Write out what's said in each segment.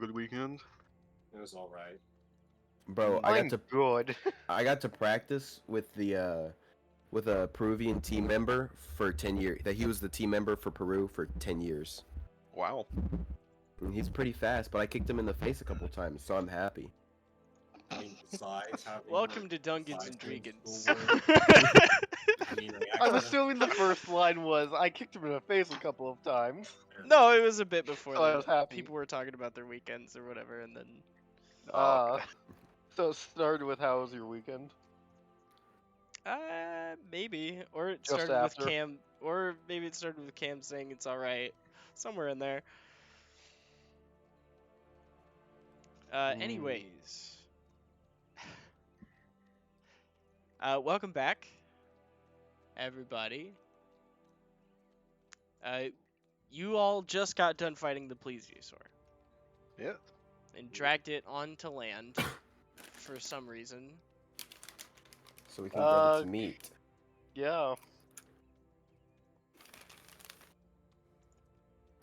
a good weekend? It was all right. Bro, Good. I got to practice with the with a Peruvian team member for 10 years. That he was the team member for Peru for 10 years. Wow. And he's pretty fast, but I kicked him in the face a couple times, so I'm happy. I mean, besides having Welcome to Dungeons besides and doing Dragons. schoolwork, I mean, like, I'm actually, assuming the first line was, I kicked him in the face a couple of times. No, it was a bit before So I that. was happy. People were talking about their weekends or whatever, and then Oh, okay. So it started with, how was your weekend? maybe, or it Just started after. with Cam, or maybe it started with Cam saying it's all right, somewhere in there. Anyways, welcome back, everybody. You all just got done fighting the plesiosaur Yeah. and dragged it onto land for some reason. So we can get its Uh, meat. Yeah.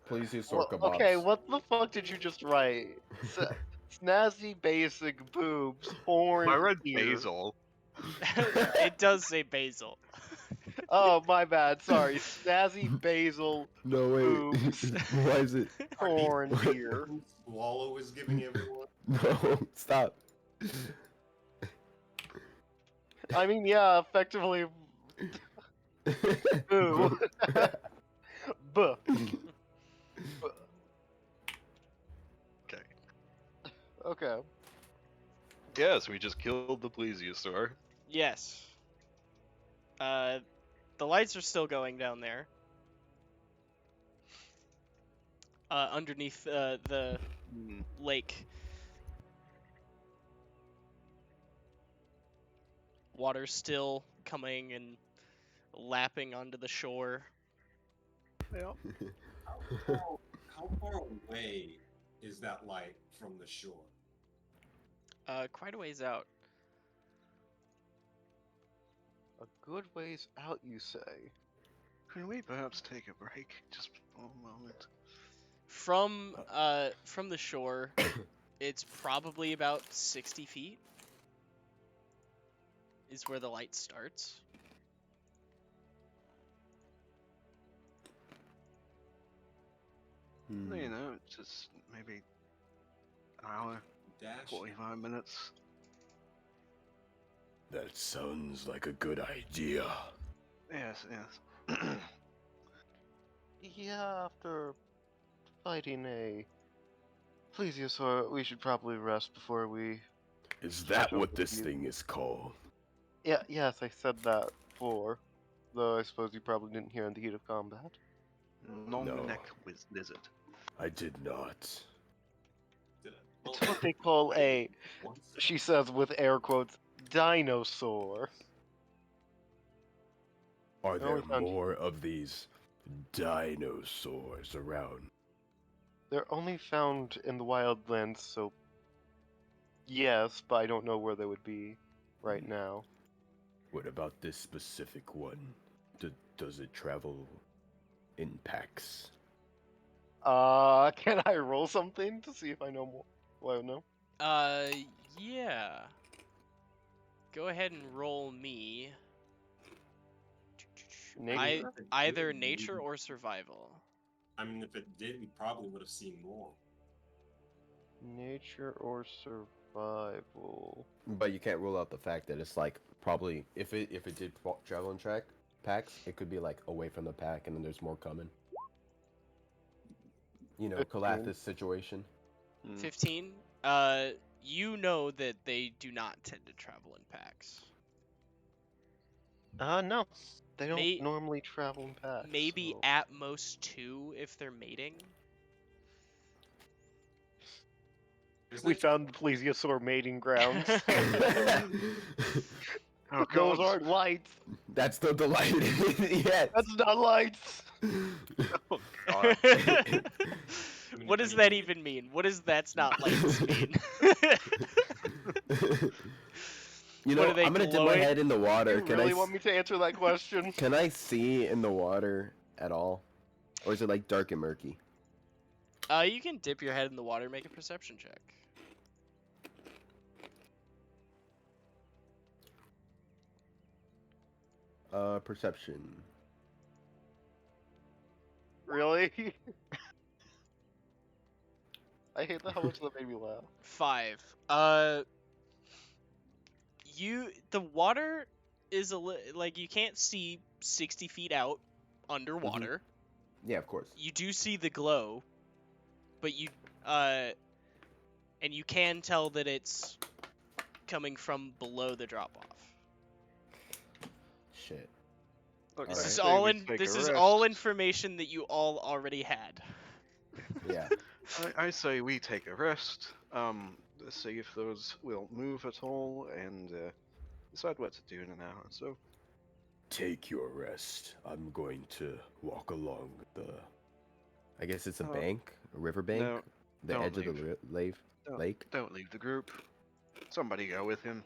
Plesiosaur kebabs. Okay, what the fuck did you just write? Snazzy basic boobs, horn. I read ear. basil. It does say basil. Oh, my bad. Sorry. Snazzy basil No, wait. boobs, Why is it? horn ear. Swallow is giving everyone. No, stop. I mean, yeah, effectively. Boo. Buh. Okay. Okay. Yes, we just killed the plesiosaur. Yes. The lights are still going down there. Underneath the Hmm. lake. Water's still coming and lapping onto the shore. Yeah. How far away is that light from the shore? Quite a ways out. A good ways out, you say? Can we perhaps take a break just for a moment? From the shore, it's probably about 60 feet. Is where the light starts. You know, it's just maybe an hour, Dash. 45 minutes. That sounds like a good idea. Yes, yes. Yeah, after fighting a plesiosaur, we should probably rest before we. Is that Shut what up, this you- thing is called? Yeah, yes, I said that before. Though I suppose you probably didn't hear in the heat of combat. Long No. neck with lizard. I did not. Did I- It's what they call a, Once- she says with air quotes, dinosaur. Are there we found- more of these dinosaurs around? They're only found in the Wildlands, so yes, but I don't know where they would be right now. What about this specific one? Does it travel in packs? Can I roll something to see if I know more? Well, no. Yeah. Go ahead and roll me. Nature? Either nature or survival. I mean, if it did, we probably would have seen more. Nature or survival? But you can't rule out the fact that it's like probably if it did travel in packs, it could be like away from the pack, and then there's more coming. You know, 15. Calathus situation. 15. You know that they do not tend to travel in packs. No. They don't May- normally travel in packs. Maybe so- at most 2 if they're mating. Isn't We it- found the plesiosaur mating grounds. Oh, Those God. aren't lights. That's the delight. Yeah. That's not lights. Oh, God. I mean, What I does mean, that even mean? What does that's not lights mean? You What know, are they I'm gonna dip my glowing? head in the water. You Can really I want me to answer that question? can I see in the water at all, or is it like dark and murky? You can dip your head in the water and make a perception check. Perception. Really? I hate how much that made me laugh. 5. The water is like you can't see 60 feet out underwater. Yeah, of course. You do see the glow, but and you can tell that it's coming from below the drop off. Shit. Look, This Alright. is say all we in. take This a is rest. all information that you all already had. Yeah. I say we take a rest. See if those will move at all, and decide what to do in an hour or so. Take your rest. I'm going to walk along the. I guess it's a Oh, bank, a river bank, no, the don't edge of the leave. Don't- lake. Don't leave the group. Somebody go with him.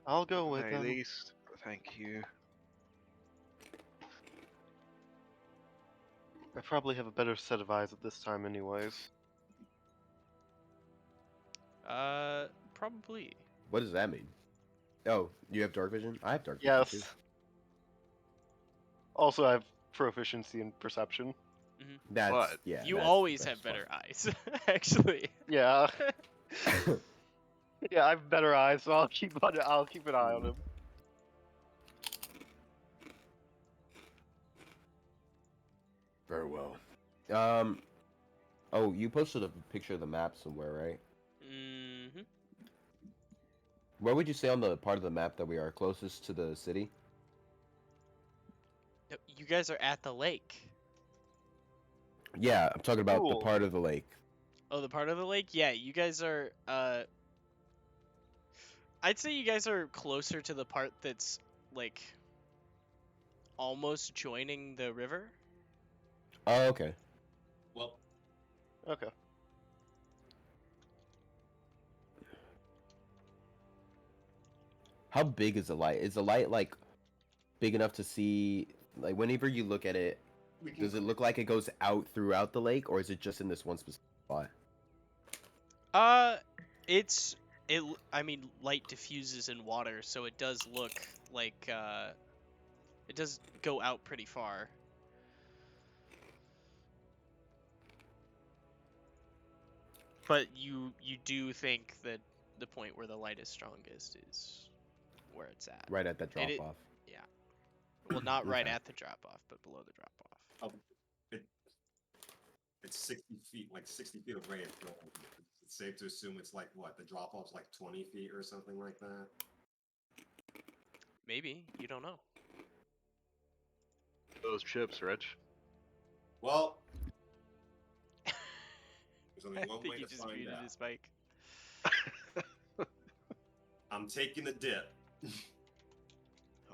I'll go At with the very them. least. Thank you. I probably have a better set of eyes at this time, anyways. Probably. What does that mean? Oh, you have dark vision? I have dark vision too. Yes. Also, I have proficiency in perception. That's But yeah. You that's- always that's have better fine. eyes, actually. Yeah. Yeah, I have better eyes, so I'll keep an eye on him. Very well. Oh, you posted a picture of the map somewhere, right? Mm-hmm. Where would you say on the part of the map that we are closest to the city? You guys are at the lake. Yeah, I'm talking about the Cool. part of the lake. Oh, the part of the lake? Yeah, you guys are, I'd say you guys are closer to the part that's, like, almost joining the river. Oh, okay. Well, Okay. How big is the light? Is the light like big enough to see? Like whenever you look at it, we can does it look like it goes out throughout the lake, or is it just in this one specific spot? I mean, light diffuses in water, so it does look like, it does go out pretty far. But you do think that the point where the light is strongest is where it's at. Right at that drop It- off. Well, not right Okay. at the drop off, but below the drop off. It's 60 feet, like 60 feet away. It's safe to assume it's like what the drop off's like 20 feet or something like that. Maybe, you don't know. Those chips, Rich. Well, there's only I one think way you to just find muted out. his mic. I'm taking the dip.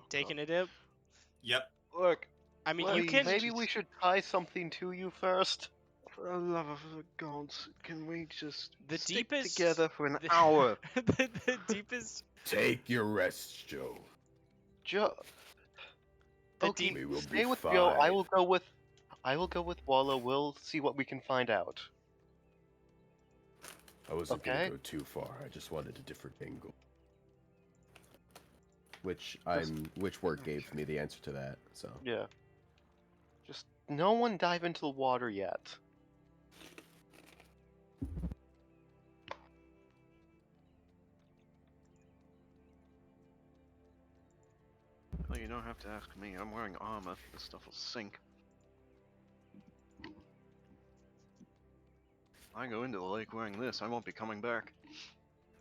Taking a dip? Yep. Look, I mean, Well, you can. Maybe we should tie something to you first. for the love of the gods, can we just The stick deepest- together for an the- hour? the deepest. Take your rest, Joe. Joe. The Okay, deep. We will stay be with fine. Joe. I will go with Walla. We'll see what we can find out. I wasn't Okay. gonna go too far. I just wanted a different angle. Which That's- which word gave me the answer to that? So Yeah. Just no one dive into the water yet. Well, you don't have to ask me. I'm wearing armor. This stuff will sink. I go into the lake wearing this. I won't be coming back.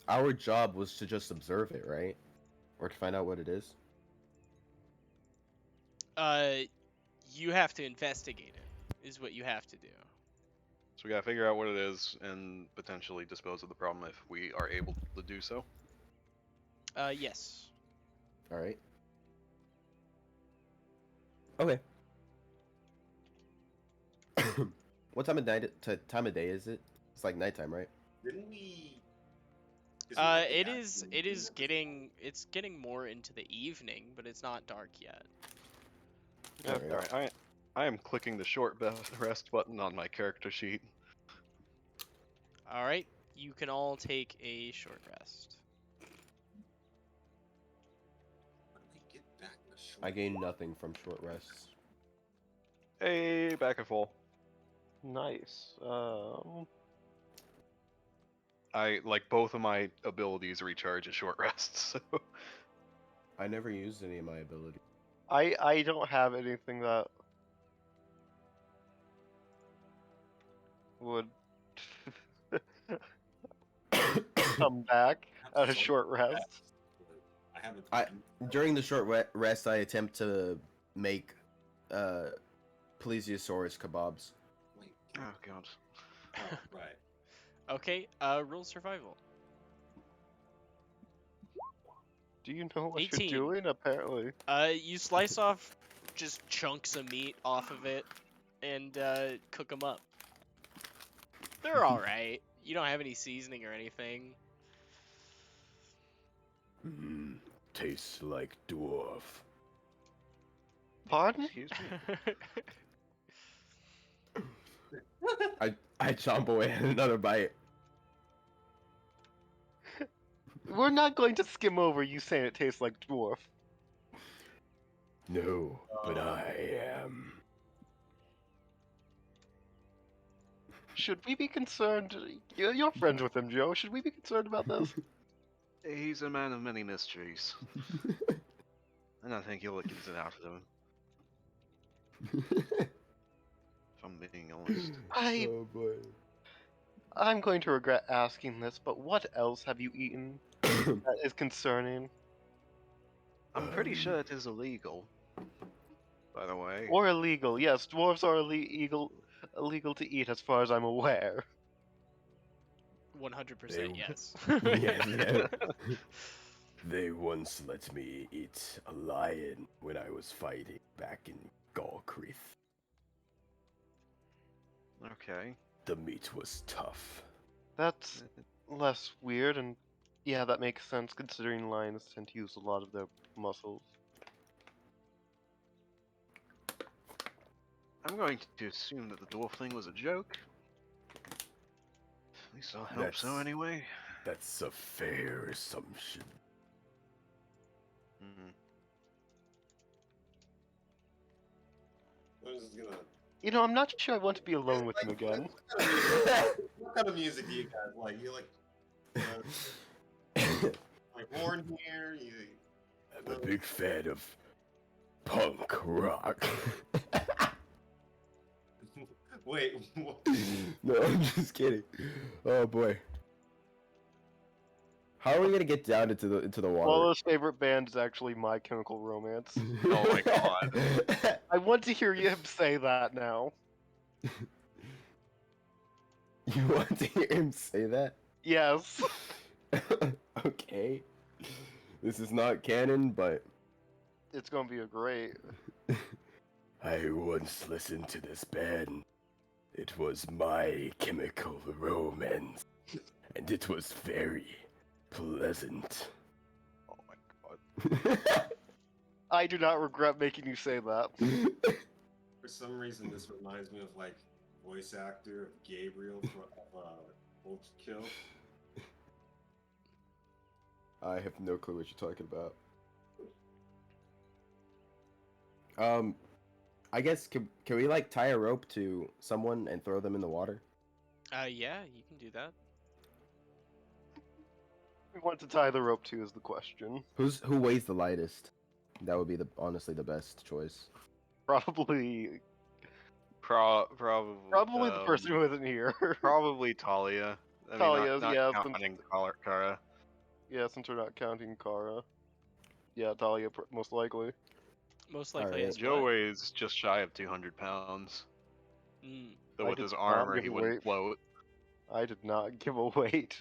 our job was to just observe it, right? Or to find out what it is. You have to investigate it. Is what you have to do. So we gotta figure out what it is and potentially dispose of the problem if we are able to do so. Yes. All right. Okay. What time of time of day is it? It's like nighttime, right? Didn't we? isn't that the It afternoon is getting more into the evening, but it's not dark yet. Alright. Alright, I am clicking the short rest button on my character sheet. All right, you can all take a short rest. When we get back to shore. I gain nothing from short rests. Hey, back and full. Nice. I like both of my abilities recharge at short rests. So I never used any of my abilities. I don't have anything that would come back at a short rest. I haven't. During the short rest, I attempt to make plesiosaurus kebabs. Wait, oh god. oh, right. Okay, roll survival. Do you know what 18. you're doing? Apparently. You slice off just chunks of meat off of it and cook them up. They're all right. You don't have any seasoning or anything. Tastes like dwarf. Pardon? Excuse me. I chomp away at another bite. We're not going to skim over you saying it tastes like dwarf. No, but I am. Should we be concerned? You're friends with him, Joe. Should we be concerned about this? He's a man of many mysteries. And I think you'll get it out of him. If I'm being honest. Oh boy. I'm going to regret asking this, but what else have you eaten that is concerning? I'm pretty sure it is illegal. By the way. Or illegal? Yes, dwarves are illegal to eat as far as I'm aware. 100% yes. Yeah. They once let me eat a lion when I was fighting back in Galkrith. Okay. The meat was tough. That's less weird, and yeah, that makes sense considering lions tend to use a lot of their muscles. I'm going to assume that the dwarf thing was a joke. At least I'll hope so That's- anyway. That's a fair assumption. Hmm. I'm just gonna. You know, I'm not sure I want to be alone with him again. What kind of music do you guys like? You like horn here? I'm a big fan of punk rock. Wait, what? No, I'm just kidding. Oh boy. How are we gonna get down into the water? Lola's favorite band is actually My Chemical Romance. Oh my god. I want to hear him say that now. You want to hear him say that? Yes. Okay. This is not canon, but It's gonna be a great. I once listened to this band. It was My Chemical Romance, and it was very pleasant. Oh my god. I do not regret making you say that. For some reason, this reminds me of like voice actor of Gabriel from Overkill. I have no clue what you're talking about. I guess can we like tie a rope to someone and throw them in the water? Yeah, you can do that. We want to tie the rope to is the question. Who weighs the lightest? That would be honestly the best choice. Probably Probably the person who isn't here. Probably Talia. I mean, Talia's, not yeah, counting Kara. Yeah, since we're not counting Kara. Yeah, Talia most likely. Most likely Alright. as Joe what? weighs just shy of 200 pounds. Mm. Though I with did his not armor, give he a wouldn't weight. float. I did not give a weight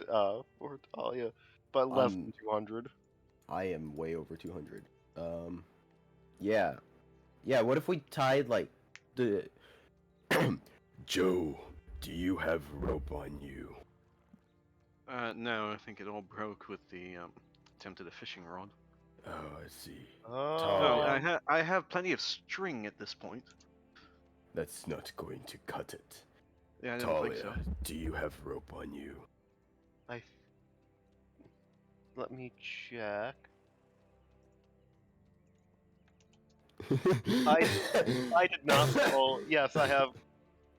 for Talia, but less than 200. I am way over 200. Yeah. Yeah, what if we tied like the Joe, do you have rope on you? No, I think it all broke with the attempted a fishing rod. Oh, I see. Oh, No, Talia. I have plenty of string at this point. That's not going to cut it. Yeah, I didn't think so. Talia, do you have rope on you? Let me check. I did not roll. Yes, I have.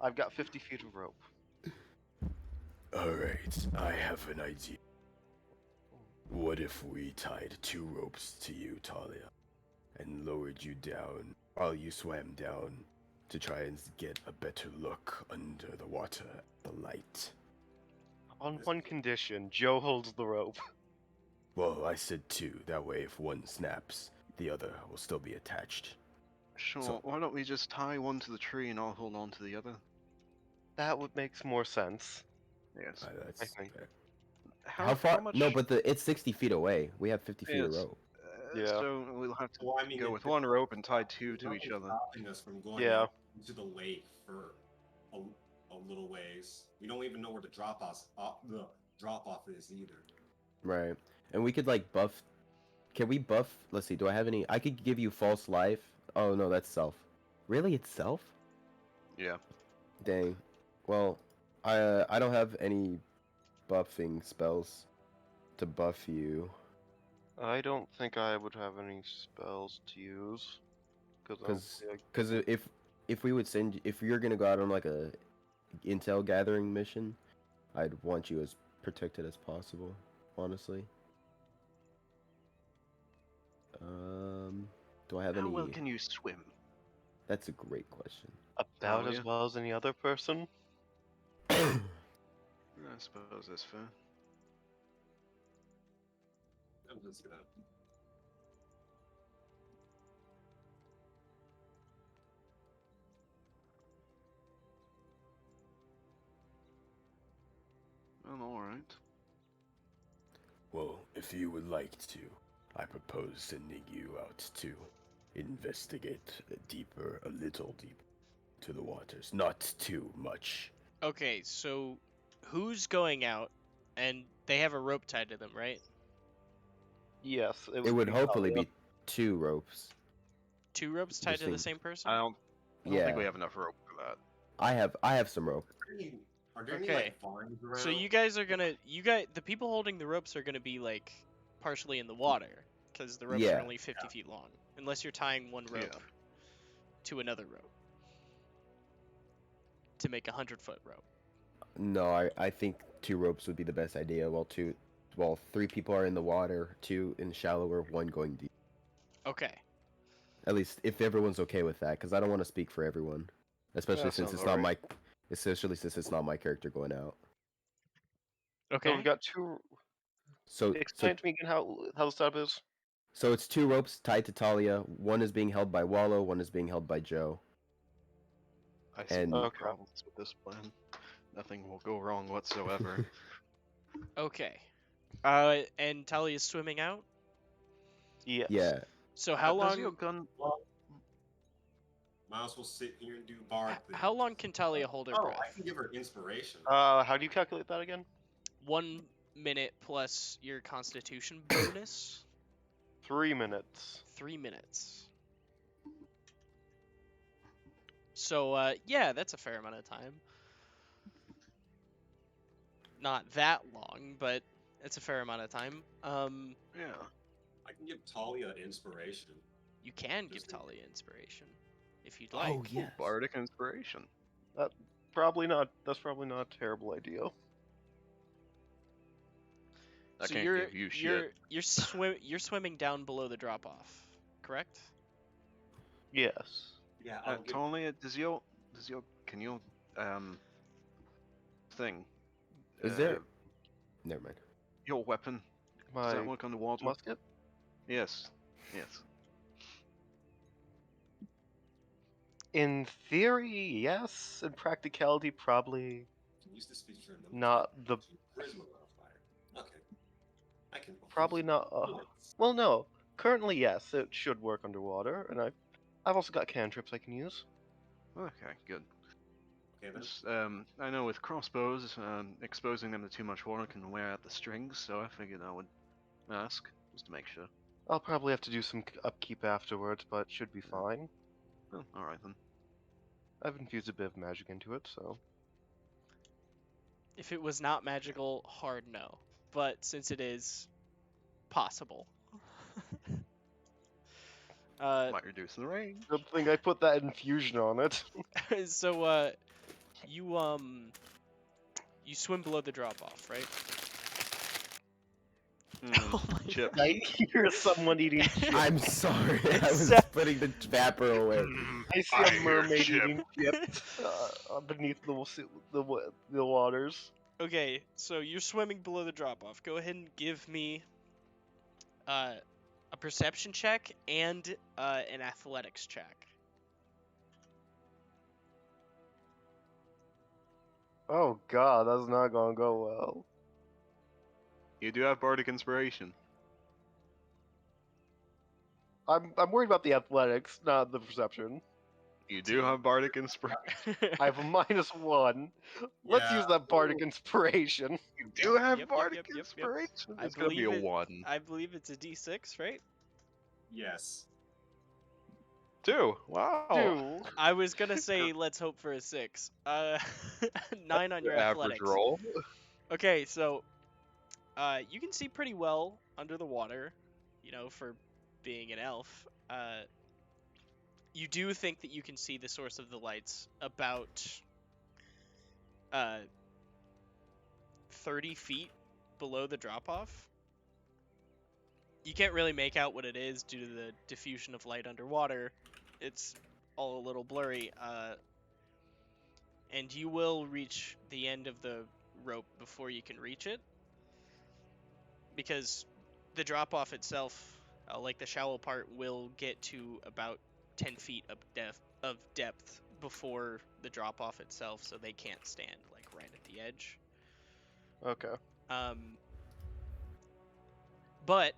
I've got 50 feet of rope. Alright, I have an idea. What if we tied 2 ropes to you, Talia, and lowered you down while you swam down to try and get a better look under the water at the light? On one condition, Joe holds the rope. Well, I said 2, that way if one snaps, the other will still be attached. Sure, So- why don't we just tie one to the tree and I'll hold on to the other? That would make more sense. Yes. That's I think. fair. How far? How much? No, but it's 60 feet away. We have 50 feet of Yes. rope. Yeah. So we'll have to Well, I mean, go it- with it- one rope and tie 2 there's to each nothing other. stopping us from going Yeah. out into the lake for a little ways. We don't even know where the drop off is either. Right. And we could like buff. Can we buff? Let's see. Do I have any? I could give you false life. Oh no, that's self. Really, it's self? Yeah. Dang. Well, I don't have any buffing spells to buff you I don't think I would have any spells to use. because if we would send if you're gonna go out on like a intel gathering mission, I'd want you as protected as possible. Honestly. Do I have How any? well can you swim? That's a great question. about Oh, as yeah. well as any other person. I suppose that's fair. I'm just gonna. I'm alright. Well, if you would like to, I propose sending you out to investigate deeper, a little deeper, to the waters. Not too much. Okay, so who's going out? And they have a rope tied to them, right? Yes, It would be hopefully Talia. be 2 ropes. 2 ropes tied Just to the think- same person? I don't Yeah, think we have enough rope for that. I have some rope. Are there any Okay. like vines around? So you guys are gonna, the people holding the ropes are gonna be like partially in the water, because the ropes Yeah. are only 50 feet long, unless you're tying one rope Yeah. to another rope to make a 100-foot rope. No, I think 2 ropes would be the best idea. While 3 people are in the water, 2 in shallower, 1 going deep. Okay. At least if everyone's okay with that, because I don't want to speak for everyone, especially That since sounds it's not my, especially since it's not my character going out. So Okay. we've got 2. So Explain to me again how the setup is. so it's 2 ropes tied to Talia. 1 is being held by Wallow. 1 is being held by Joe. I see And- no Okay. problems with this plan. Nothing will go wrong whatsoever. Okay. And Talia's swimming out. Yes. Yeah. So how Does your long? gun? Well, might as well sit here and do bard things. How long can Talia hold her Oh, breath? I can give her inspiration. How do you calculate that again? 1 minute plus your Constitution bonus. 3 minutes. 3 minutes. So yeah, that's a fair amount of time. Not that long, but it's a fair amount of time. Yeah. I can give Talia inspiration. You can give Just- Talia inspiration if you'd like. Oh yes. Bardic inspiration. Probably not. That's probably not a terrible idea. I So can't you're give you shit. you're swimming down below the drop off, correct? Yes. Yeah, I'll give. Talia, can your thing? Is there? Never mind. Your weapon? Does My that work underwater? musket. Yes. Yes. In theory, yes. In practicality, probably. Can use this feature in Not the- charisma modifier. Okay. I can. Probably not. Well, no. Currently, yes. It should work underwater, and I've also got cantrips I can use. Okay, good. Okay, then. Just, I know with crossbows, exposing them to too much water can wear out the strings, so I figured I would ask, just to make sure. I'll probably have to do some upkeep afterwards, but should be fine. Oh, alright then. I've infused a bit of magic into it, so. If it was not magical, hard no. But since it is, possible. Might reduce the range. Good thing I put that infusion on it. So you you swim below the drop off, right? Oh my Chip. I hear someone eating chips. I'm sorry. I It's was so- putting the vapor away. I see I a hear mermaid chip. eating chips beneath the waters. Okay, so you're swimming below the drop off. Go ahead and give me a perception check and an athletics check. Oh god, that's not gonna go well. You do have bardic inspiration. I'm worried about the athletics, not the perception. You do have bardic inspiration. I have a -1. Let's use Yeah. that bardic inspiration. You do have Yep, bardic yep. inspiration. I It's gonna be a believe it- 1. I believe it's a D6, right? Yes. 2. Wow. Two. I was gonna say let's hope for a 6. 9 on your Average athletics. roll. Okay, so you can see pretty well under the water, you know, for being an elf. You do think that you can see the source of the lights about 30 feet below the drop-off. You can't really make out what it is due to the diffusion of light underwater. It's all a little blurry. And you will reach the end of the rope before you can reach it. Because the drop-off itself, like the shallow part, will get to about 10 feet of depth before the drop-off itself, so they can't stand like right at the edge. Okay. But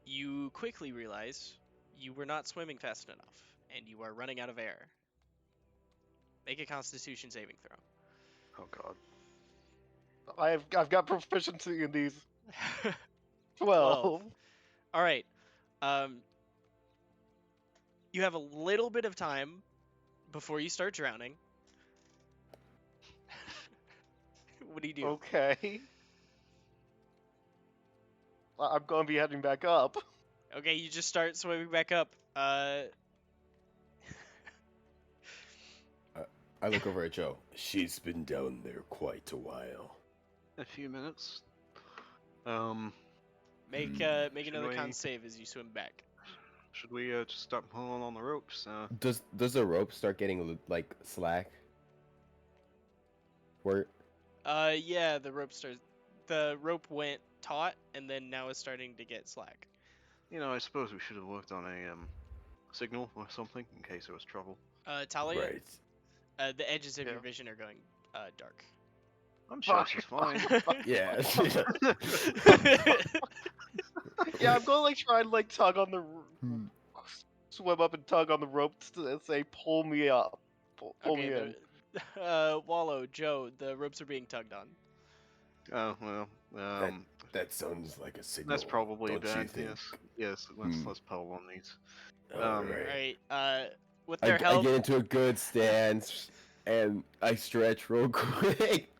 you quickly realize you were not swimming fast enough, and you are running out of air. Make a Constitution saving throw. Oh god. I've got proficiency in these. 12. 12. All right. You have a little bit of time before you start drowning. What do you do? Okay. I'm gonna be heading back up. Okay, you just start swimming back up. I look over at Joe. She's been down there quite a while. A few minutes. Make Should another con we- save as you swim back. Should we just start pulling on the ropes? Does the rope start getting like slack? Where Yeah, the rope went taut and then now it's starting to get slack. You know, I suppose we should have worked on a signal or something in case there was trouble. Talia, Right. the edges of your Yeah. vision are going dark. I'm sure she's fine. yeah. Yeah, I'm gonna like try and like tug on the Hmm. swim up and tug on the rope to say pull me up. Pull me in. Wallow, Joe, the ropes are being tugged on. Oh well. That sounds like a signal. That's probably don't you bad. think? Yes. Yes. Let's pull on these. Alright. Alright, with I, their I help, get into a good stance and I stretch real quick.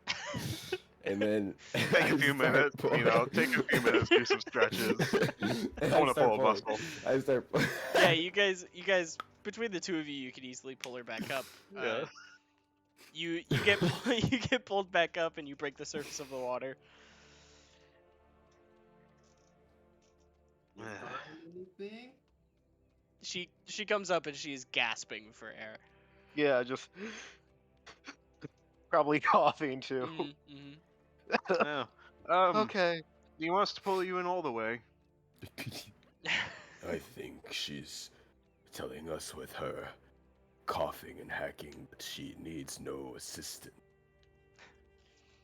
And then Take I a few start minutes. You know, pulling. take a few minutes, do some stretches. And I want to start pull a pulling. muscle. I start. yeah, you guys, between the two of you, you can easily pull her back up. Yeah. You get you get pulled back up and you break the surface of the water. You got anything? She comes up and she's gasping for air. Yeah, just probably coughing too. Mhm. Oh. Okay. Do you want us to pull you in all the way? I think she's telling us with her coughing and hacking that she needs no assistance.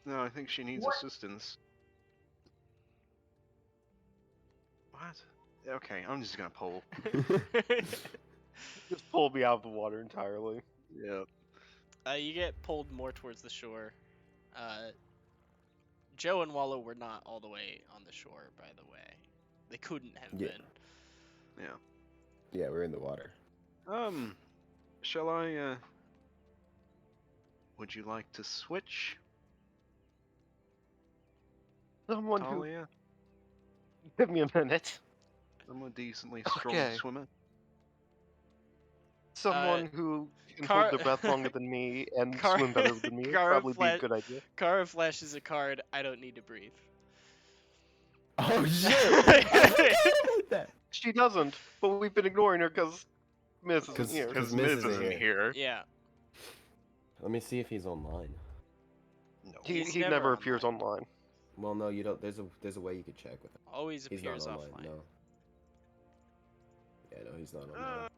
No, I think she needs What? assistance. What? Okay, I'm just gonna pull. Just pull me out of the water entirely. Yeah. You get pulled more towards the shore. Joe and Wallow were not all the way on the shore, by the way. They couldn't have Yeah. been. Yeah, we're in the water. Shall I would you like to switch, Someone who Talia? give me a minute. I'm a decently strong Okay. swimmer. Someone who can Car- hold their breath longer than me and Car- swim better than me would Kara probably be a fla- good idea. Kara flashes a card. I don't need to breathe. Oh shit! I forgot about that. She doesn't, but we've been ignoring her because Miss isn't 'Cause- here. 'cause Because Miz Miz isn't isn't here. here. Yeah. Let me see if he's online. No. He's He never never appears online. Well, no, you don't. There's a way you could check with him. Always He's not appears online. offline. No. Yeah, no, he's not online.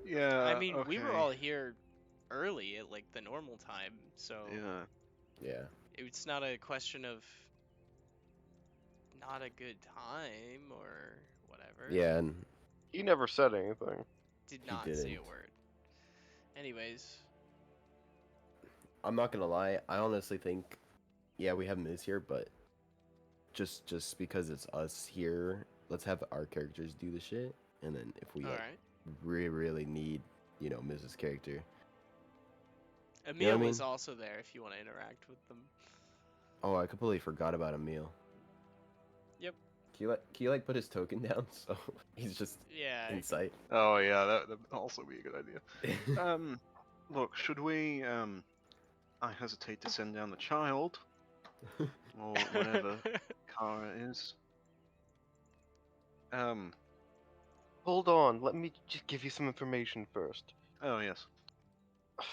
Yeah. I mean, we were okay. all here early at like the normal time, so Yeah. Yeah. it's not a question of not a good time or whatever. Yeah, and He never said anything. Did He not say a didn't. word. Anyways, I'm not gonna lie. I honestly think, yeah, we have Miz here, but just because it's us here, let's have our characters do the shit, and then if we all like right. really need, Miz's character. Emil what I was mean? also there if you want to interact with them. Oh, I completely forgot about Emil. Yep. Can you like put his token down so he's just Yeah. in sight? Oh yeah, that would also be a good idea. Look, should we? I hesitate to send down the child, or whatever Kara is. Hold on, let me just give you some information first. Oh yes.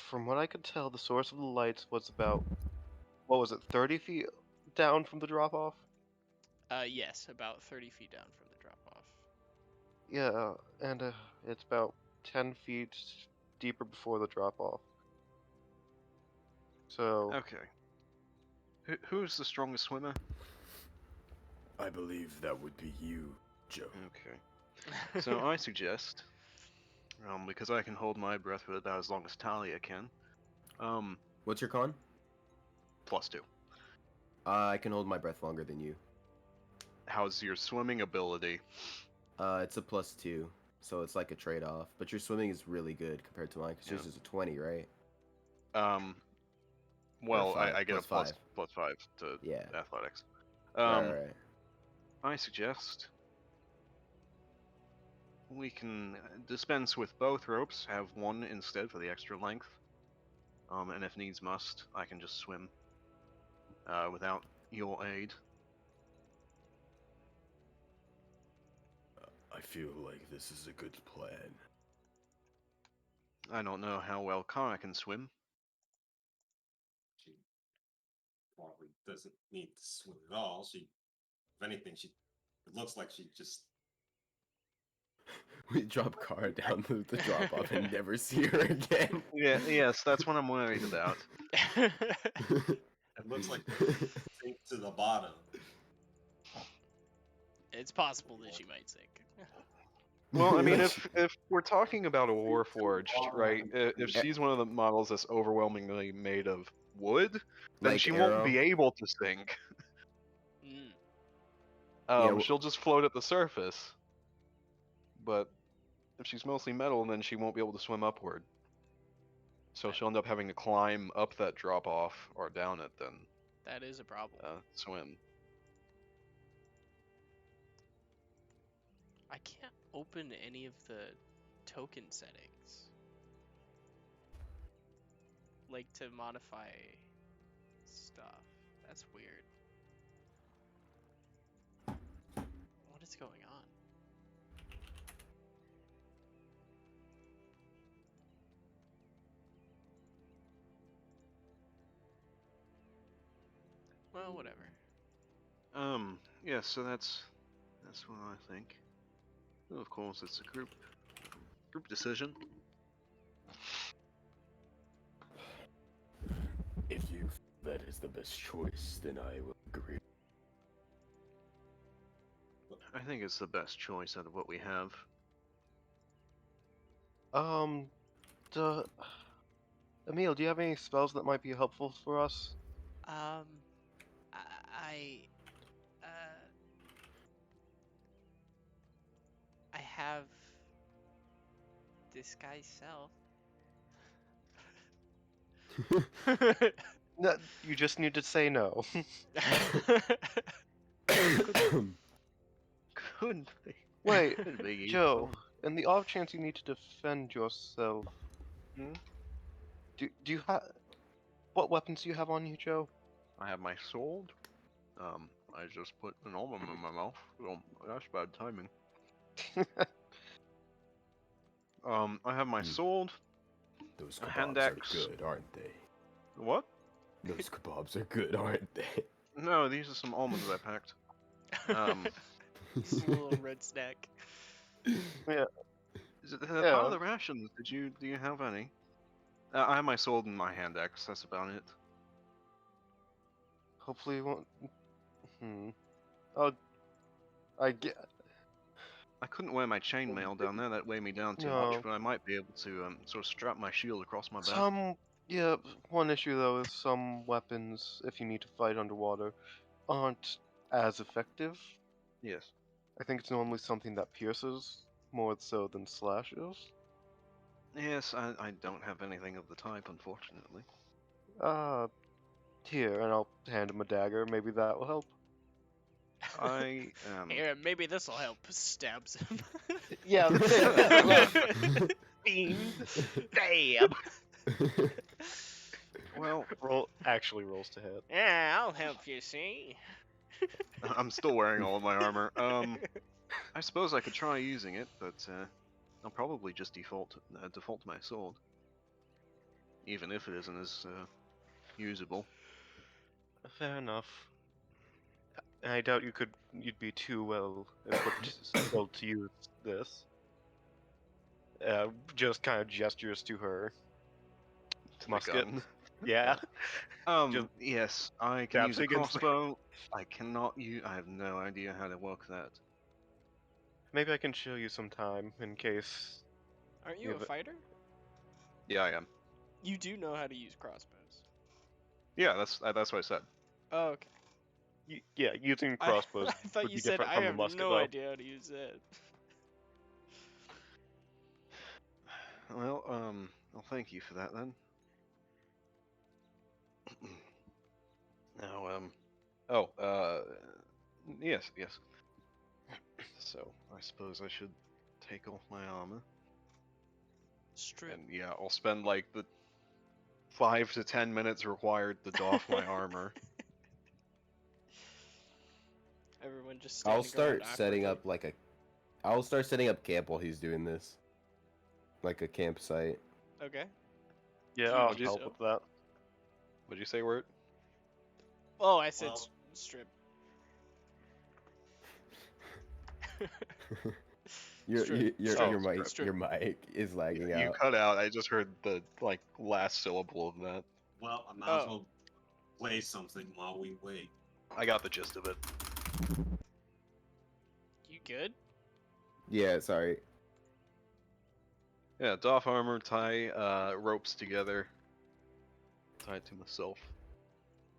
From what I could tell, the source of the lights was about, what was it, 30 feet down from the drop off? Yes, about 30 feet down from the drop off. Yeah, and it's about 10 feet deeper before the drop off. So, Okay. Who's the strongest swimmer? I believe that would be you, Joe. Okay. So I suggest, because I can hold my breath for about as long as Talia can, What's your con? +2. I can hold my breath longer than you. How's your swimming ability? It's a +2, so it's like a trade-off. But your swimming is really good compared to mine, because yours Yeah. is a 20, right? Well, five, I get plus a five. +5 to Yeah. athletics. Alright. I suggest we can dispense with both ropes, have one instead for the extra length. And if needs must, I can just swim without your aid. I feel like this is a good plan. I don't know how well Kara can swim. She probably doesn't need to swim at all. If anything, it looks like she just. We drop Kara down the drop-off and never see her again. Yeah, yes, that's what I'm worried about. It looks like sink to the bottom. It's possible that she might sink. Well, I mean, if we're talking about a Warforged, right? If she's one of the models that's overwhelmingly made of wood, then Like she Arrow. won't be able to sink. Mm. Yeah, She'll just float at the surface. But if she's mostly metal, then she won't be able to swim upward. So she'll end up having to climb up that drop off or down it, then That is a problem. swim. I can't open any of the token settings. Like to modify stuff. That's weird. What is going on? Well, whatever. Yeah, so that's what I think. And of course, it's a group decision. If you that is the best choice, then I will agree. I think it's the best choice out of what we have. Emil, do you have any spells that might be helpful for us? I have disguise self. No, you just need to say no. Could be. Wait, Could be Joe, useful. in the off chance you need to defend yourself, Hmm? do you have what weapons do you have on you, Joe? I have my sword. I just put an almond in my mouth. Well, that's bad timing. I have my Hmm. sword. Those A hand kebabs are axe. good, aren't they? What? Those kebabs are good, aren't they? No, these are some almonds I packed. Just a little red snack. Yeah, They're part of the rations. Do you have any? I have my sword and my hand axe. That's about it. hopefully you won't. Oh, I get. I couldn't wear my chainmail down there. That weighed me down too No. much. But I might be able to sort of strap my shield across my back. Yeah, one issue though is some weapons, if you need to fight underwater, aren't as effective. Yes. I think it's normally something that pierces more so than slashes. Yes, I don't have anything of the type, unfortunately. Here, and I'll hand him a dagger. Maybe that will help. I Here, maybe this'll help. Stabs him. Yeah, fiend. Damn. well, Actually rolls to hit. Yeah, I'll help you, see? I'm still wearing all of my armor. I suppose I could try using it, but I'll probably just default to my sword, even if it isn't as usable. Fair enough. And I doubt you'd be too well equipped still to use this. Just kind of gestures to her To the musket. gun. Yeah. Just Yes, I can taps use a against the- crossbow. I cannot use. I have no idea how to work that. Maybe I can show you sometime in case. Aren't you Yeah, a but- fighter? Yeah, I am. You do know how to use crossbows. Yeah, that's what I said. Oh, okay. Yeah, using crossbows I thought would you be said different I from the have musket, no though. idea how to use it. Well, thank you for that then. Now, yes. So, I suppose I should take off my armor. Strip. And yeah, I'll spend like the 5 to 10 minutes required to doff my armor. Everyone just standing I'll around start setting awkwardly. up I'll start setting up camp while he's doing this. Like a campsite. Okay. Yeah, You I'll do help so. with that. What'd you say, Word? Oh, I said Well- strip. Your Strip. your Strip. your mic Strip. your mic is lagging You out. cut out. I just heard the last syllable of that. Well, I might as Oh. well play something while we wait. I got the gist of it. You good? Yeah, sorry. Yeah, doff armor, tie ropes together, tie it to myself.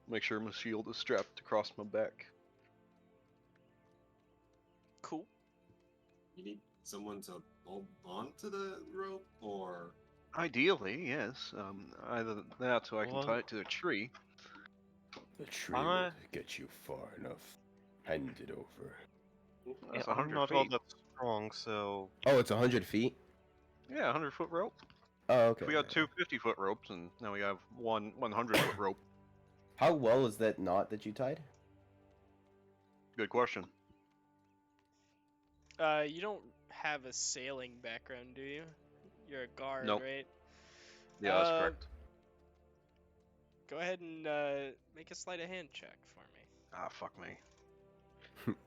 Make sure my shield is strapped across my back. Cool. You need someone to hold on to the rope, or Ideally, yes. Either that or I can Well- tie it to a tree. The tree I- will get you far enough. Hand it over. That's Yeah, I'm 100 not all feet. that strong, so Oh, it's 100 feet? Yeah, 100-foot rope. Oh, okay. We got two 50-foot ropes, and now we have one 100-foot rope. How well is that knot that you tied? Good question. You don't have a sailing background, do you? You're a guard, Nope. right? Yeah, that's correct. Go ahead and make a sleight of hand check for me. Ah, fuck me.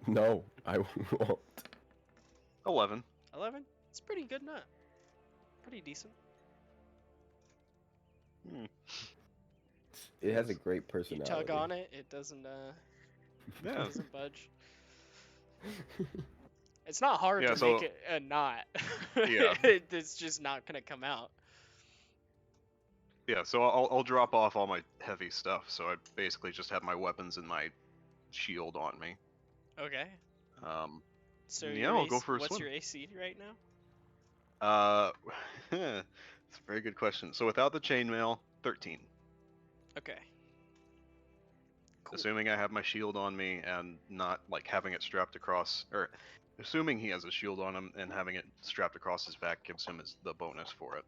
No, I won't. 11. 11? It's pretty good nut. Pretty decent. It has a Yes. great You personality. tug on it, it doesn't Yeah. doesn't budge. It's not hard Yeah, to so- make it a knot. Yeah. It's just not gonna come out. Yeah, so I'll drop off all my heavy stuff, so I basically just have my weapons and my shield on me. Okay. So Yeah, your I'll go AC for a what's swim. your AC right now? It's a very good question. So without the chainmail, 13. Okay. Cool. Assuming I have my shield on me and not like having it strapped across, or assuming he has a shield on him and having it strapped across his back gives him the bonus for it.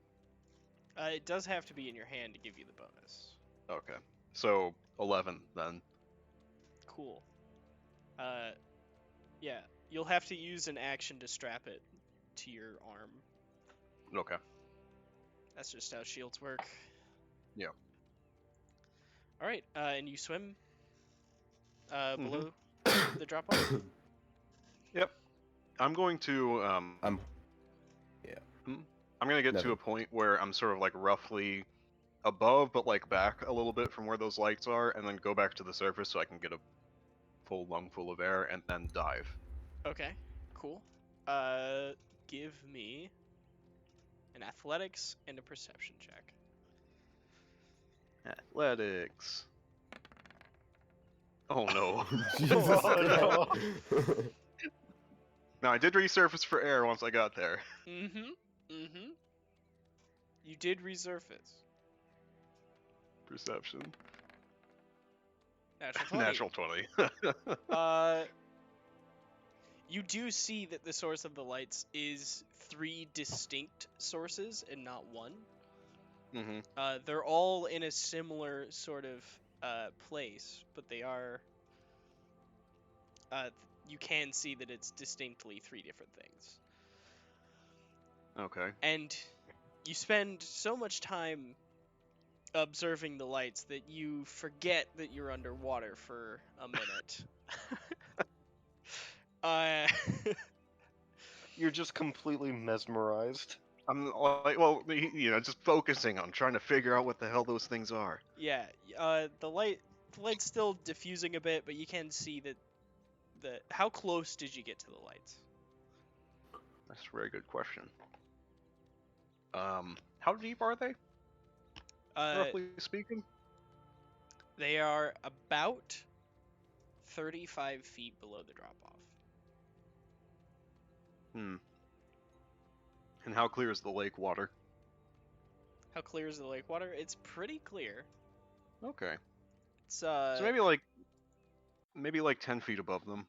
It does have to be in your hand to give you the bonus. Okay. So 11 then. Cool. Yeah, you'll have to use an action to strap it to your arm. Okay. That's just how shields work. Yeah. All right, and you swim Mhm. below the drop off. Yep. I'm going to I'm I'm gonna get to Never. a point where I'm sort of like roughly above, but like back a little bit from where those lights are, and then go back to the surface so I can get a full lungful of air and then dive. Okay, cool. Give me an athletics and a perception check. Athletics. Oh no. Jesus Oh, Christ. Now I did resurface for air once I got there. Mm-hmm. You did resurface. Perception. Natural 20. Natural 20. You do see that the source of the lights is 3 distinct sources and not one. Mm-hmm. They're all in a similar sort of place, but they are. You can see that it's distinctly 3 different things. Okay. And you spend so much time observing the lights that you forget that you're underwater for a minute. uh, you're just completely mesmerized. I'm like, well, just focusing on trying to figure out what the hell those things are. yeah, the light's still diffusing a bit, but you can see that how close did you get to the lights? That's a very good question. How deep are they, roughly speaking? They are about 35 feet below the drop off. And how clear is the lake water? How clear is the lake water? It's pretty clear. Okay. It's So maybe like 10 feet above them.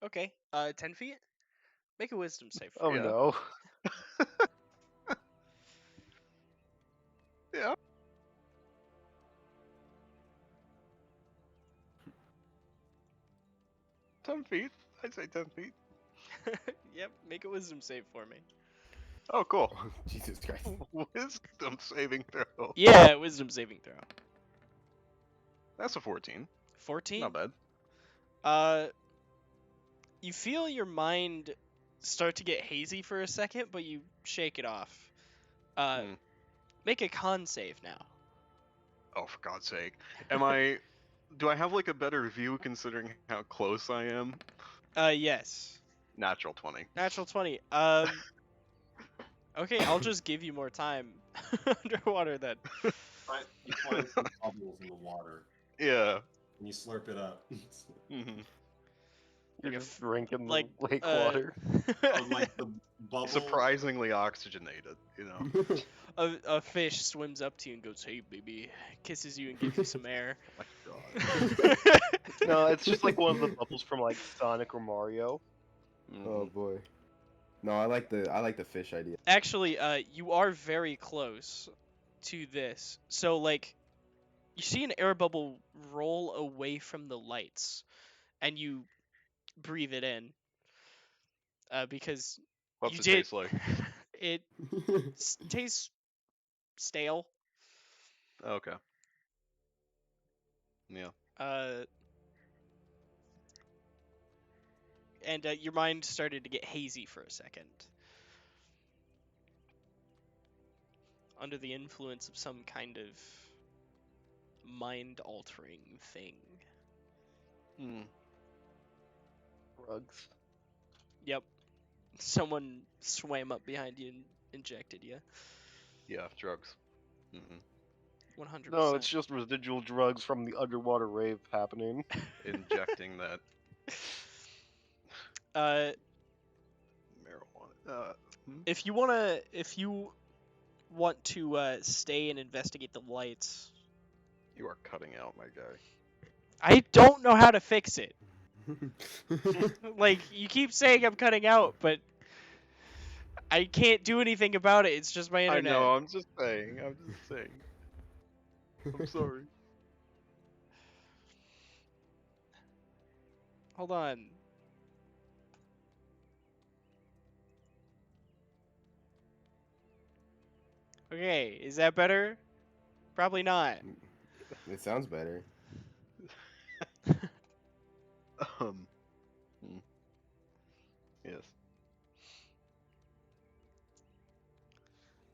okay. 10 feet. Make a wisdom save. Oh Yeah. no. Yeah. Ten feet. I'd say 10 feet. Yep. Make a wisdom save for me. Oh, cool. Jesus Christ. Wisdom saving throw. Yeah, wisdom saving throw. That's a 14. 14. Not bad. You feel your mind start to get hazy for a second, but you shake it off. Make a con save now. Oh, for God's sake. Do I have like a better view considering how close I am? Yes. Natural 20. Natural 20. Okay, I'll just give you more time underwater then. You find some bubbles in the water, Yeah. and you slurp it up. Mm-hmm. You're Like a just drinking the like, lake water. Or like the bubble. Surprisingly oxygenated, a fish swims up to you and goes, "Hey, baby," kisses you and gives you some air. My God. No, it's just like one of the bubbles from like Sonic or Mario. Oh boy. No, I like the fish idea. Actually, you are very close to this. So, like, you see an air bubble roll away from the lights, and you breathe it in. Because What's you it did. taste like? It tastes stale. Okay. Yeah. And your mind started to get hazy for a second. Under the influence of some kind of mind-altering thing. Drugs. Yep. Someone swam up behind you and injected you. Yeah, drugs. Mm-hmm. 100%. No, it's just residual drugs from the underwater rave happening. Injecting that Uh, marijuana. if you want to stay and investigate the lights. You are cutting out, my guy. I don't know how to fix it. Like, you keep saying I'm cutting out, but I can't do anything about it. It's just my I internet. know. I'm just saying. I'm just saying. I'm sorry. Hold on. Okay, is that better? Probably not. It sounds better. Um. hmm, Yes.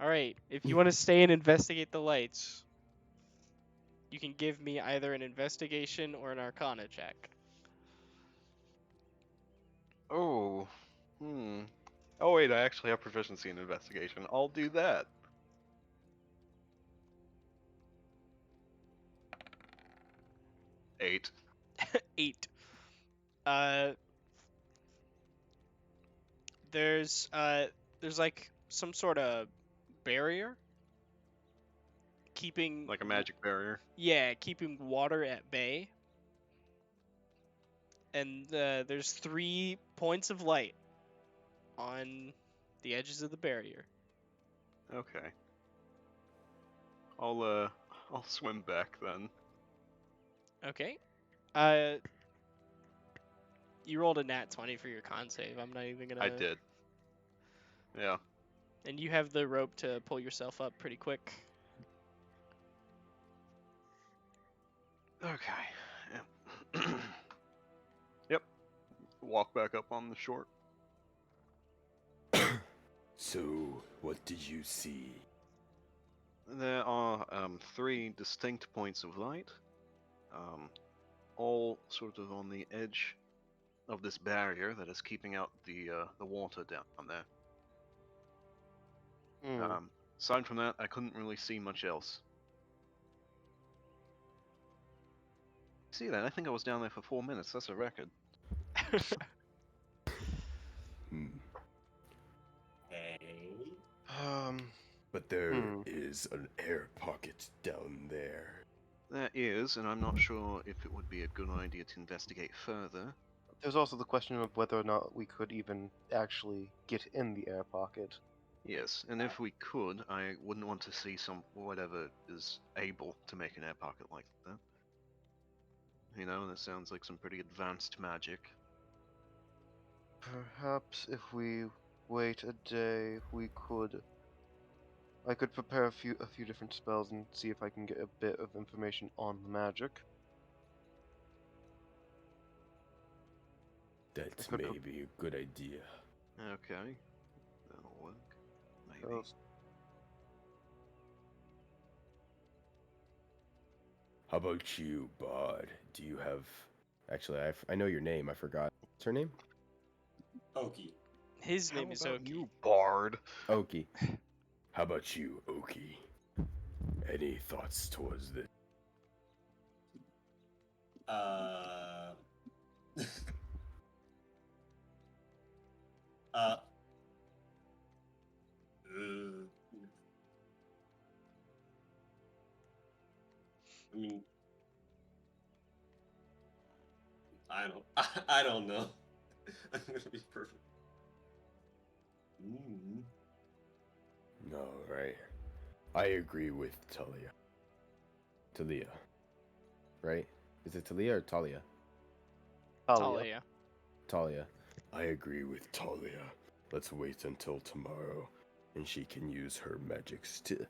Alright, if you want to stay and investigate the lights, you can give me either an investigation or an arcana check. Oh. Hmm. Oh wait, I actually have proficiency in investigation. I'll do that. Eight. 8. Uh, there's like some sort of barrier keeping Like a magic barrier. keeping water at bay. And there's 3 points of light on the edges of the barrier. Okay. I'll swim back then. Okay. You rolled a nat 20 for your con save. I'm not even gonna. I did. Yeah. And you have the rope to pull yourself up pretty quick. Okay. Yep. Yep. Walk back up on the shore. So, what did you see? There are 3 distinct points of light, all sort of on the edge of this barrier that is keeping out the water down there. Hmm. Aside from that, I couldn't really see much else. See that? I think I was down there for 4 minutes. That's a record. Hmm. Hey. But there Hmm. is an air pocket down there. There is, and I'm not sure if it would be a good idea to investigate further. There's also the question of whether or not we could even actually get in the air pocket. Yes, and if we could, I wouldn't want to see whatever is able to make an air pocket like that. You know, that sounds like some pretty advanced magic. Perhaps if we wait a day, we could. I could prepare a few different spells and see if I can get a bit of information on the magic. That could may pro- be a good idea. Okay, that'll work. Maybe. Those- How about you, Bard? Do you have... Actually, I know your name. I forgot. What's her name? Okie. His How name is about Oki. you, Bard? Oki. How about you, Oki? Any thoughts towards this? Uh, I mean, I don't know. I'm gonna be perfect. No, right. I agree with Talia. Talia. Right? Is it Talia or Talia? Talia. Talia. I agree with Talia. Let's wait until tomorrow, and she can use her magics to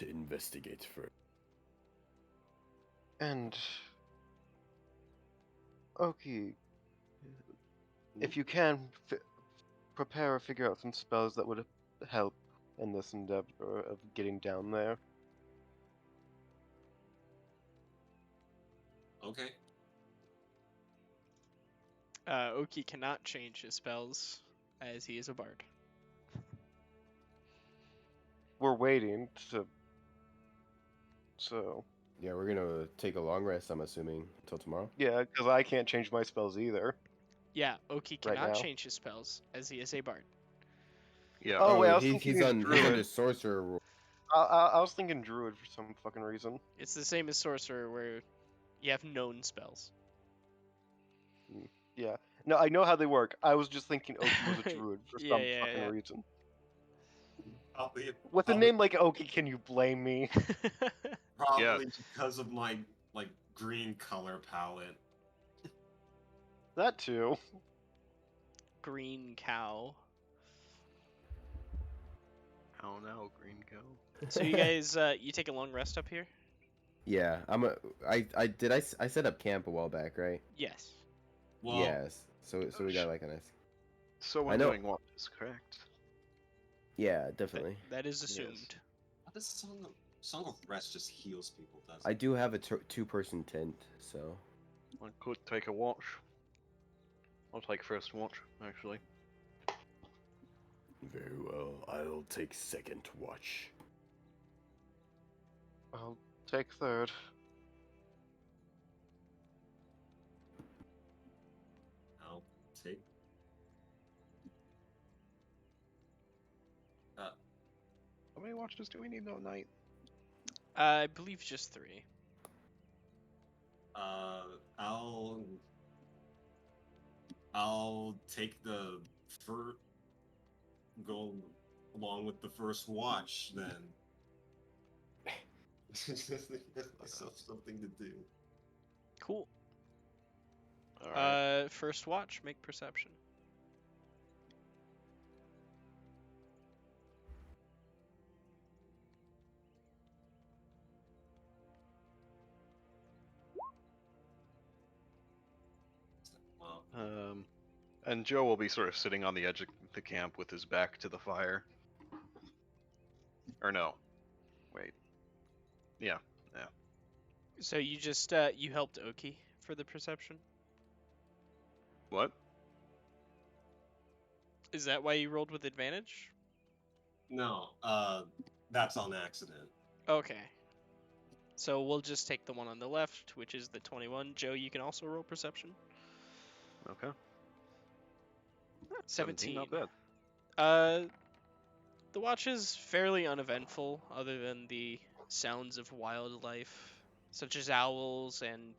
investigate further. And Oki, if you can prepare or figure out some spells that would help in this endeavor of getting down there. Okay. Oki cannot change his spells as he is a bard. We're waiting to. So Yeah, we're gonna take a long rest, I'm assuming, until tomorrow. yeah, because I can't change my spells either. Yeah, Oki Right cannot now. change his spells as he is a bard. Yeah. Oh, wait, I was he's thinking he's on druid. the sorcerer rule. I was thinking druid for some fucking reason. It's the same as sorcerer, where you have known spells. Yeah. No, I know how they work. I was just thinking Oki was a druid for Yeah, some yeah, fucking yeah. reason. Probably, With a probably, name like Oki, can you blame me? probably because of my like green color palette. That too. Green cow. Oh no, green cow. So you guys, you take a long rest up here? Yeah, I set up camp a while back, right? Yes. Well, Yes. So we got like a nice. So I I'm know- doing what is correct. Yeah, definitely. That is assumed. this Song of Rest just heals people, doesn't I it? do have a two-person tent, so. I could take a watch. I'll take first watch, actually. Very well, I'll take second watch. I'll take third. I'll take. How many watches do we need at night? I believe just 3. I'll take the go along with the first watch then. Give myself something to do. Cool. Alright. First watch, make perception. Well, And Joe will be sort of sitting on the edge of the camp with his back to the fire. Or no. Wait. Yeah. So you just, you helped Oki for the perception? What? Is that why you rolled with advantage? no, that's on accident. Okay. So we'll just take the one on the left, which is the 21. Joe, you can also roll perception. Okay. 17. Not bad. The watch is fairly uneventful, other than the sounds of wildlife, such as owls and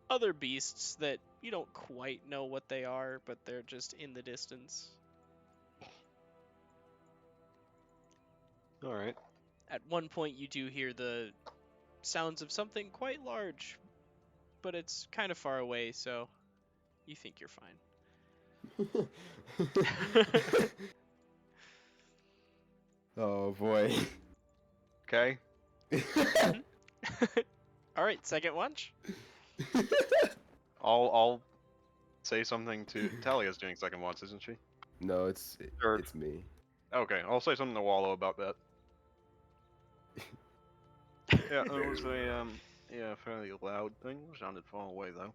other beasts that you don't quite know what they are, but they're just in the distance. Alright. At one point, you do hear the sounds of something quite large, but it's kind of far away, so you think you're fine. Oh boy. Okay. All right, second watch. I'll say something to Talia's doing second watch, isn't she? No, it's Third. it's me. Okay, I'll say something to Wallow about that. Yeah, it was a fairly loud thing. Sounded far away though.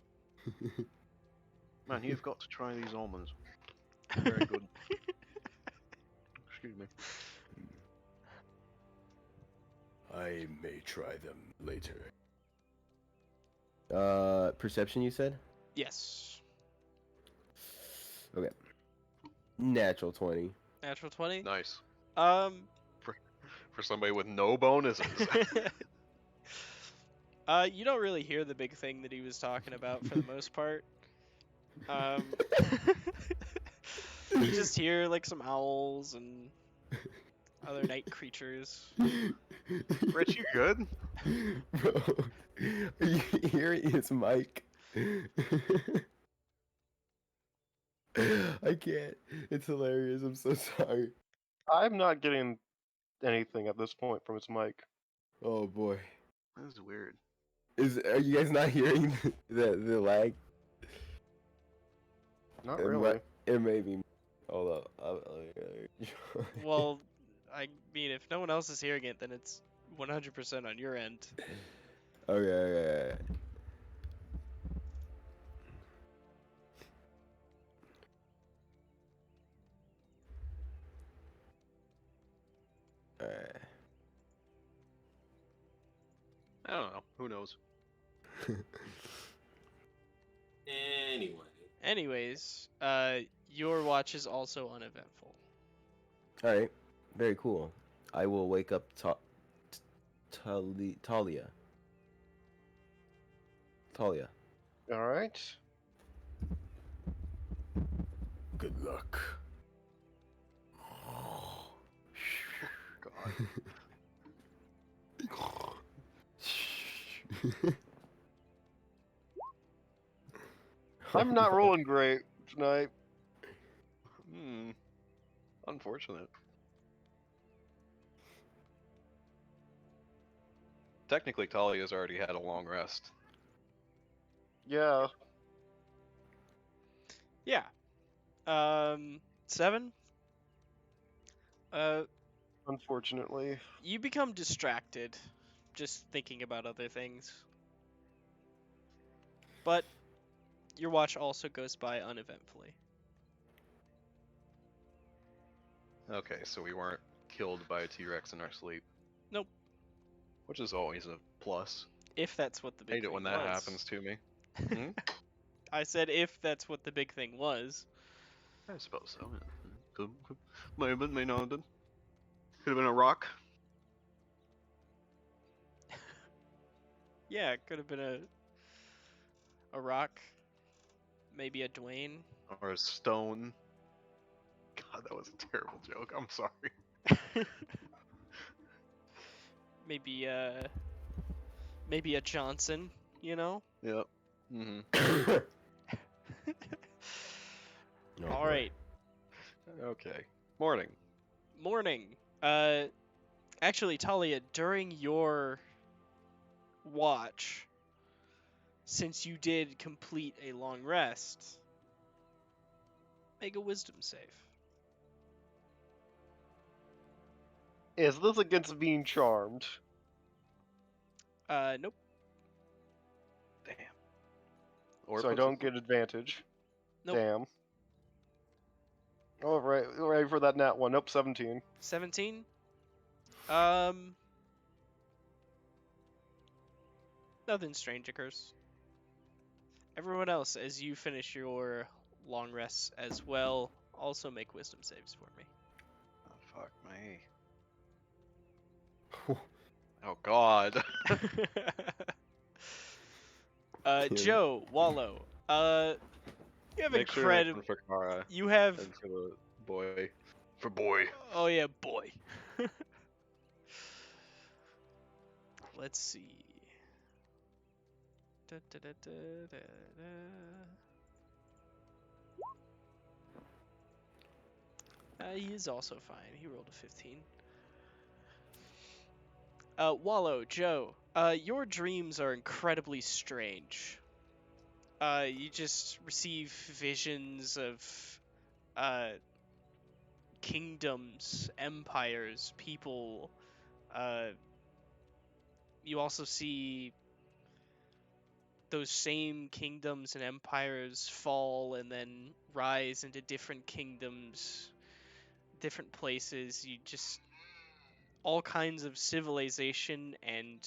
Man, you've got to try these almonds. Very good. Excuse me. I may try them later. Perception, you said? Yes. Okay. Natural 20. Natural 20. Nice. For somebody with no bonuses. You don't really hear the big thing that he was talking about for the most part. You just hear like some owls and other night creatures. Rich, you good? Bro, are you hearing his mic? I can't. It's hilarious. I'm so sorry. I'm not getting anything at this point from his mic. Oh boy. That is weird. Are you guys not hearing the lag? Not It really. It may be. Hold up. Well, I mean, if no one else is hearing it, then it's 100% on your end. Okay. Alright. I don't know. Who knows? Anyway. Anyways, your watch is also uneventful. Alright. Very cool. I will wake up Talia. Talia. All right. Good luck. God. I'm not rolling great tonight. Hmm. Unfortunate. Technically, Talia's already had a long rest. Yeah. Yeah. 7. Unfortunately. You become distracted, just thinking about other things. But your watch also goes by uneventfully. Okay, so we weren't killed by a T-Rex in our sleep. Nope. Which is always a plus. If that's what the big Hate it thing when that was. happens to me. Hmm? I said if that's what the big thing was. I suppose so. Yeah. May have been, may not have been. Could have been a rock. Yeah, it could have been a rock, maybe a Dwayne. Or a stone. God, that was a terrible joke. I'm sorry. Maybe a Johnson, you know? Yep. Mm-hmm. Oh, All boy. right. Okay. Morning. Morning. Actually, Talia, during your watch, since you did complete a long rest, make a wisdom save. Is this against being charmed? Nope. Damn. Or So I puts don't it- get advantage. Nope. Damn. Oh, right. Ready for that nat one. Nope, 17. 17. Nothing strange occurs. Everyone else, as you finish your long rests as well, also make wisdom saves for me. Oh, fuck me. Oh god. Joe, Wallow, you have Make sure to incredible. mention for Kara You have. and for the boy. For boy. Oh yeah, boy. Let's see. Da, da, da, da, da, da. He is also fine. He rolled a 15. Wallow, Joe, your dreams are incredibly strange. You just receive visions of kingdoms, empires, people. You also see those same kingdoms and empires fall and then rise into different kingdoms, different places. You just all kinds of civilization and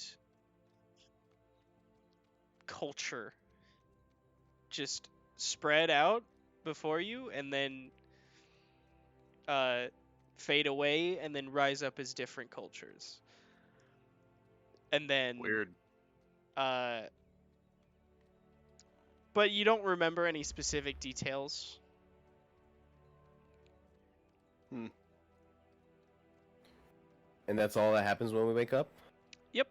culture just spread out before you and then fade away and then rise up as different cultures. And then Weird. but you don't remember any specific details. And that's all that happens when we wake up? Yep.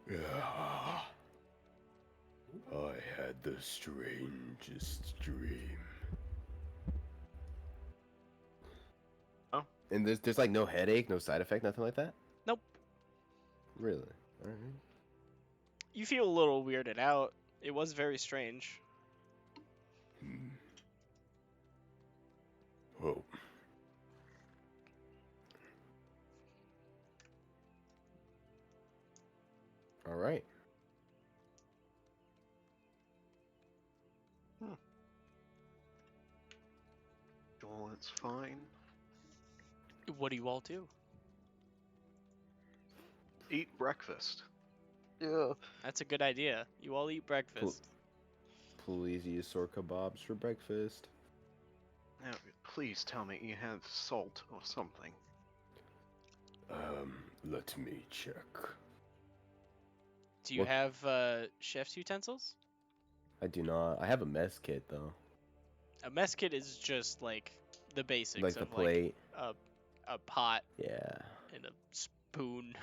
Yeah. I had the strangest dream. And there's like no headache, no side effect, nothing like that? Nope. Really? Alright. You feel a little weirded out. It was very strange. Oh. Alright. Well, it's fine. What do you all do? Eat breakfast. Yeah. That's a good idea. You all eat breakfast. Please use sour kebabs for breakfast. Yeah, Please tell me you have salt or something. Let me check. Do you What- have chef's utensils? I do not. I have a mess kit though, A mess kit is just like the basics like the of plate. like a pot Yeah, and a spoon.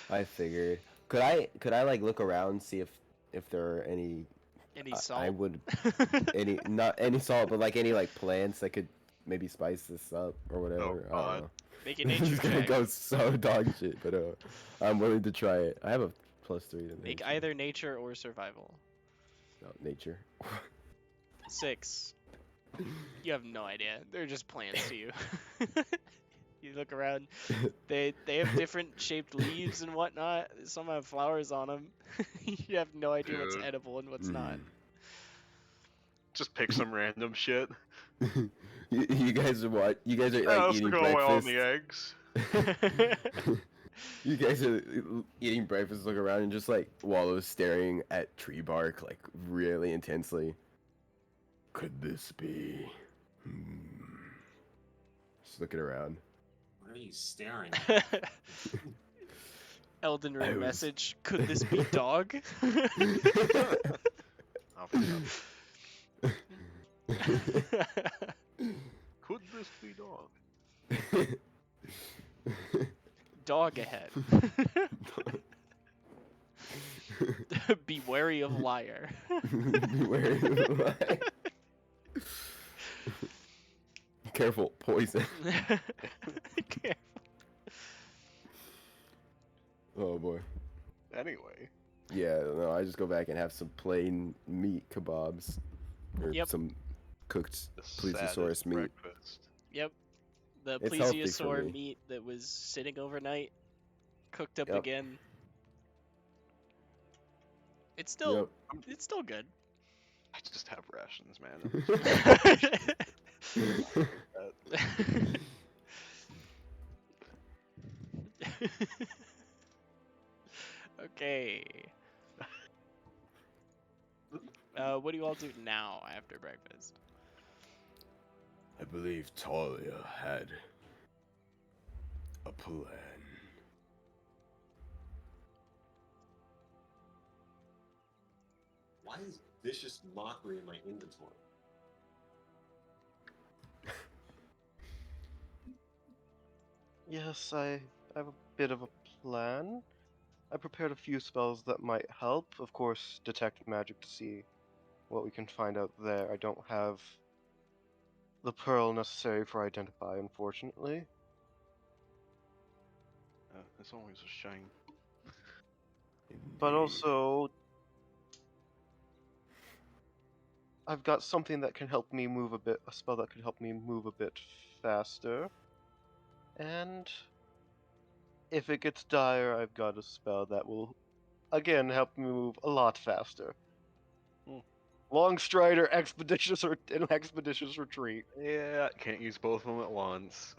I figured. Could I like look around see if there are any? Any I salt? would any not any salt, but like any like plants that could maybe spice this up or whatever. I God. don't know. Make a This nature is gonna check. go so dog shit, but I'm willing to try it. I have a +3 to Make nature. either nature or survival. No, nature. 6. You have no idea. They're just plants to you. You look around. They have different shaped leaves and whatnot. Some have flowers on them. You have no idea what's Dude. edible and what's not. Just pick some random shit. You guys are what? You guys are like Let's eating go away on breakfast. the eggs. You guys are eating breakfast, look around, and just like Wallow staring at tree bark like really intensely. Could this be? Just looking around. What are you staring at? Elden I Ring was- message. Could this be dog? Oh, for Could this be dog? Dog ahead. Be wary of liar. Beware of the light. Careful, poison. Careful. Oh boy. Anyway. Yeah, no, I just go back and have some plain meat kebabs. Or Yep. some cooked The plesiosaurus saddest meat. breakfast. Yep. The It's healthy for plesiosaur me. meat that was sitting overnight, cooked up Yep. again. It's still good. I just have rations, man. Okay. What do you all do now after breakfast? I believe Talia had a plan. Why is vicious mockery in my inventory? Yes, I have a bit of a plan. I prepared a few spells that might help. Of course, detect magic to see what we can find out there. I don't have the pearl necessary for identify, unfortunately. It's always a shame. But Indeed. also, I've got something that can help me move a bit, a spell that can help me move a bit faster. And if it gets dire, I've got a spell that will, again, help me move a lot faster. Long Strider, Expeditious Retreat. Yeah, can't use both of them at once.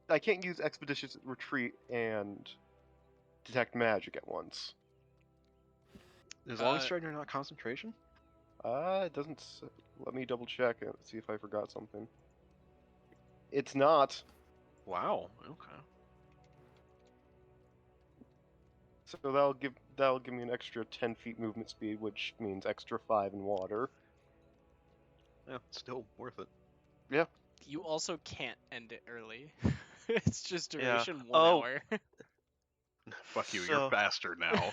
I can't use Expeditious Retreat and Detect Magic at once. Is Long Strider not concentration? It doesn't. Let me double check and see if I forgot something. It's not. Wow. Okay. So that'll give me an extra 10 feet movement speed, which means extra 5 in water. Yeah, still worth it. Yeah. You also can't end it early. It's just Yeah. duration 1 Oh. hour. Fuck you, So- you're faster now.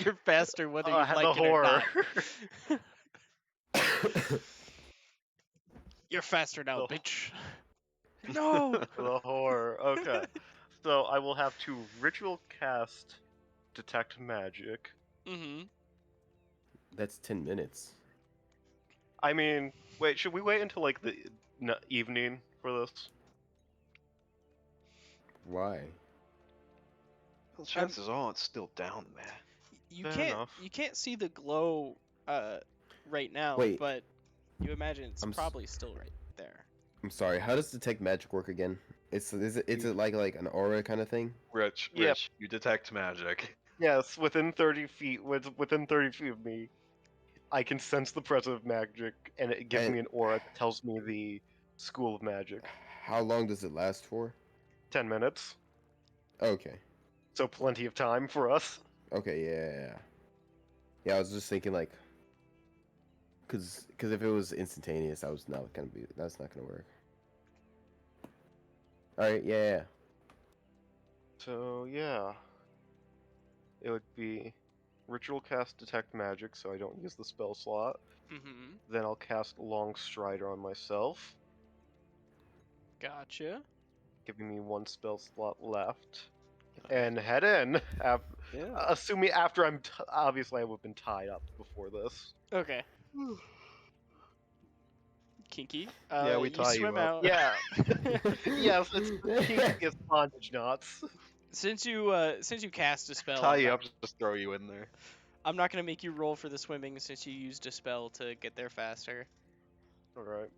You're faster whether you I had like the it or horror. not. You're faster now, The- bitch. No. The horror. Okay. So I will have to ritual cast Detect Magic. Mm-hmm. That's 10 minutes. I mean, wait, should we wait until like the evening for this? Why? Well, chances are it's still down there. You Fair can't enough. you can't see the glow right now, Wait. but you imagine it's I'm s- probably still right there. I'm sorry. How does detect magic work again? Is it like an aura kind of thing? Rich, Yep. you detect magic. Yes, within 30 feet. Within 30 feet of me. I can sense the presence of magic, and it gives And- me an aura that tells me the school of magic. How long does it last for? 10 minutes, Okay. so plenty of time for us. Okay, yeah. Yeah, I was just thinking like, cause if it was instantaneous, that's not gonna work. All right, yeah. So yeah, it would be ritual cast detect magic, so I don't use the spell slot. Mm-hmm. Then I'll cast Long Strider on myself, Gotcha. giving me 1 spell slot left, and head in. Assuming after obviously I would have been tied up before this. Okay. Kinky. Yeah, we you tie you swim up. out. Yeah. Yes, it's kinkiest bondage knots. Since you cast a spell, Tie I'm you not, up, just throw you in there. I'm not gonna make you roll for the swimming since you used a spell to get there faster. All right.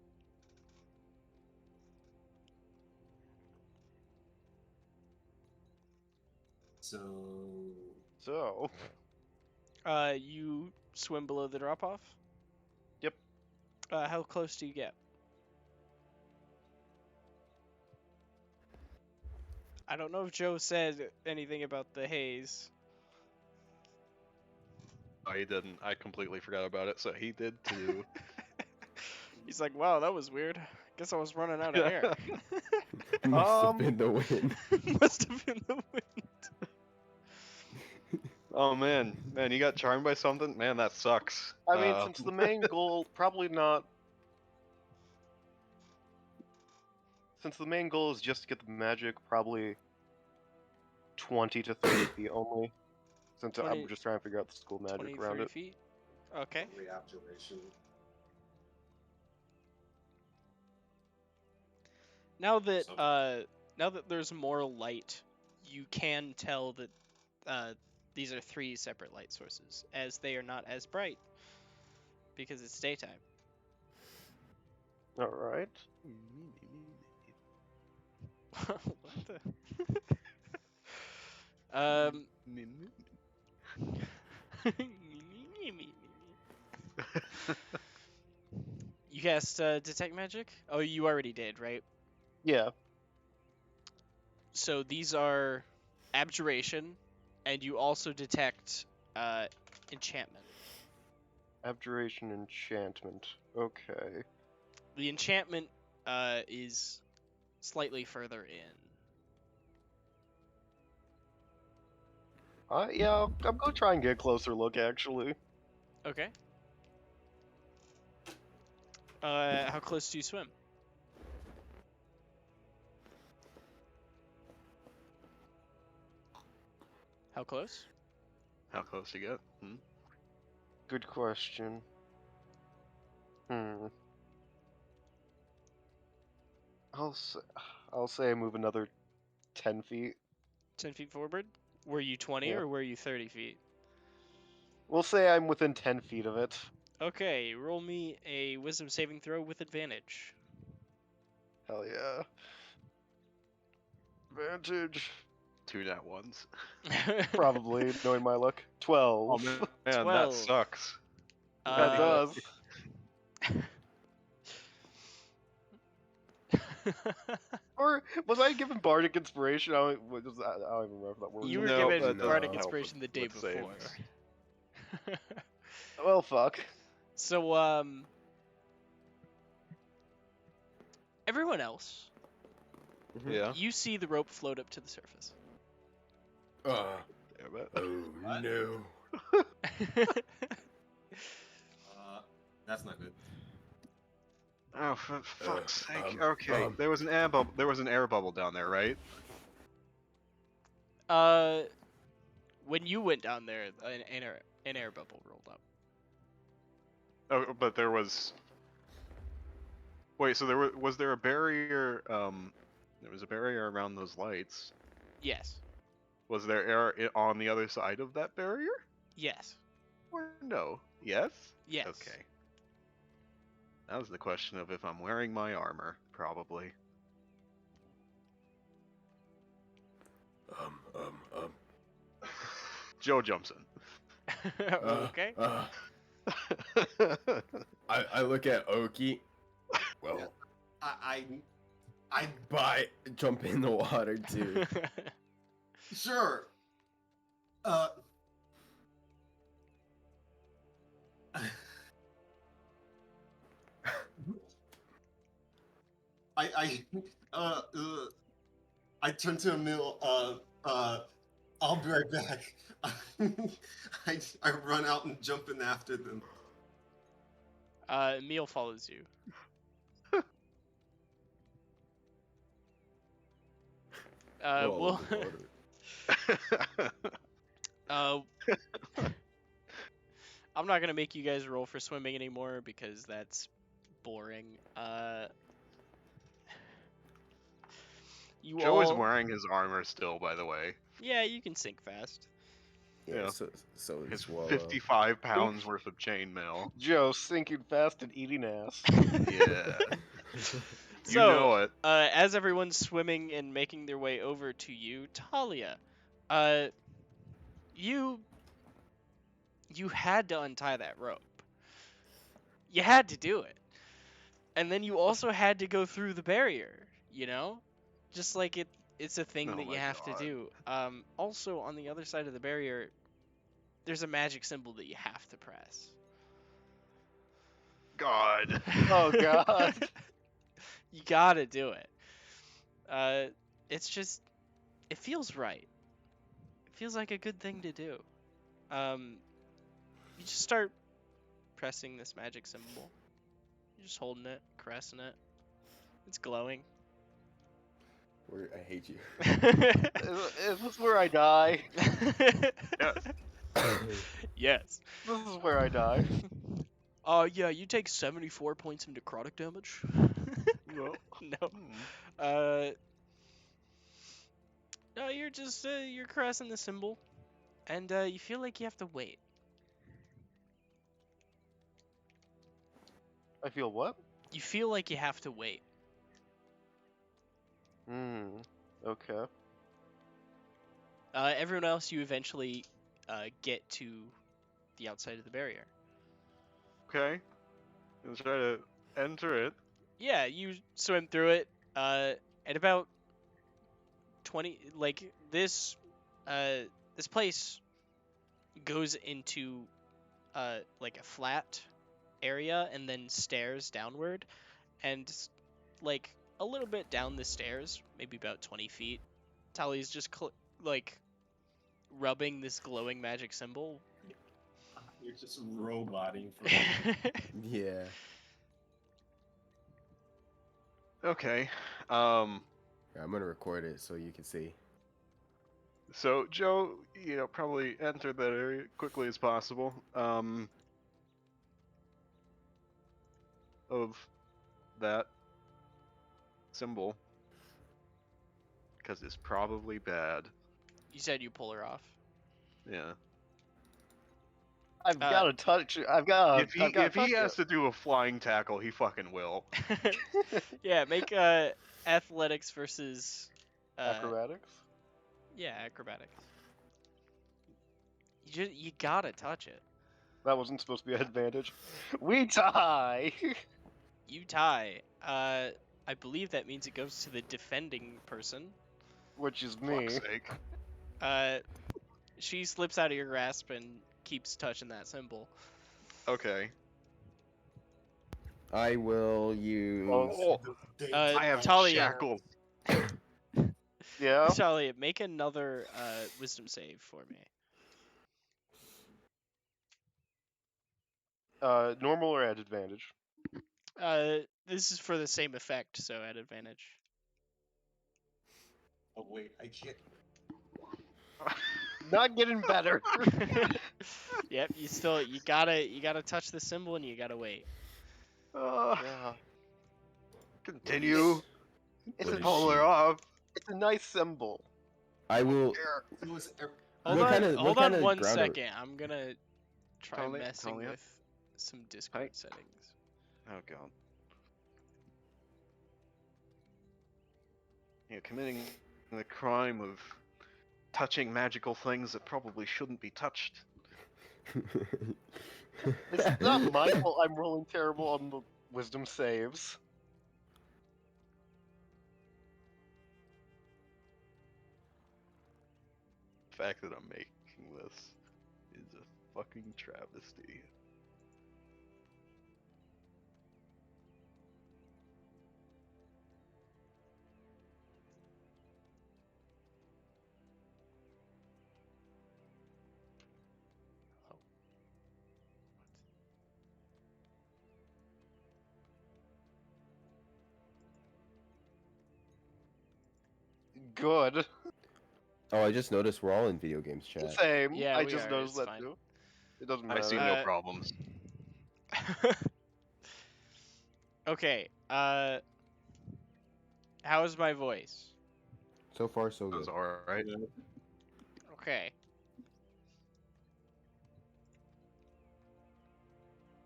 So So, You swim below the drop off. Yep. How close do you get? I don't know if Joe said anything about the haze. Oh, he didn't. I completely forgot about it, so he did too. He's like, wow, that was weird. Guess I was running out of air. Must have been the wind. Must have been the wind. Oh man, you got charmed by something? Man, that sucks. I mean, since the main goal probably not. Since the main goal is just to get the magic, probably 20 to 30 feet only. Since 20 I'm just trying to figure out the school magic 20, around 30 it. feet. Okay. the abjuration. Now that So- now that there's more light, you can tell that these are 3 separate light sources, as they are not as bright because it's daytime. All right. What the? You cast detect magic? Oh, you already did, right? Yeah. So these are abjuration, and you also detect enchantment. Abjuration enchantment. Okay. The enchantment is slightly further in. Yeah, I'm gonna try and get a closer look, actually. Okay. How close do you swim? How close? How close you get? Hmm? Good question. I'll say I move another 10 feet. 10 feet forward? Were you 20 Yeah. or were you 30 feet? We'll say I'm within 10 feet of it. Okay, roll me a wisdom saving throw with advantage. Hell yeah. Advantage. 2 nat ones. Probably, knowing my luck. 12. Oh man, that 12. sucks. That does. Or was I given bardic inspiration? I don't even remember if that word. You were No, given that doesn't bardic help inspiration the day with before. saves. Well, fuck. So, everyone else, Yeah. you see the rope float up to the surface. Damn it. Oh What? no. That's not good. Oh, for fuck's sake. um, Okay, um. there was an air bubble. There was an air bubble down there, right? When you went down there, an air bubble rolled up. Oh, but there was. Wait, so was there a barrier? There was a barrier around those lights. Yes. Was there air on the other side of that barrier? Yes. Or no? Yes. Yes. Okay. That was the question of if I'm wearing my armor. Probably. Um. Joe jumps in. Okay. I look at Oki. Well, I jump in the water too. sure. I uh, uh I turn to Emil. I'll be right back. I run out and jump in after them. Emil follows you. Roll Well, the water. uh, I'm not gonna make you guys roll for swimming anymore because that's boring. You Joe is all, wearing his armor still, by the way. yeah, you can sink fast. Yeah, Yeah. so His is Wallow. 55 pounds worth of chainmail. Joe sinking fast and eating ass. Yeah. You So, know it. as everyone's swimming and making their way over to you, Talia, you had to untie that rope. You had to do it. And then you also had to go through the barrier, you know? Just like it's a thing Oh that you my have to God. do. Also on the other side of the barrier, there's a magic symbol that you have to press. God. Oh god. You gotta do it. It's just, it feels right. It feels like a good thing to do. You just start pressing this magic symbol. You're just holding it, caressing it. It's glowing. I hate you. Is this where I die? Yes. Yes. This is where I die. Yeah, you take 74 points of necrotic damage. No. No. Hmm. No, you're just you're caressing the symbol, and you feel like you have to wait. I feel what? You feel like you have to wait. Hmm. Okay. Everyone else, you eventually get to the outside of the barrier. Okay. Let's try to enter it. Yeah, you swim through it. At about 20, like this place goes into like a flat area and then stairs downward, and like a little bit down the stairs, maybe about 20 feet, Tali's just like rubbing this glowing magic symbol. You're just roboting for Yeah. Okay. I'm gonna record it so you can see. So Joe, probably enter that area quickly as possible. Of that symbol, because it's probably bad. You said you pull her off. Yeah. I've got to touch it. I've got If he has to do a flying tackle, he fucking will. Yeah, make athletics versus acrobatics. yeah, acrobatics. You gotta touch it. That wasn't supposed to be an advantage. We tie. You tie. I believe that means it goes to the defending person. Which is me. Fuck's sake. She slips out of your grasp and keeps touching that symbol. Okay. I will use. Oh, I have Talia. shackles. Yeah. Talia, make another wisdom save for me. Normal or at advantage? This is for the same effect, so at advantage. Oh wait, I can't. Not getting better. Yep, you gotta touch the symbol and you gotta wait. Yeah. Continue. It's What a is Pull her she? off. It's a nice symbol. I will. It was Hold What on, kinda- what hold on kinda one ground are- second. I'm gonna try Talia, messing Talia. with some Discord Hi. settings. Oh god. Yeah, committing the crime of touching magical things that probably shouldn't be touched. It's not my fault I'm rolling terrible on the wisdom saves. The fact that I'm making this is a fucking travesty. Good. Oh, I just noticed we're all in video games chat. Same. Yeah, I we just are, noticed it's that fine. too. It doesn't I matter. see no problems. Okay, how is my voice? So far, so That was good. alright. Okay.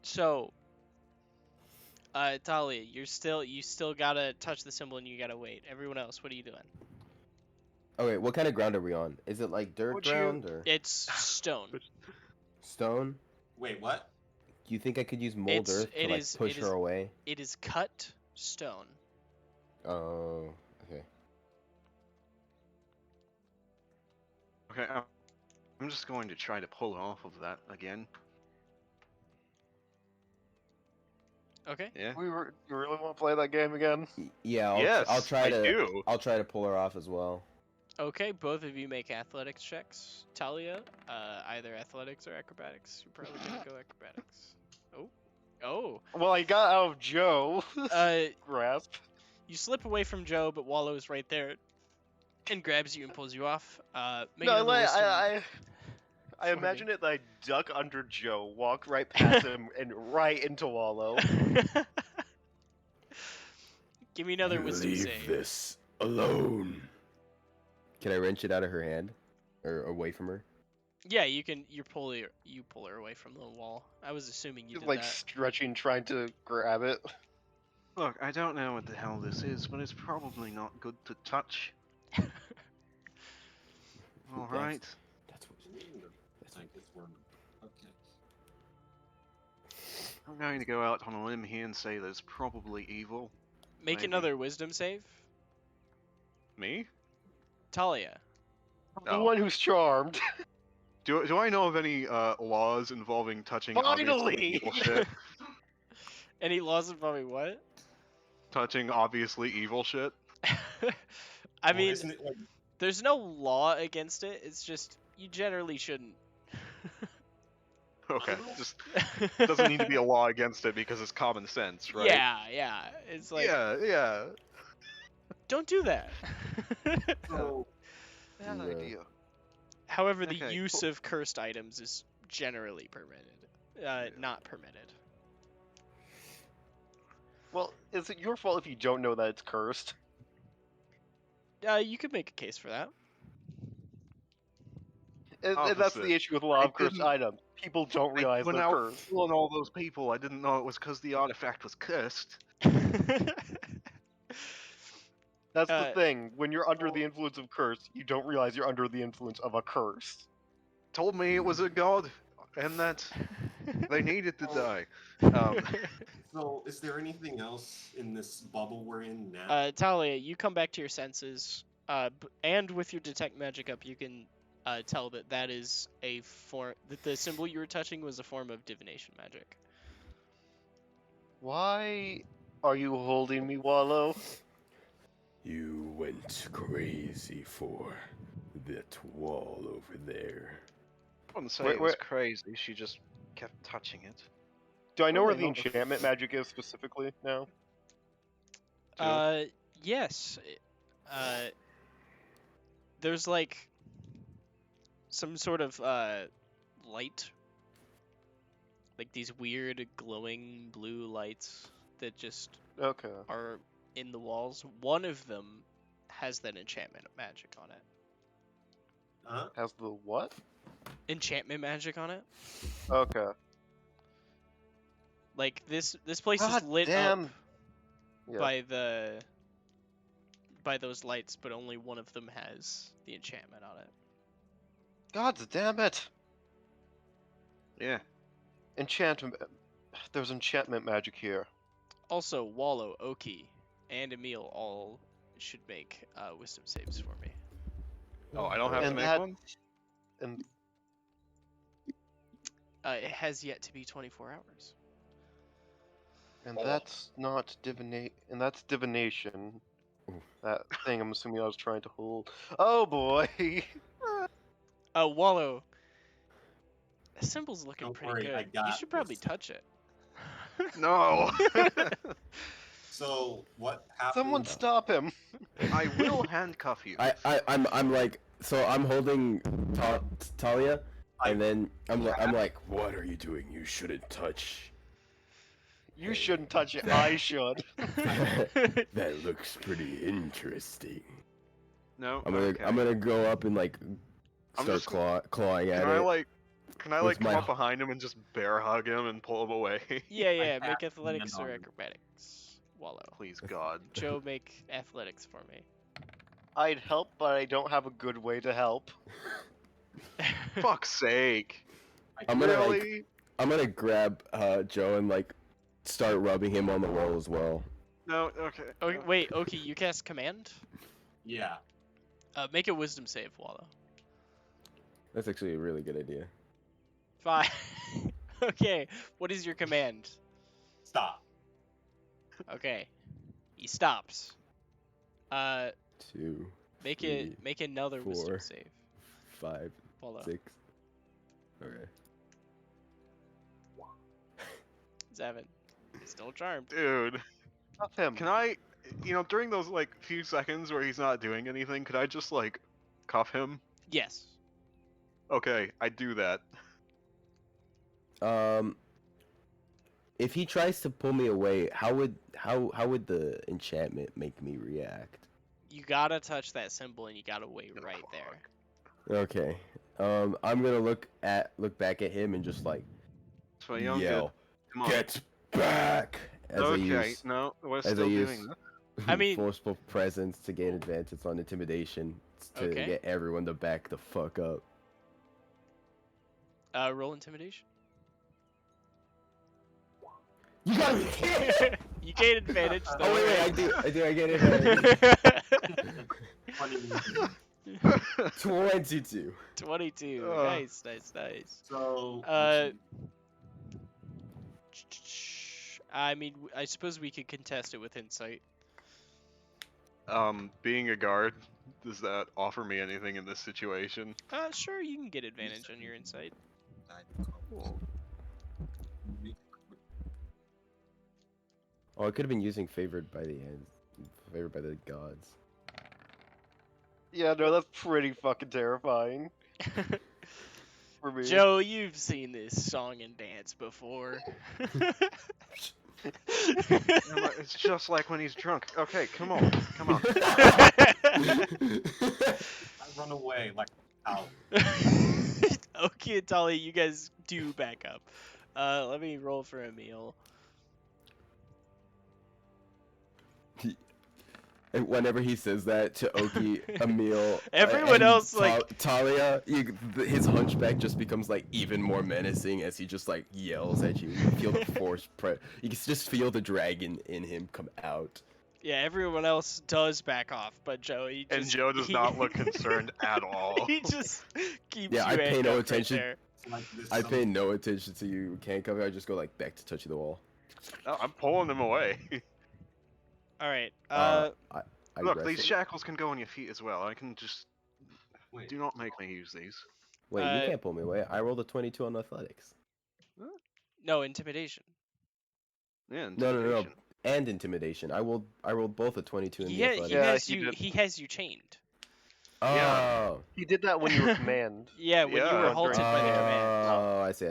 So, Talia, you still gotta touch the symbol and you gotta wait. Everyone else, what are you doing? Okay, what kind of ground are we on? Is it like dirt Would you- ground or It's stone. stone? Wait, what? Do you think I could use mold earth to like push her away? It is cut stone. Oh, okay. Okay, I'm just going to try to pull off of that again. Okay. Yeah. You really want to play that game again? Yeah, Yes, I'll try I to. do. I'll try to pull her off as well. Okay, both of you make athletics checks. Talia, either athletics or acrobatics. You're probably gonna go acrobatics. Oh. Oh. Well, I got out of Joe. Grasp. You slip away from Joe, but Wallow is right there and grabs you and pulls you off. Make No, another wisdom I for imagine me. it that I duck under Joe, walk right past him, and right into Wallow. Give me another You wisdom leave save. this alone. Can I wrench it out of her hand, or away from her? Yeah, you can. You pull her away from the wall. I was assuming you Just did like that. stretching, trying to grab it. Look, I don't know what the hell this is, but it's probably not good to touch. Alright. That's what. I guess we're okay. I'm going to go out on a limb here and say that it's probably evil. Make Maybe. another wisdom save. Me? Talia. The Oh. one who's charmed. Do I know of any laws involving touching obviously Finally! evil shit? Any laws involving what? Touching obviously evil shit? I Well, mean, isn't it like there's no law against it. It's just you generally shouldn't. Okay, just doesn't need to be a law against it because it's common sense, right? Yeah. It's like, yeah. don't do that. so? Bad No. idea. However, the Okay, use of cursed items is generally permitted. Not permitted. Well, is it your fault if you don't know that it's cursed? You could make a case for that. And that's the Opposite. issue with a lot I of cursed didn't- items. People don't realize when they're I was cursed. killing all those people, I didn't know it was because the artifact was cursed. That's Uh, the thing. When you're under the influence of curse, you don't realize you're under the influence of a curse. Told me it was a god, and that they needed to die. So, is there anything else in this bubble we're in now? Talia, you come back to your senses, and with your detect magic up, you can tell that that is a form. That the symbol you were touching was a form of divination magic. Why are you holding me, Wallow? You went crazy for that wall over there. I wouldn't say Wait, it was wait. crazy, she just kept touching it. Do I know where Probably the not the enchantment magic is specifically now? Yes. There's like some sort of light, like these weird glowing blue lights that just Okay. are in the walls. One of them has that enchantment magic on it. Huh? Has the what? Enchantment magic on it. Okay. Like this place God is lit damn. up Yeah. by those lights, but only one of them has the enchantment on it. God damn it! Yeah. Enchantment. There's enchantment magic here. Also, Wallow, Oki, and Emil all should make wisdom saves for me. Oh, I don't have to And make that, one? and It has yet to be 24 hours. Oh. that's not divinate, and that's divination. Ooh. That thing I'm assuming I was trying to hold. Oh boy. Wallow. The symbol's looking Don't pretty worry, good. I You got should probably this. touch it. No! So what happened? Someone stop him. I will handcuff you. I'm like, so I'm holding Talia, and then I'm like, What are you doing? You shouldn't touch. You shouldn't touch it. I should. That looks pretty interesting. No? I'm Okay. gonna go up and like I'm start just- clawing at Can I it. like with come my- up behind him and just bear hug him and pull him away? Yeah, have make to athletics land or on- acrobatics. Wallow. Please God. Joe, make athletics for me. I'd help, but I don't have a good way to help. Fuck's sake. I'm gonna like, Really? I'm gonna grab Joe and like start rubbing him on the wall as well. No, okay. Okay, wait, Oki, you cast command? Yeah. Make a wisdom save, Wallow. That's actually a really good idea. Fine. Okay, what is your command? Stop. Okay. He stops. 2, Make Three, make another wisdom 4. save. 5, Wallow. 6. Okay. Seven. Still charmed. Dude, Stop him. can I, during those like few seconds where he's not doing anything, could I just like cuff him? Yes. Okay, I do that. If he tries to pull me away, how would the enchantment make me react? You gotta touch that symbol and you gotta wait right there. Okay. I'm gonna look back at him and just like So young yell, kid, come on. "Get back!" As I Okay, use no, we're as I still use doing that. I mean- forceful presence to gain advantage on intimidation to Okay. get everyone to back the fuck up. Roll intimidation. You got me. You gain advantage. Oh Though, wait, I get it. right? 22. 22. Ugh. Nice. So. I mean, I suppose we could contest it with insight. Being a guard, does that offer me anything in this situation? Sure, you can get advantage on your insight. Oh, I could have been using favored by the gods. Yeah, no, that's pretty fucking terrifying for me. Joe, you've seen this song and dance before. It's just like when he's drunk. Okay, come on. I run away like out. Okay, Tali, you guys do back up. Let me roll for Emil. And whenever he says that to Oki, Emil, Everyone and else, like- Talia, his hunchback just becomes like even more menacing as he just like yells at you. You feel the force, you can just feel the dragon in him come out. Yeah, everyone else does back off, but Joe, he just, And Joe does not look concerned at all. He just keeps Yeah, you I pay no handcuffed right attention. there. Like this I some- pay no attention to you, can't cover. I just go like back to touching the wall. No, I'm pulling him away. All right. I Look, wrestle. these shackles can go on your feet as well. I can just... Wait. Do not make me use these. Wait, Uh, you can't pull me away. I rolled a 22 on athletics. No, intimidation. Yeah, No, intimidation. and intimidation. I rolled both a 22 in He, the ha- athletics. he Yeah, has he you. did. He has you chained. Oh. Yeah. He did that when you were command. Yeah, when you Yeah. were halted by the command. Oh, I see.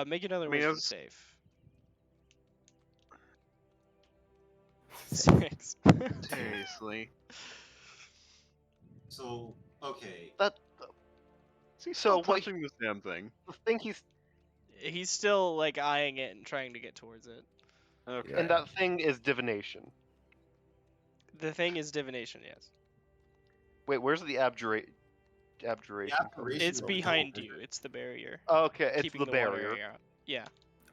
Make another I mean, wisdom it's- save. 6. Seriously. So okay. That Is he So still what- touching this damn thing? the thing he's He's still like eyeing it and trying to get towards it. Okay. and that thing is divination. The thing is divination, yes. Wait, where's the abjuration? abjuration? abjuration It's will behind help. you. It's the barrier. Okay, it's Keeping the water barrier. area out. Yeah.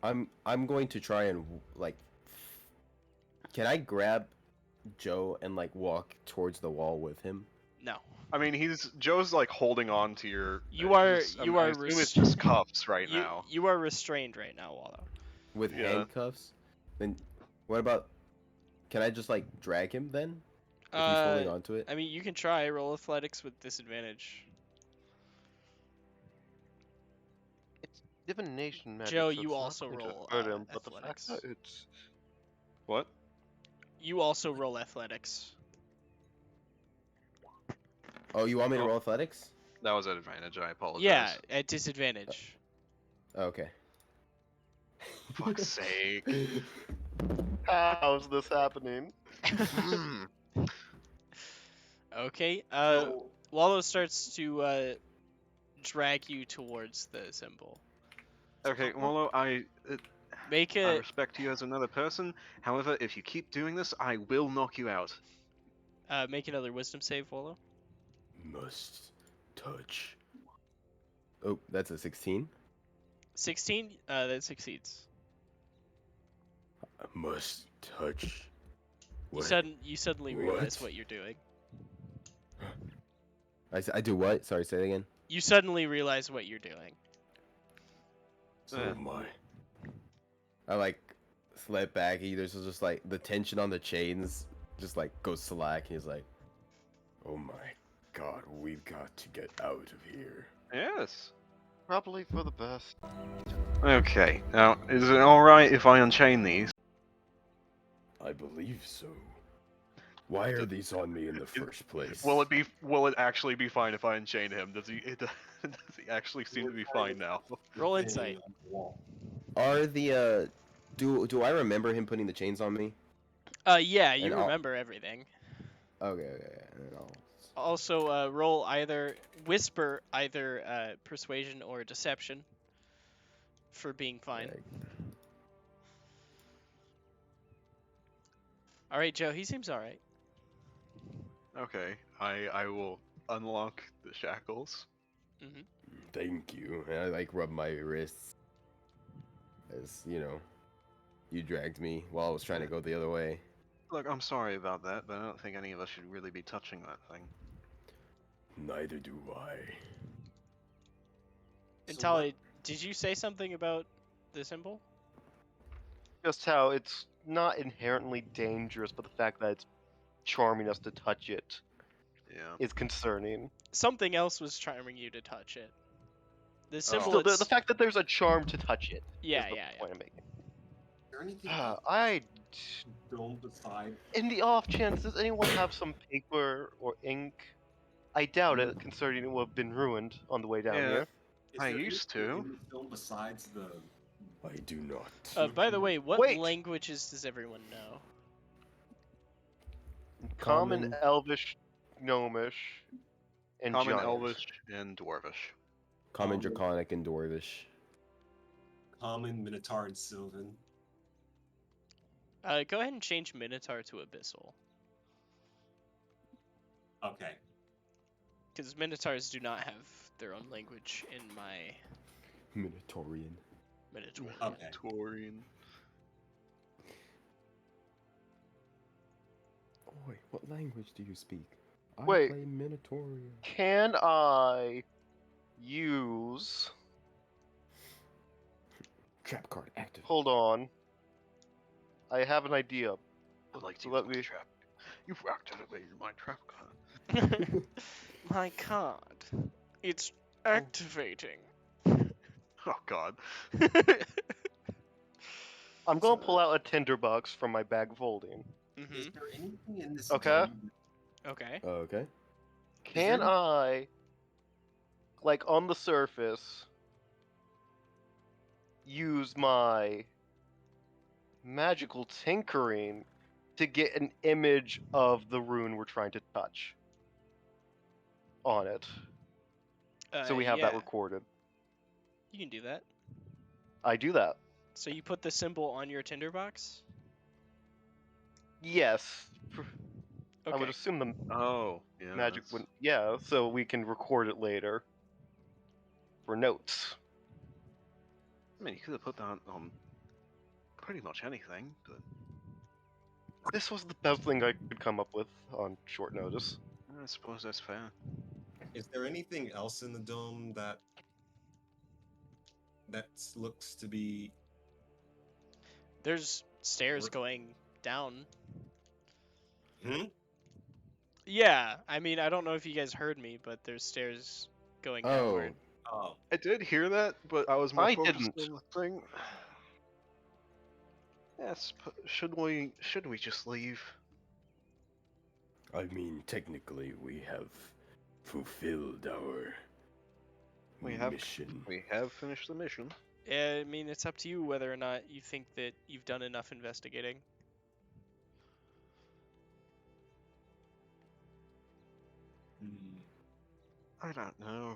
I'm going to try and like. Can I grab Joe and like walk towards the wall with him? No. I mean, Joe's like holding on to your. You are I assume it's just cuffs right you, now. You are restrained right now, Wallow. With Yeah. handcuffs? Then what about? Can I just like drag him then? If he's holding on to it? I mean, you can try roll athletics with disadvantage. It's divination magic. Joe, so you it's not also going to roll, hurt him, but the athletics. fact that it's What? You also roll athletics. Oh, you want me to Oh. roll athletics? That was at advantage. I apologize. Yeah, at disadvantage. Okay. Fuck's sake. how's this happening? Hmm. Okay. So, Wallow starts to drag you towards the symbol. Okay, Molo, Make I a respect you as another person. However, if you keep doing this, I will knock you out. make another wisdom save, Wallow. Must touch. Oh, that's a 16. 16. That succeeds. Must touch. What? You suddenly realize What? what you're doing. I do what? Sorry, say it again. You suddenly realize what you're doing. Oh my. I like slip back. There's just like the tension on the chains just like goes slack. He's like, Oh my god, we've got to get out of here. Yes. Probably for the best. Okay, now, is it alright if I unchain these? I believe so. Why are these on me in the first place? Will it actually be fine if I unchain him? Does he actually seem to be fine now? Roll hanging insight. on the wall. are the do I remember him putting the chains on me? Yeah, you And I'll- remember everything. Okay. And then Also, roll whisper either persuasion or deception for being fine. Okay. All right, Joe. He seems all right. Okay, I will unlock the shackles. Thank you. And I like rub my wrists as you dragged me while I was trying to go the other way. Look, I'm sorry about that, but I don't think any of us should really be touching that thing. Neither do I. And So Tali, did you say something about the symbol? Just how it's not inherently dangerous, but the fact that it's charming us to touch it Yeah. is concerning. Something else was charming you to touch it. The symbol. Still, the it's- fact that there's a charm to touch it Yeah, is the yeah. point I'm making. Is there anything I, don't decide? in the off chance, does anyone have some paper or ink? I doubt it, considering it will have been ruined on the way down Yeah. here. Is I there used anything to. in the film besides the I do not. By the way, what Wait! languages does everyone know? Common, Elvish, Gnomish, and Common, Giant. Elvish, and Dwarvish. Common, Draconic, and Dwarvish. common, Minotaur, and Sylvan? Go ahead and change Minotaur to Abyssal, Okay. because Minotaurs do not have their own language in my Minotaurian. Minotaur. Okay. Taurian. Oi, what language do you speak? I Wait. play Minotaurian. Can I use... Trap card active. Hold on. I have an idea. I'd like to So use let my me- trap. You've activated my trap card. My card. It's activating. Oh god. I'm gonna pull out a tinderbox from my bag of holding. Is there anything in this Okay. game? Okay. Okay. Can there- I, like on the surface, use my magical tinkering to get an image of the rune we're trying to touch on it? So we have that Yeah, recorded. you can do that. I do that. So you put the symbol on your tinderbox? Yes. Okay. I would assume the Oh, yeah. magic that's- wouldn't. Yeah, so we can record it later for notes. I mean, you could have put that on pretty much anything, but This was the best thing I could come up with on short notice. I suppose that's fair. Is there anything else in the dome that looks to be? There's stairs Worth- going down. Hmm? Yeah, I mean, I don't know if you guys heard me, but there's stairs going Oh, downward. Oh, I did hear that, but I was more I focused didn't. on the thing. Yes, should we just leave? I mean, technically, we have fulfilled our We have mission. We have finished the mission. I mean, it's up to you whether or not you think that you've done enough investigating. hmm. I don't know.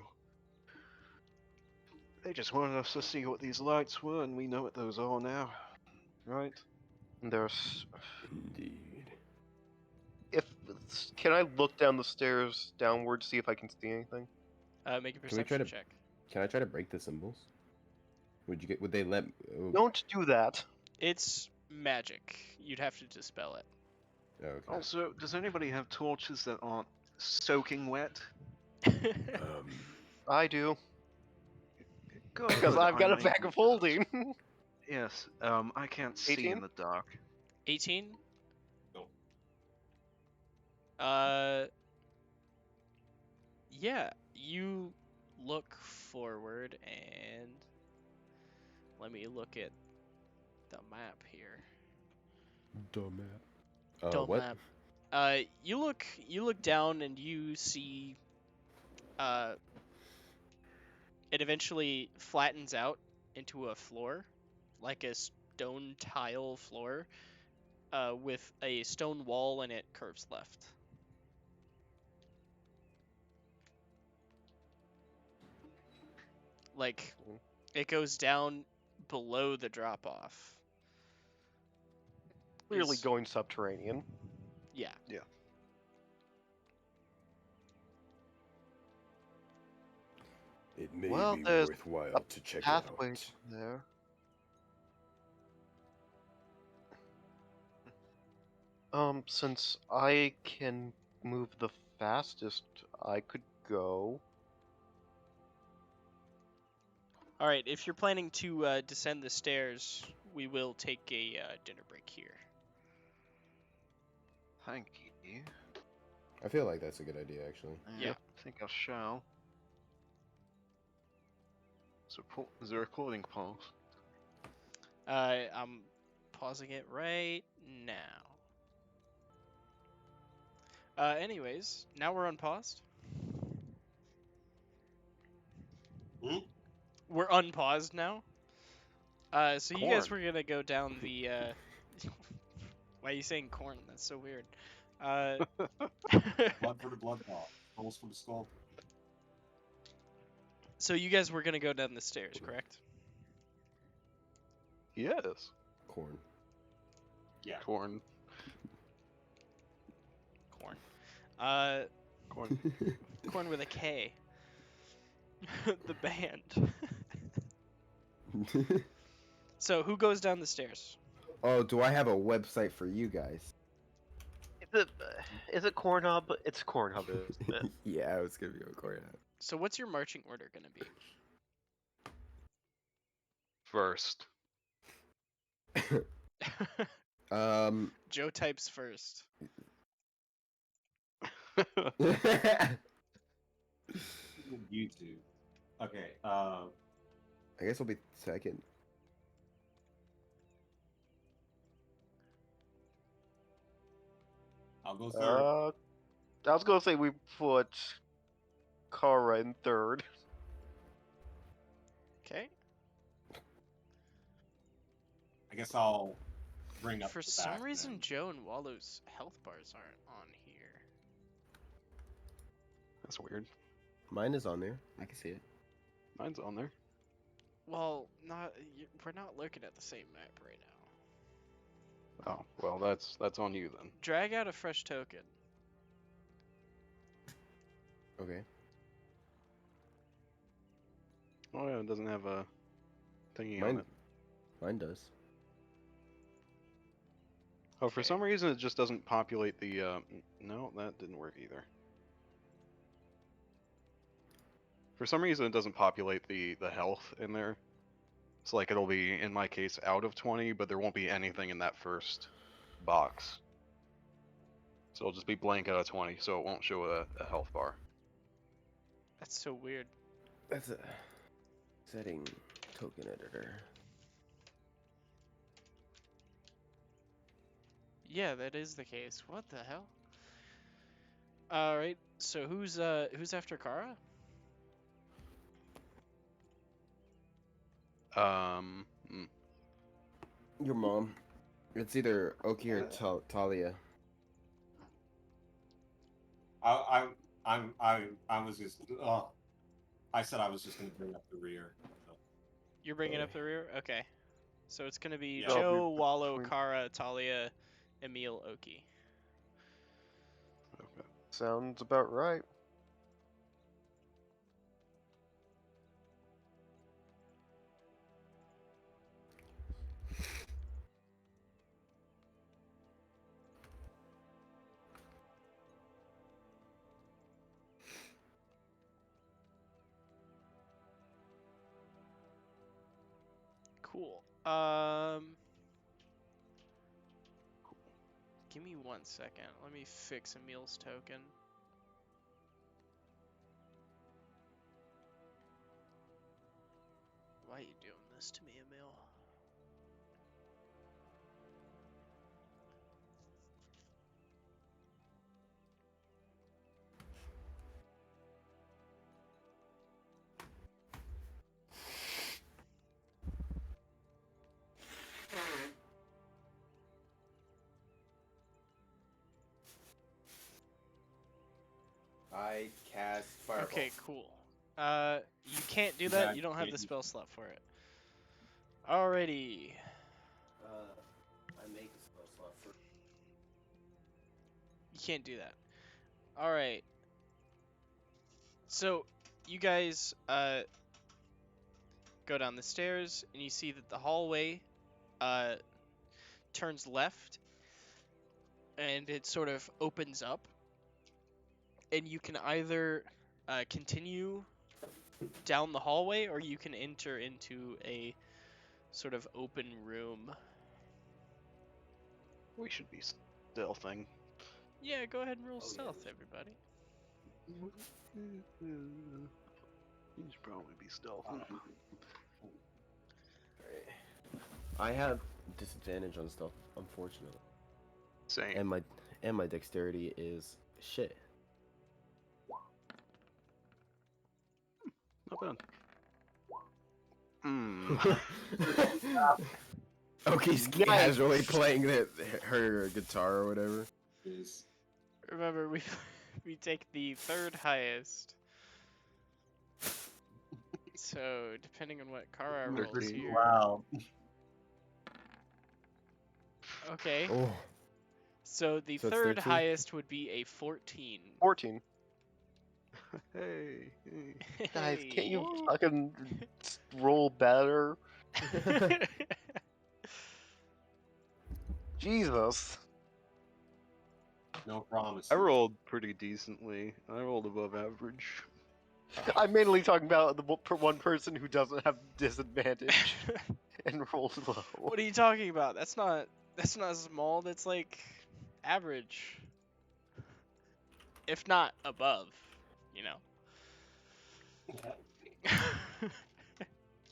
They just wanted us to see what these lights were, and we know what those are now, right? There's. Indeed. Can I look down the stairs downward to see if I can see anything? Make a Can we try perception to- check. can I try to break the symbols? Would they let? Oh, Don't do that. It's magic. You'd have to dispel it. okay. Also, does anybody have torches that aren't soaking wet? I do. Good, Because I've I got a might bag need of those. holding. Yes, I can't see 18? in the dark. 18? No. Yeah, you look forward and let me look at the map here. Dumbass. Don't What? map. You look down and you see it eventually flattens out into a floor, like a stone tile floor, with a stone wall and it curves left. Like it goes down below the drop off. Clearly Is- going subterranean. Yeah. It may Well, be there's worthwhile to check it Pathway out. there. Since I can move the fastest, I could go. All right. If you're planning to descend the stairs, we will take a dinner break here. Thank you. I feel like that's a good idea, actually. Yeah. I think I shall. So, is the recording pause? I'm pausing it right now. Anyways, now we're unpaused. Hmm? We're unpaused now. So you guys were Corn. gonna go down the. Why are you saying corn? That's so weird. Blood for the blood ball, rolls for the skull. So you guys were gonna go down the stairs, correct? Yes. Corn. Yeah. Corn. Corn. Corn. Corn with a K. The band. So who goes down the stairs? Oh, do I have a website for you guys? Is it Cornhub? It's Cornhub, isn't it? Yeah, I was gonna be on corn. So what's your marching order gonna be? First. Joe types first. YouTube. Okay. I guess I'll be second. I'll go third. I was gonna say we put Kara in third. Okay. I guess I'll bring up. For the some back reason, then. Joe and Wallo's health bars aren't on here. That's weird. Mine is on there. I can see it. Mine's on there. Well, we're not looking at the same map right now. Oh, well, that's on you then. Drag out a fresh token. Okay. Oh yeah, it doesn't have a thingy on Mine, it. mine does. Oh, for Okay. some reason it just doesn't populate the. No, that didn't work either. For some reason it doesn't populate the health in there. It's like it'll be, in my case, out of 20, but there won't be anything in that first box. So it'll just be blank out of 20, so it won't show a health bar. That's so weird. That's a setting token editor. Yeah, that is the case. What the hell? All right. So who's after Kara? Hmm. Your mom. It's either Oki or Talia. I was just. I said I was just gonna bring up the rear. So, You're bringing up the rear. Okay. So it's gonna be Yeah. That'll be Joe, Wallow, between- Kara, Talia, Emil, Oki. Okay. Sounds about right. Cool. Give me 1 second. Let me fix Emil's token. Why are you doing this to me, Emil? I cast Fireball. Okay, cool. You can't do that. Yeah, You don't have the you- spell slot for it. Alrighty. I make a spell slot for. You can't do that. Alright. So, you guys, go down the stairs, and you see that the hallway, turns left, and it sort of opens up. And you can either, continue down the hallway, or you can enter into a sort of open room. We should be stealthing. Yeah, go ahead and roll Oh, yeah. stealth, everybody. You should probably be stealthing. I have disadvantage on stealth, unfortunately, Same. and my dexterity is shit. Not bad. Hmm. Oki's casually playing her guitar or whatever. is Remember, we take the third highest. So, depending on what Kara rolls 13. here. wow. Okay. Oh, So the So it's third 13? highest would be a 14. 14. Hey. Guys, can't you Hey. fucking roll better? Jesus. No promise. I rolled pretty decently. I rolled above average. I'm mainly talking about the one person who doesn't have disadvantage and rolls low. What are you talking about? That's not small. That's like average. If not above, you know.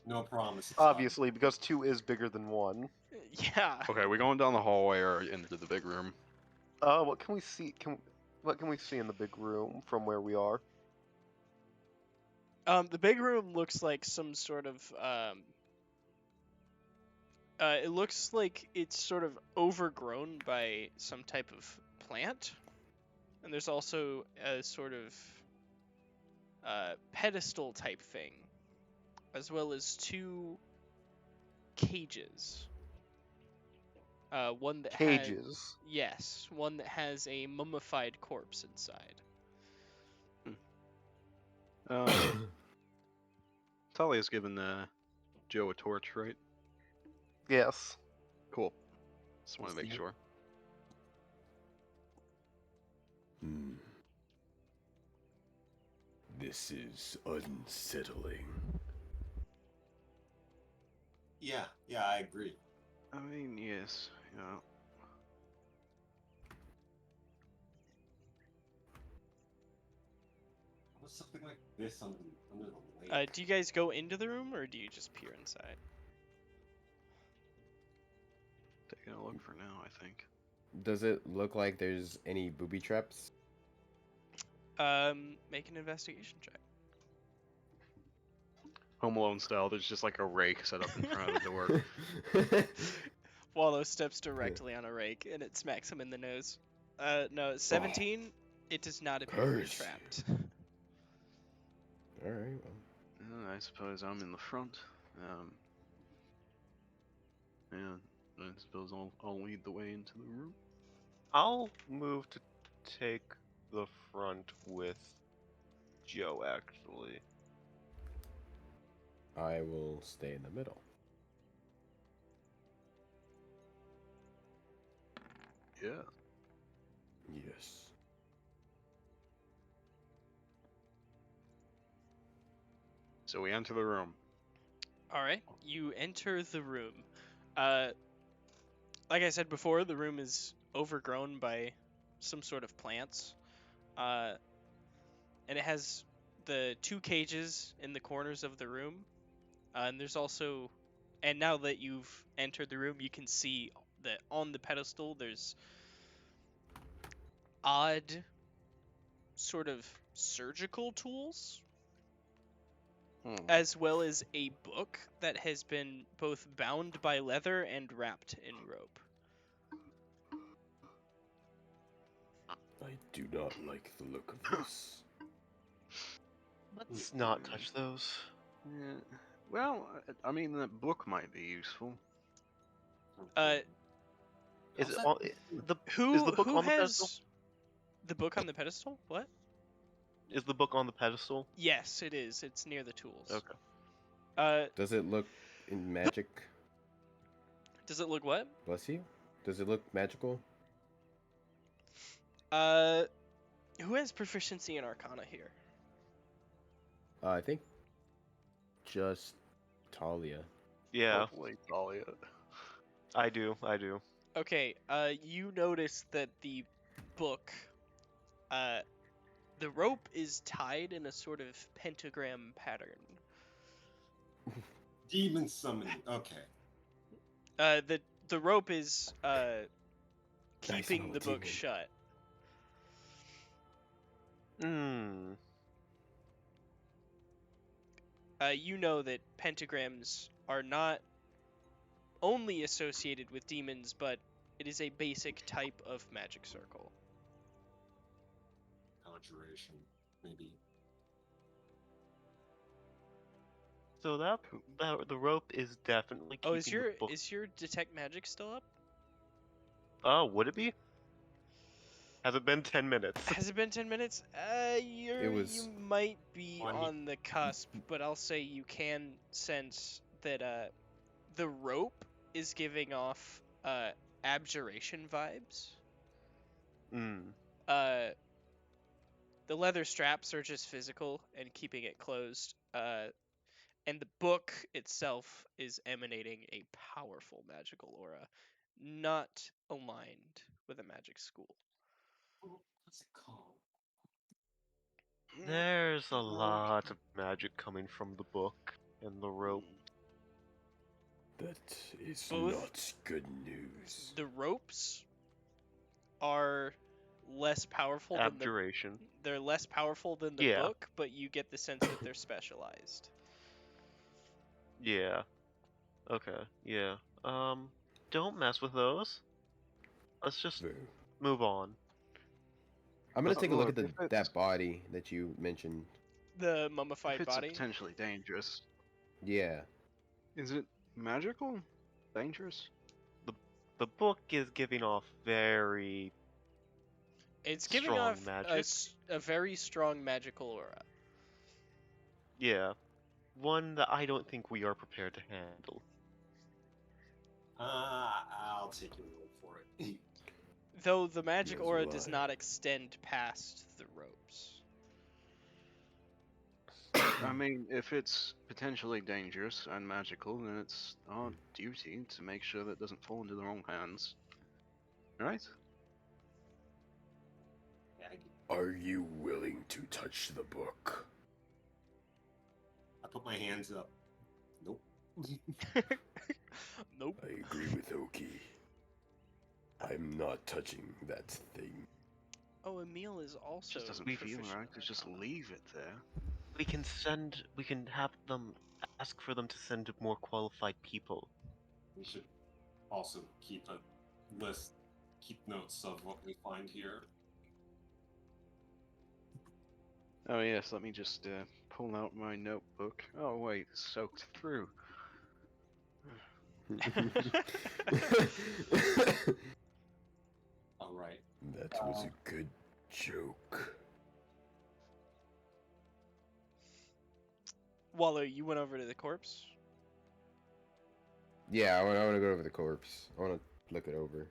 No promises. Obviously, because 2 is bigger than 1. Yeah. Okay, we going down the hallway or into the big room? What can we see? What can we see in the big room from where we are? The big room looks like some sort of it looks like it's sort of overgrown by some type of plant. And there's also a sort of pedestal type thing, as well as 2 cages. One that Cages. yes, one that has a mummified corpse inside. Talia's given Joe a torch, right? Yes. Cool. Just want to make See? sure. Hmm. This is unsettling. Yeah, I agree. I mean, yes. Yeah. What's something like this under the lake? Do you guys go into the room or do you just peer inside? Taking a look for now, I think. Does it look like there's any booby traps? Make an investigation check. Home Alone style, there's just like a rake set up in front of the door. Wallow steps directly on a rake and it smacks him in the nose. No, 17. It does not appear to be Percy. trapped. All right. Well. I suppose I'm in the front. Yeah, I suppose I'll lead the way into the room. I'll move to take the front with Joe, actually. I will stay in the middle. Yeah. Yes. So we enter the room. All right, you enter the room. Like I said before, the room is overgrown by some sort of plants. And it has the 2 cages in the corners of the room. And there's also, and now that you've entered the room, you can see that on the pedestal there's odd sort of surgical tools, as well as a book that has been both bound by leather and wrapped in rope. I do not like the look of this. Let's not touch those. Yeah. Well, I mean, that book might be useful. Is How's it that- on the Who is the book who on the has pedestal? the book on the pedestal? What? Is the book on the pedestal? Yes, it is. It's near the tools. Okay. Does it look in magic? Does it look what? Bless you. Does it look magical? Who has proficiency in Arcana here? I think just Talia. Yeah, Hopefully, Talia. I do. Okay, you notice that the book, the rope is tied in a sort of pentagram pattern. Demon summoning. Okay. The rope is Nice keeping the little book demon. shut. Hmm. You know that pentagrams are not only associated with demons, but it is a basic type of magic circle. Conjuration, maybe. So that the rope is definitely keeping Oh, is the book. your detect magic still up? Oh, would it be? Has it been 10 minutes? Has it been 10 minutes? You might be One. on the cusp, but I'll say you can sense that the rope is giving off abjuration vibes. Hmm. The leather straps are just physical and keeping it closed. And the book itself is emanating a powerful magical aura, not aligned with a magic school. What's it called? There's a lot of magic coming from the book and the rope. That is Both- not good news. The ropes are less powerful than Abjuration. they're less powerful than the Yeah. book, but you get the sense that they're specialized. Yeah. Okay. Yeah. Don't mess with those. Let's just Very- move on. I'm gonna But take a look look, at if it's- that body that you mentioned. The If mummified it's body. potentially dangerous, Yeah. is it magical? Dangerous? The book is giving off very It's giving strong off magic. a very strong magical aura. Yeah. One that I don't think we are prepared to handle. I'll take your word for it. Though the magic As aura will does I. not extend past the ropes. I mean, if it's potentially dangerous and magical, then it's our duty to make sure that it doesn't fall into the wrong hands. Right? Yeah, Are you willing to touch the book? I put my hands up. Nope. Nope. I agree with Oki. I'm not touching that thing. Oh, Emil is also Just doesn't feel proficient right in to just Arcana. leave it there. We can have them ask for them to send more qualified people. We should also keep a list, keep notes of what we find here. Oh yes, let me just pull out my notebook. Oh wait, it's soaked through. All right. That was a good joke. Waller, you went over to the corpse. Yeah, I want to go over the corpse. I want to look it over.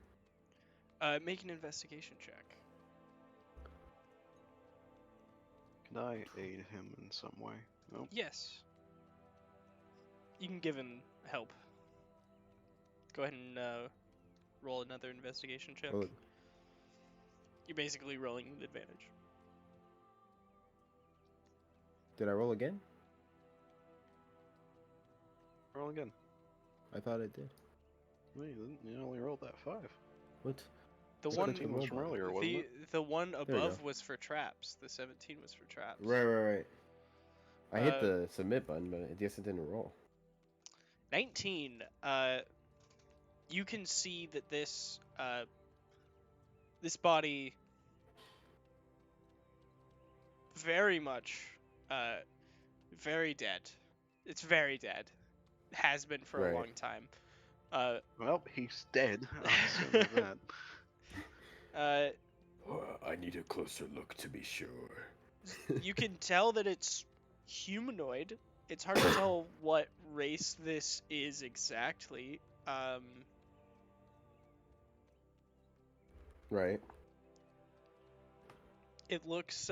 Make an investigation check. Can I aid him in some way? Nope. Yes. You can give him help. Go ahead and roll another investigation check. Roll it. You're basically rolling with advantage. Did I roll again? Roll again. I thought I did. No, you didn't. You only rolled that 5. What? The That's one, what I 17 was from rolled. earlier, wasn't it? the one we above go. was for traps. The 17 was for traps. Right. I hit Uh, the submit button, but I guess it didn't roll. 19. You can see that this this body very much very dead. It's very dead. Has been for a Right. long time. Well, he's dead. I'll assume that. I need a closer look to be sure. You can tell that it's humanoid. It's hard to tell what race this is exactly. Right. It looks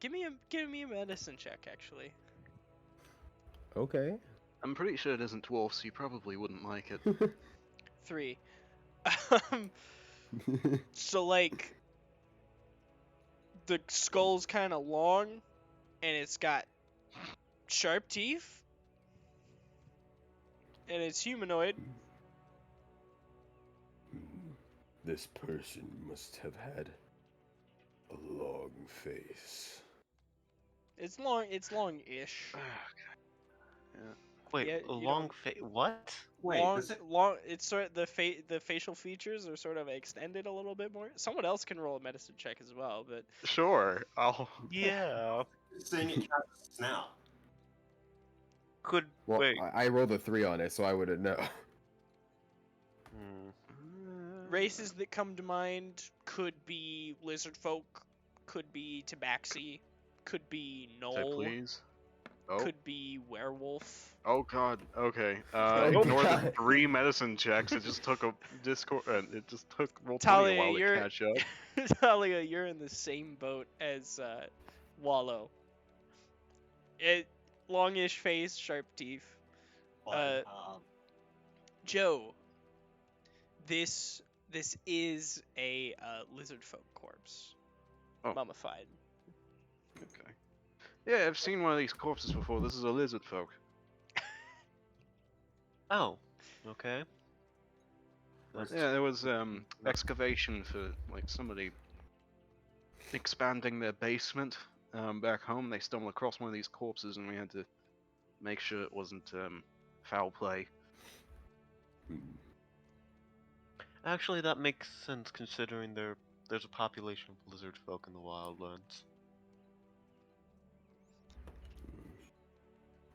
Give me a medicine check actually. Okay. I'm pretty sure it isn't dwarf, so you probably wouldn't like it. 3. So like the skull's kind of long and it's got sharp teeth and it's humanoid. This person must have had a long face. It's long-ish. Wait, Yeah, a you long don't- face? What? Wait, long, is it? long. It's sort of the facial features are sort of extended a little bit more. Someone else can roll a medicine check as well, but Sure, I'll. Yeah. Saying it casts a snout. Could Well, wait. I rolled a 3 on it, so I wouldn't know. races that come to mind could be lizard folk, could be tabaxi, could be Say gnoll, please. Oh. could be werewolf. Oh god. Okay. Oh, Ignore the God. 3 medicine checks. It just took a Discord. It just took roll 20 a Talia, while to you're catch up. Talia, you're in the same boat as Wallow. Longish face, sharp teeth. But, Joe, this is a lizard folk corpse, Oh. mummified. Okay. Yeah, I've seen one of these corpses before. This is a lizard folk. Oh. Okay. That's Yeah, there was excavation for like somebody expanding their basement back home. They stumbled across one of these corpses, and we had to make sure it wasn't foul play. Actually, that makes sense considering there's a population of lizard folk in the Wildlands.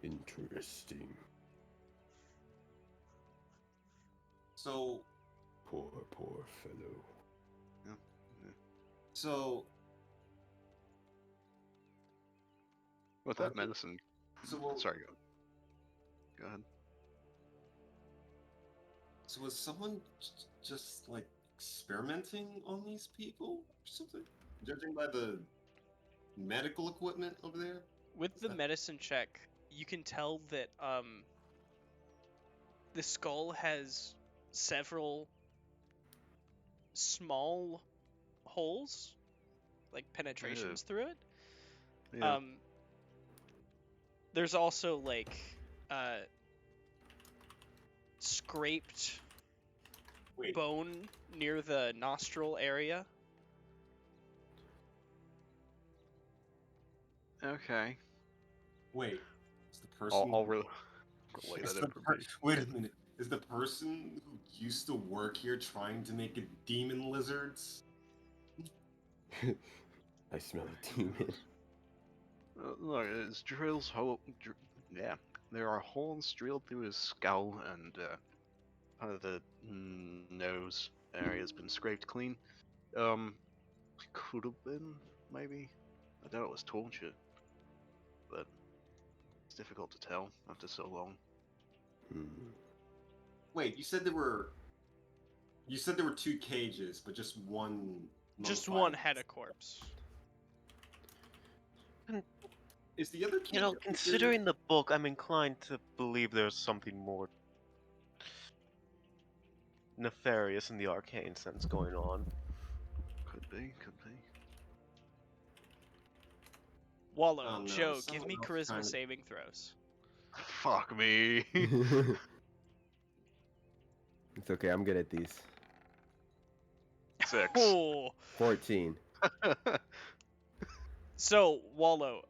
Interesting. so, Poor fellow. so, With that Okay. medicine. So, well, Sorry, go ahead. so was someone just like experimenting on these people or something? Judging by the medical equipment over there? With Is the that- medicine check, you can tell that the skull has several small holes, like penetrations through it. Yeah. There's also like scraped Wait, bone near the nostril area. Okay. wait. Is the person? I'll relay is that the information. wait a minute. Is the person who used to work here trying to make it demon lizards? I smell a demon. Look, his drills hole. Yeah, there are holes drilled through his skull, and part of the nose area has been scraped clean. Could have been maybe. I doubt it was torture, but it's difficult to tell after so long. Hmm. Wait, you said there were. You said there were 2 cages, but just one. Just mummified- one had a corpse. Is the other cage? You know, over there? considering the book, I'm inclined to believe there's something more nefarious in the arcane sense going on. Could be, could be. Wallow, Oh, no, Joe, give someone me else charisma trying to- saving throws. Fuck me. It's okay, I'm good at these. 6. Oh, 14. so Wallow,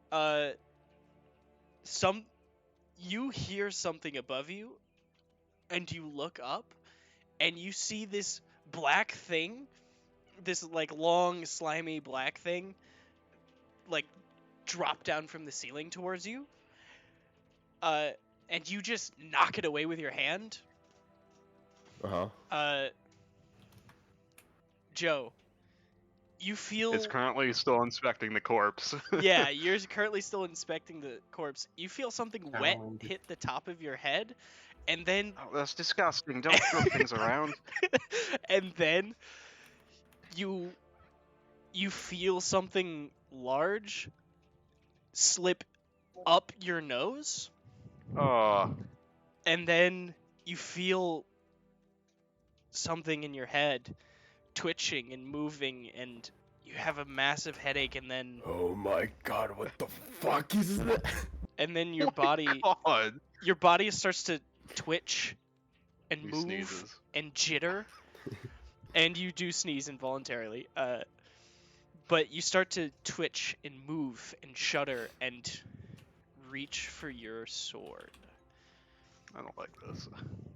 you hear something above you, and you look up, and you see this black thing, this like long, slimy black thing, like drop down from the ceiling towards you. And you just knock it away with your hand. Uh-huh. Joe, you feel It's currently still inspecting the corpse. yeah, you're currently still inspecting the corpse. You feel something wet Challenge. hit the top of your head, and then Oh, that's disgusting. Don't throw things around. and then you feel something large slip up your nose, Oh, and then you feel something in your head twitching and moving, and you have a massive headache, and then Oh my god, what the fuck is that? your body God. your body starts to twitch and He move sneezes. and jitter, and you do sneeze involuntarily. But you start to twitch and move and shudder and reach for your sword. I don't like this.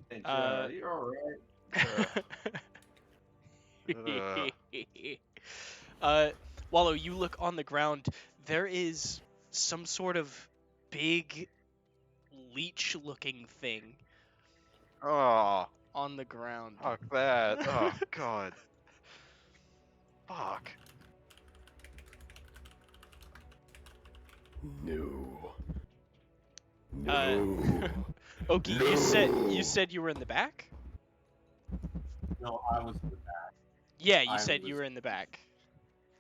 Hey, Joe, Uh, you're alright. Wallow, you look on the ground. There is some sort of big leech-looking thing Oh, on the ground. fuck that. Oh, God. Fuck. No. Uh, No. Oki, you said you were in the back? No, I was. Yeah, you I said you was- were in the back.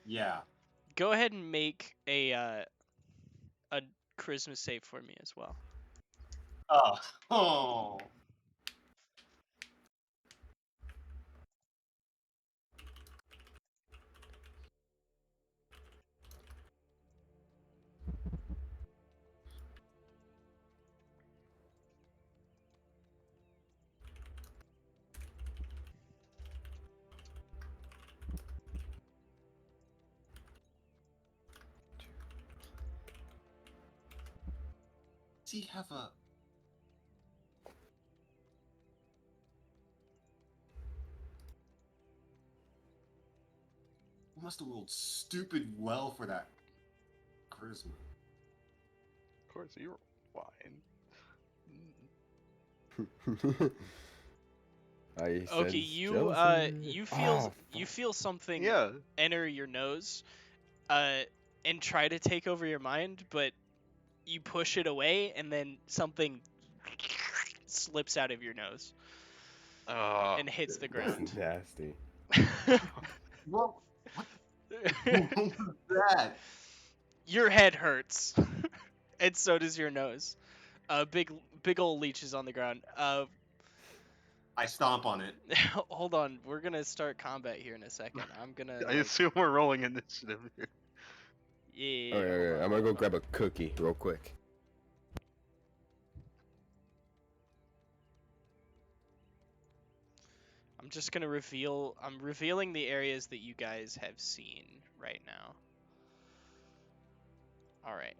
Yeah. Go ahead and make a charisma save for me as well. Oh. Does he have a? He must have rolled stupid well for that charisma. Of course, you're fine. I Okay, sense you jealousy. you feel Oh, you fuck. feel something Yeah. enter your nose, and try to take over your mind, but you push it away, and then something slips out of your nose and hits the ground. Nasty. What? What was that? Your head hurts, and so does your nose. Big old leech is on the ground. I stomp on it. Hold on, we're gonna start combat here in a second. I'm gonna. I assume we're rolling initiative here. Yeah. Okay, hold on, I'm gonna go hold grab on. a cookie real quick. I'm just gonna reveal. I'm revealing the areas that you guys have seen right now. All right.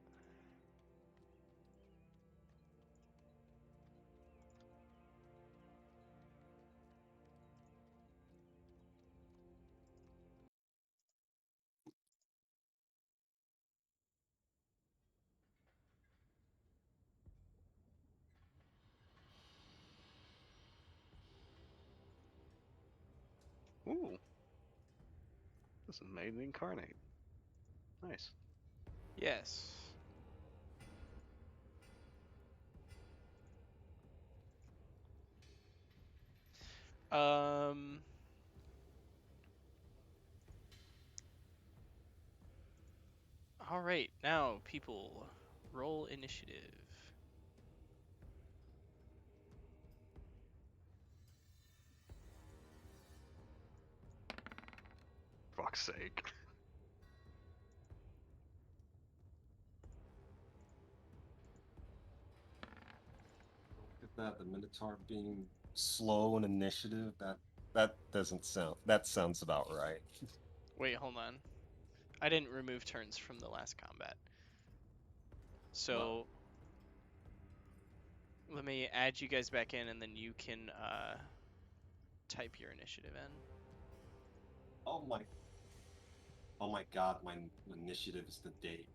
Ooh. This is made incarnate. Nice. Yes. Um. All right, now people, roll initiative. Fuck's sake. Look at that, the Minotaur being slow in initiative. That doesn't sound. That sounds about right. Wait, hold on. I didn't remove turns from the last combat. So let me add you guys back in, and then you can type your initiative in. Oh my. Oh my God, my initiative is the date.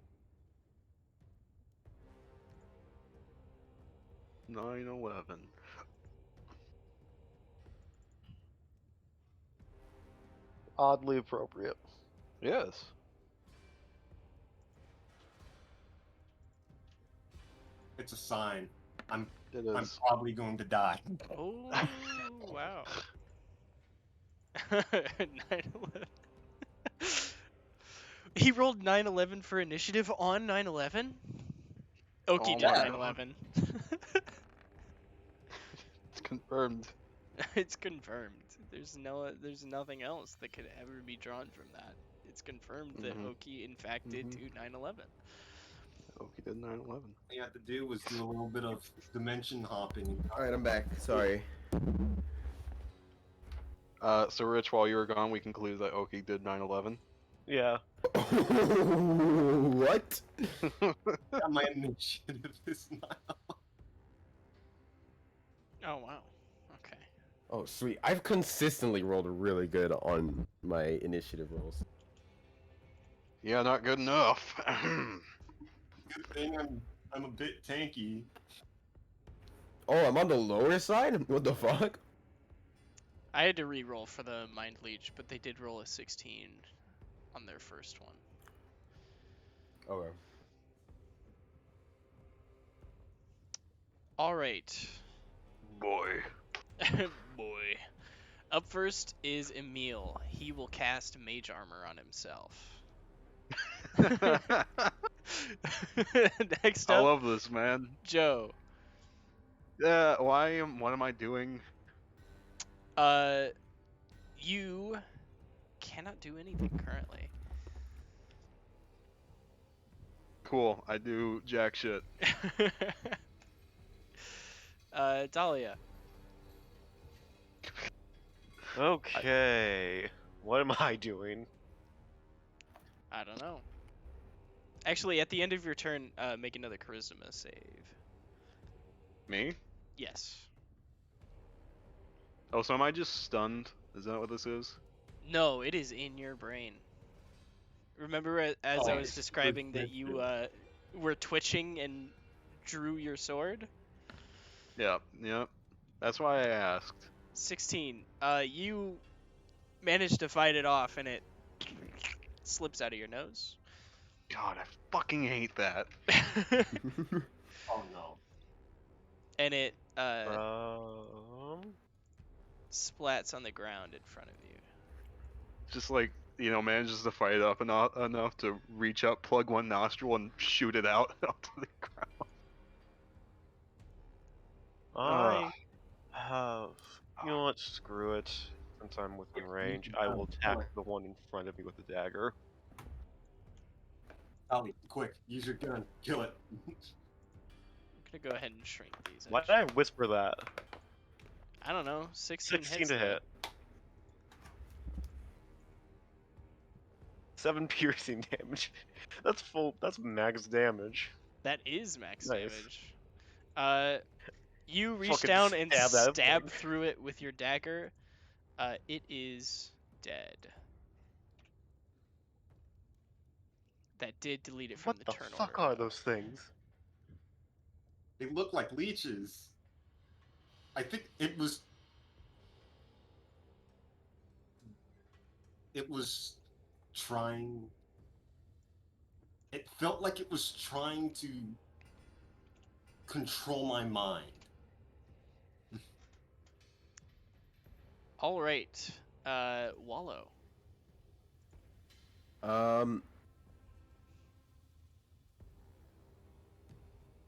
9/11. Oddly appropriate. Yes. It's a sign. It I'm is. probably going to die. Oh, wow. 9/11. He rolled 9/11 for initiative on 9/11? Oki Oh did my 9/11. It's confirmed. It's confirmed. There's nothing else that could ever be drawn from that. It's confirmed that Mhm. Oki in fact did Mhm. do 9/11. Oh, he did 9/11. All you had to do was do a little bit of dimension hopping. All right, I'm back. Sorry. So Rich, while you were gone, we concluded that Oki did 9/11. Yeah. What? Yeah, my initiative is not. Oh wow. Okay. Oh, sweet. I've consistently rolled really good on my initiative rolls. Yeah, not good enough. Good thing I'm a bit tanky. Oh, I'm on the lower side? What the fuck? I had to re-roll for the Mind Leech, but they did roll a 16 on their first one. Okay. All right. Boy. Boy. Up first is Emil. He will cast Mage Armor on himself. Next I up, love this, man. Joe. What am I doing? You cannot do anything currently. Cool, I do jack shit. Dahlia. Okay. What am I doing? I don't know. Actually, at the end of your turn, make another Charisma save. Me? Yes. Oh, so am I just stunned? Is that what this is? No, it is in your brain. Remember, as I Oh, was it's describing that perception. you were twitching and drew your sword? Yep, yep. That's why I asked. 16. You managed to fight it off, and it slips out of your nose. God, I fucking hate that. Oh no. And it Um, splats on the ground in front of you. Just like, manages to fight up enough to reach up, plug one nostril, and shoot it out onto the ground. I have. You know what? Screw it. Since I'm within range, I will attack the one in front of me with the dagger. Ollie, quick, use your gun, kill it. I'm gonna go ahead and shrink these. Why did I whisper that? I don't know. 16 16 hits to though. hit. 7 piercing damage. That's full. That's max damage. That is max Nice. damage. You reach Fucking down and stab that stab thing. through it with your dagger. It is dead. That did delete it from What the the turn fuck order. are though. those things? They look like leeches. I think it was trying. It felt like it was trying to control my mind. All right. Wallow.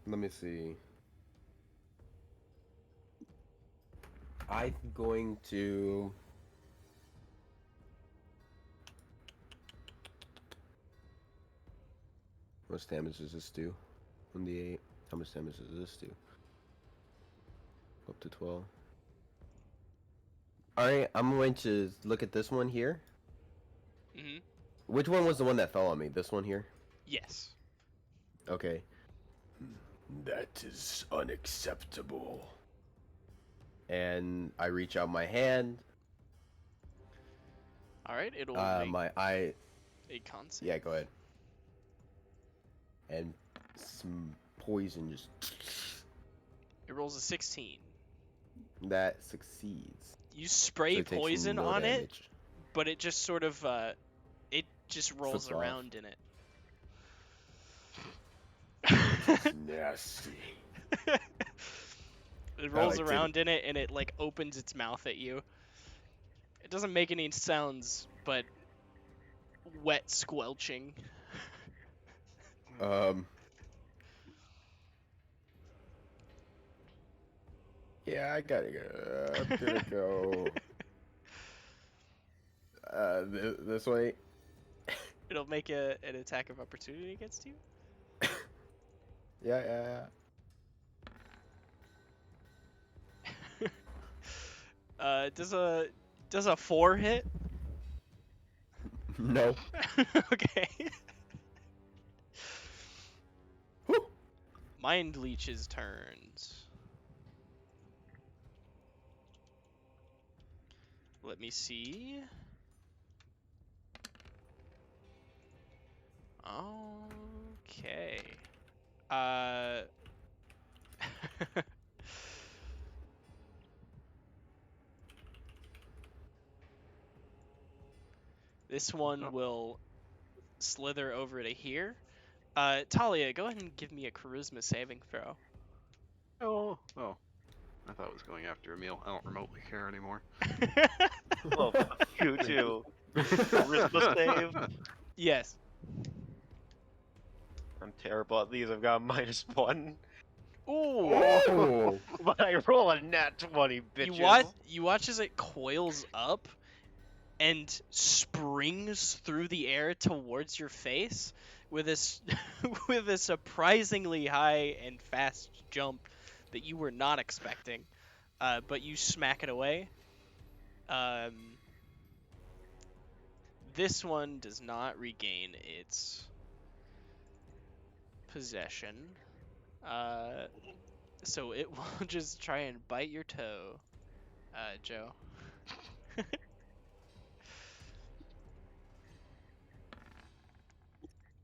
Let me see. I'm going to. How much damage does this do? 1d8. How much damage does this do? Up to 12. Alright, I'm going to look at this one here. Mm-hmm. Which one was the one that fell on me? This one here? Yes. Okay. That is unacceptable. And I reach out my hand. All right. It'll make A con save. Yeah, go ahead. And some poison just. It rolls a 16. That succeeds. You spray So it takes poison no on it, damage. but it just sort of it just rolls Flips off. around in it. Nasty. It rolls like around in it and it like opens its mouth at you. It doesn't make any sounds, but wet squelching. Yeah, I gotta go. I'm gonna go. This way. It'll make an attack of opportunity against you. Yeah. Does a 4 hit? No. Okay. Whew. Mind Leech's turns. Let me see. Okay. This one will slither over to here. Talia, go ahead and give me a charisma saving throw. Oh. I thought it was going after Emil. I don't remotely care anymore. Oh, fuck you too. Charisma save. Yes. I'm terrible at these. I've got -1. Ooh. Oh. But I roll a nat 20, bitches. You watch as it coils up and springs through the air towards your face with with a surprisingly high and fast jump that you were not expecting. But you smack it away. This one does not regain its possession. So it will just try and bite your toe, Joe.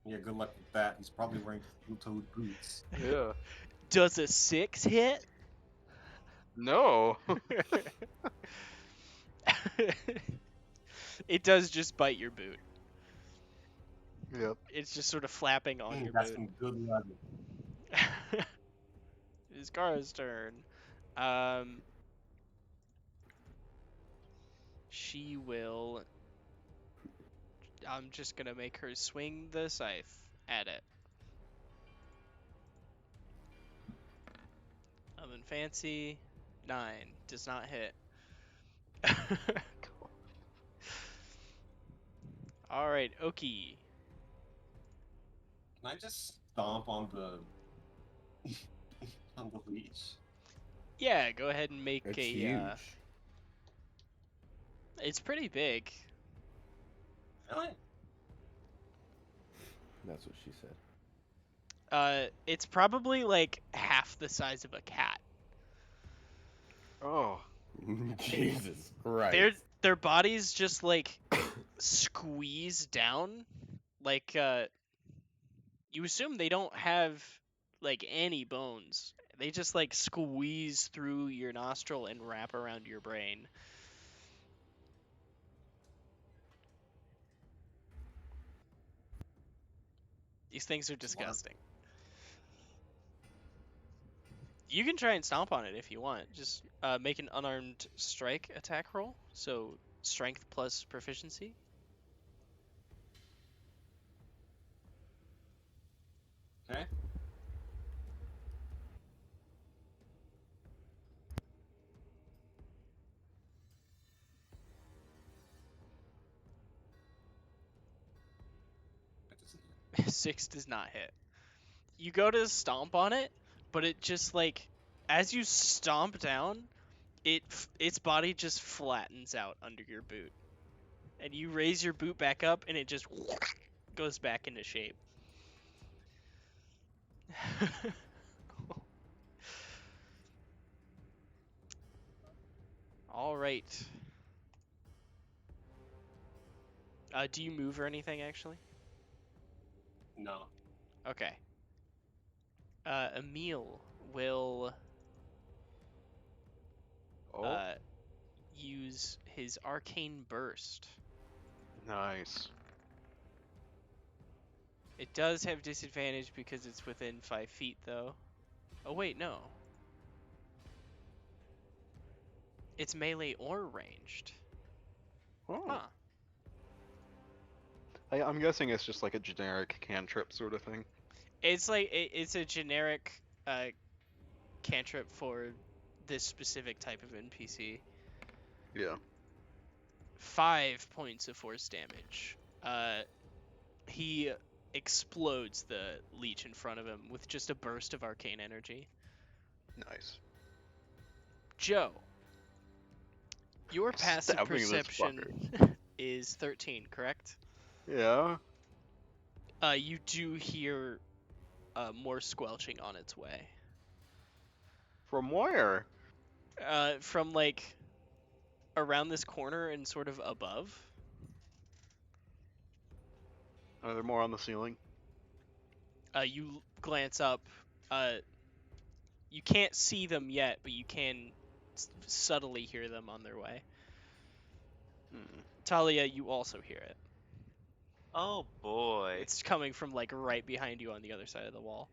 Yeah, good luck with that. He's probably wearing steel-toed boots. Yeah. Does a 6 hit? No. It does just bite your boot. Yep. It's just sort of flapping on your That's boot. some good leather. It's Gara's turn. Um, she will. I'm just gonna make her swing the scythe at it. Nothing fancy. 9 does not hit. All right, Oki. Can I just stomp on the on the leech? Yeah, go ahead and make It's a. huge. It's pretty big. Really? That's what she said. It's probably like half the size of a cat. Oh. Jesus Christ. Their bodies just like squeeze down. Like you assume they don't have like any bones. They just like squeeze through your nostril and wrap around your brain. These things are disgusting. You can try and stomp on it if you want. Just make an unarmed strike attack roll. So strength plus proficiency. Okay. That doesn't hit. 6 does not hit. You go to stomp on it, but it just like as you stomp down, its body just flattens out under your boot. And you raise your boot back up and it just goes back into shape. All right. Do you move or anything actually? No. Okay. Emil will Oh. use his arcane burst. Nice. It does have disadvantage because it's within 5 feet, though. Oh wait, no. It's melee or ranged. Oh. Huh. I'm guessing it's just like a generic cantrip sort of thing. It's like it's a generic cantrip for this specific type of NPC. Yeah. 5 points of force damage. He explodes the leech in front of him with just a burst of arcane energy. Nice. Joe, your passive Stabbing this perception is 13, correct? Yeah. You do hear more squelching on its way. From where? From like around this corner and sort of above. Are there more on the ceiling? You glance up. You can't see them yet, but you can subtly hear them on their way. Hmm. Talia, you also hear it. Oh boy. It's coming from like right behind you on the other side of the wall.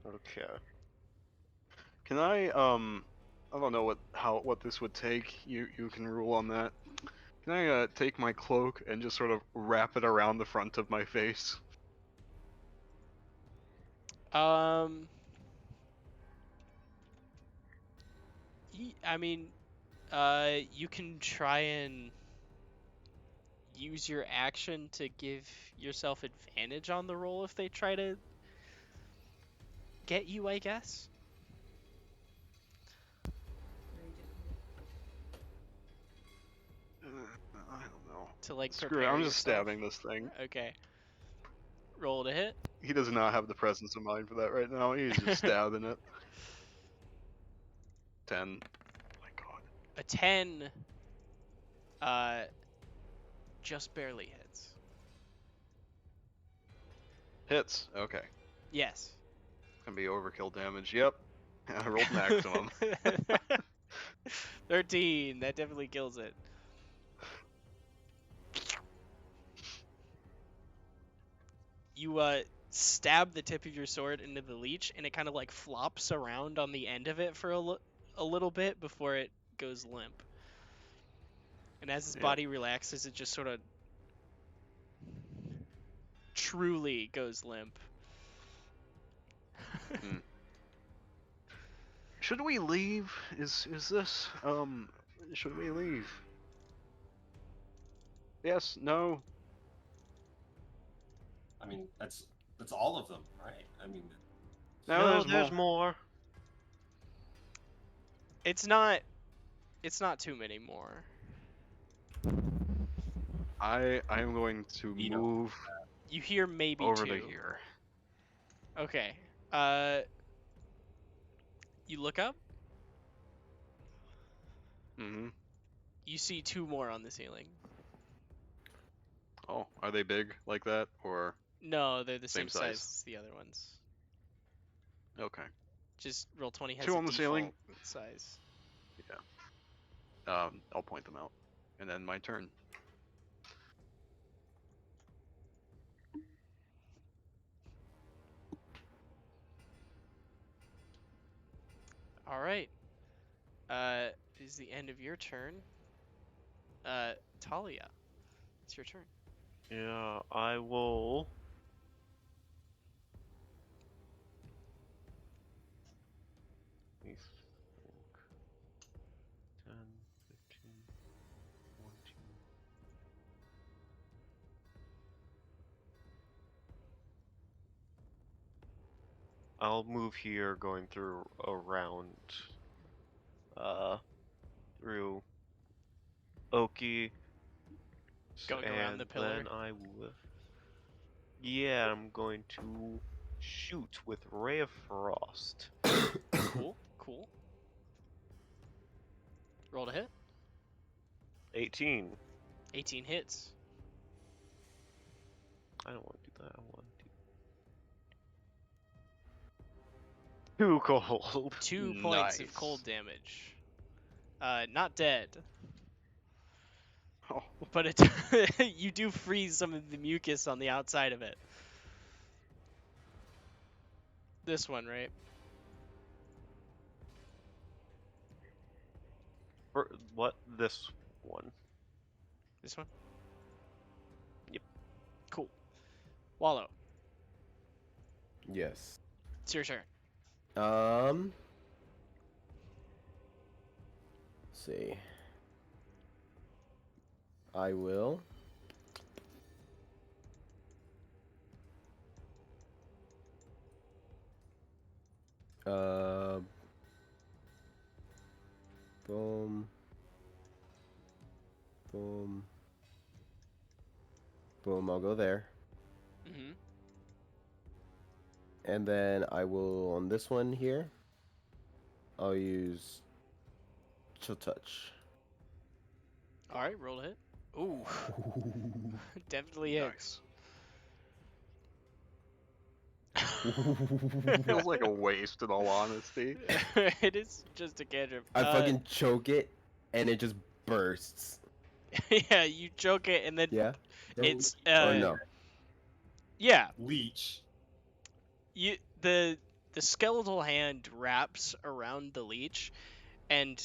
Okay. Can I don't know what this would take. You can rule on that. Can I take my cloak and just sort of wrap it around the front of my face? I mean, you can try and use your action to give yourself advantage on the roll if they try to get you, I guess. I don't know. To like Screw it, prepare I'm just yourself. stabbing this thing. Okay. Roll to hit. He does not have the presence of mind for that right now. He's just stabbing it. 10. Oh my god. A 10 just barely hits. Hits. Okay. Yes. Gonna be overkill damage. Yep. I rolled maximum. 13. That definitely kills it. you stab the tip of your sword into the leech, and it kind of like flops around on the end of it for a little bit before it goes limp. And as his Yeah. body relaxes, it just sort of truly goes limp. Should we leave? Is this should we leave? Yes, no. I mean, that's all of them, right? I mean, No, there's more. It's not too many more. I am going to You know. move You hear maybe over two. to here. Okay. You look up. Mm-hmm. You see two more on the ceiling. Oh, are they big like that, or No, they're the Same same size size. as the other ones. okay? Just Roll20 has Two a on the default ceiling? size. I'll point them out, and then my turn. All right. It is the end of your turn. Talia, it's your turn. Yeah, I will. Let me think. 10, 15, 14. I'll move here, going through around, through Oki. Going around the and pillar? then I will. Yeah, I'm going to shoot with Ray of Frost. Cool, cool. Roll to hit. 18. 18 hits. I don't want to do that. I want to. Too cold. 2 points of Nice. cold damage. Not dead, Oh, but it you do freeze some of the mucus on the outside of it. This one, right? What? This one? This one? Yep. Cool. Wallow, Yes. it's your turn. Let's see. I will. Boom. Boom. Boom, I'll go there. Mm-hmm. And then I will, on this one here, I'll use Chill Touch. All right, roll to hit. Ooh, definitely hits. feels like a waste in all honesty. It is just a cantrip. I fucking choke it, and it just bursts. Yeah, you choke it and then Yeah? it's Or no? yeah, Leech. the skeletal hand wraps around the leech, and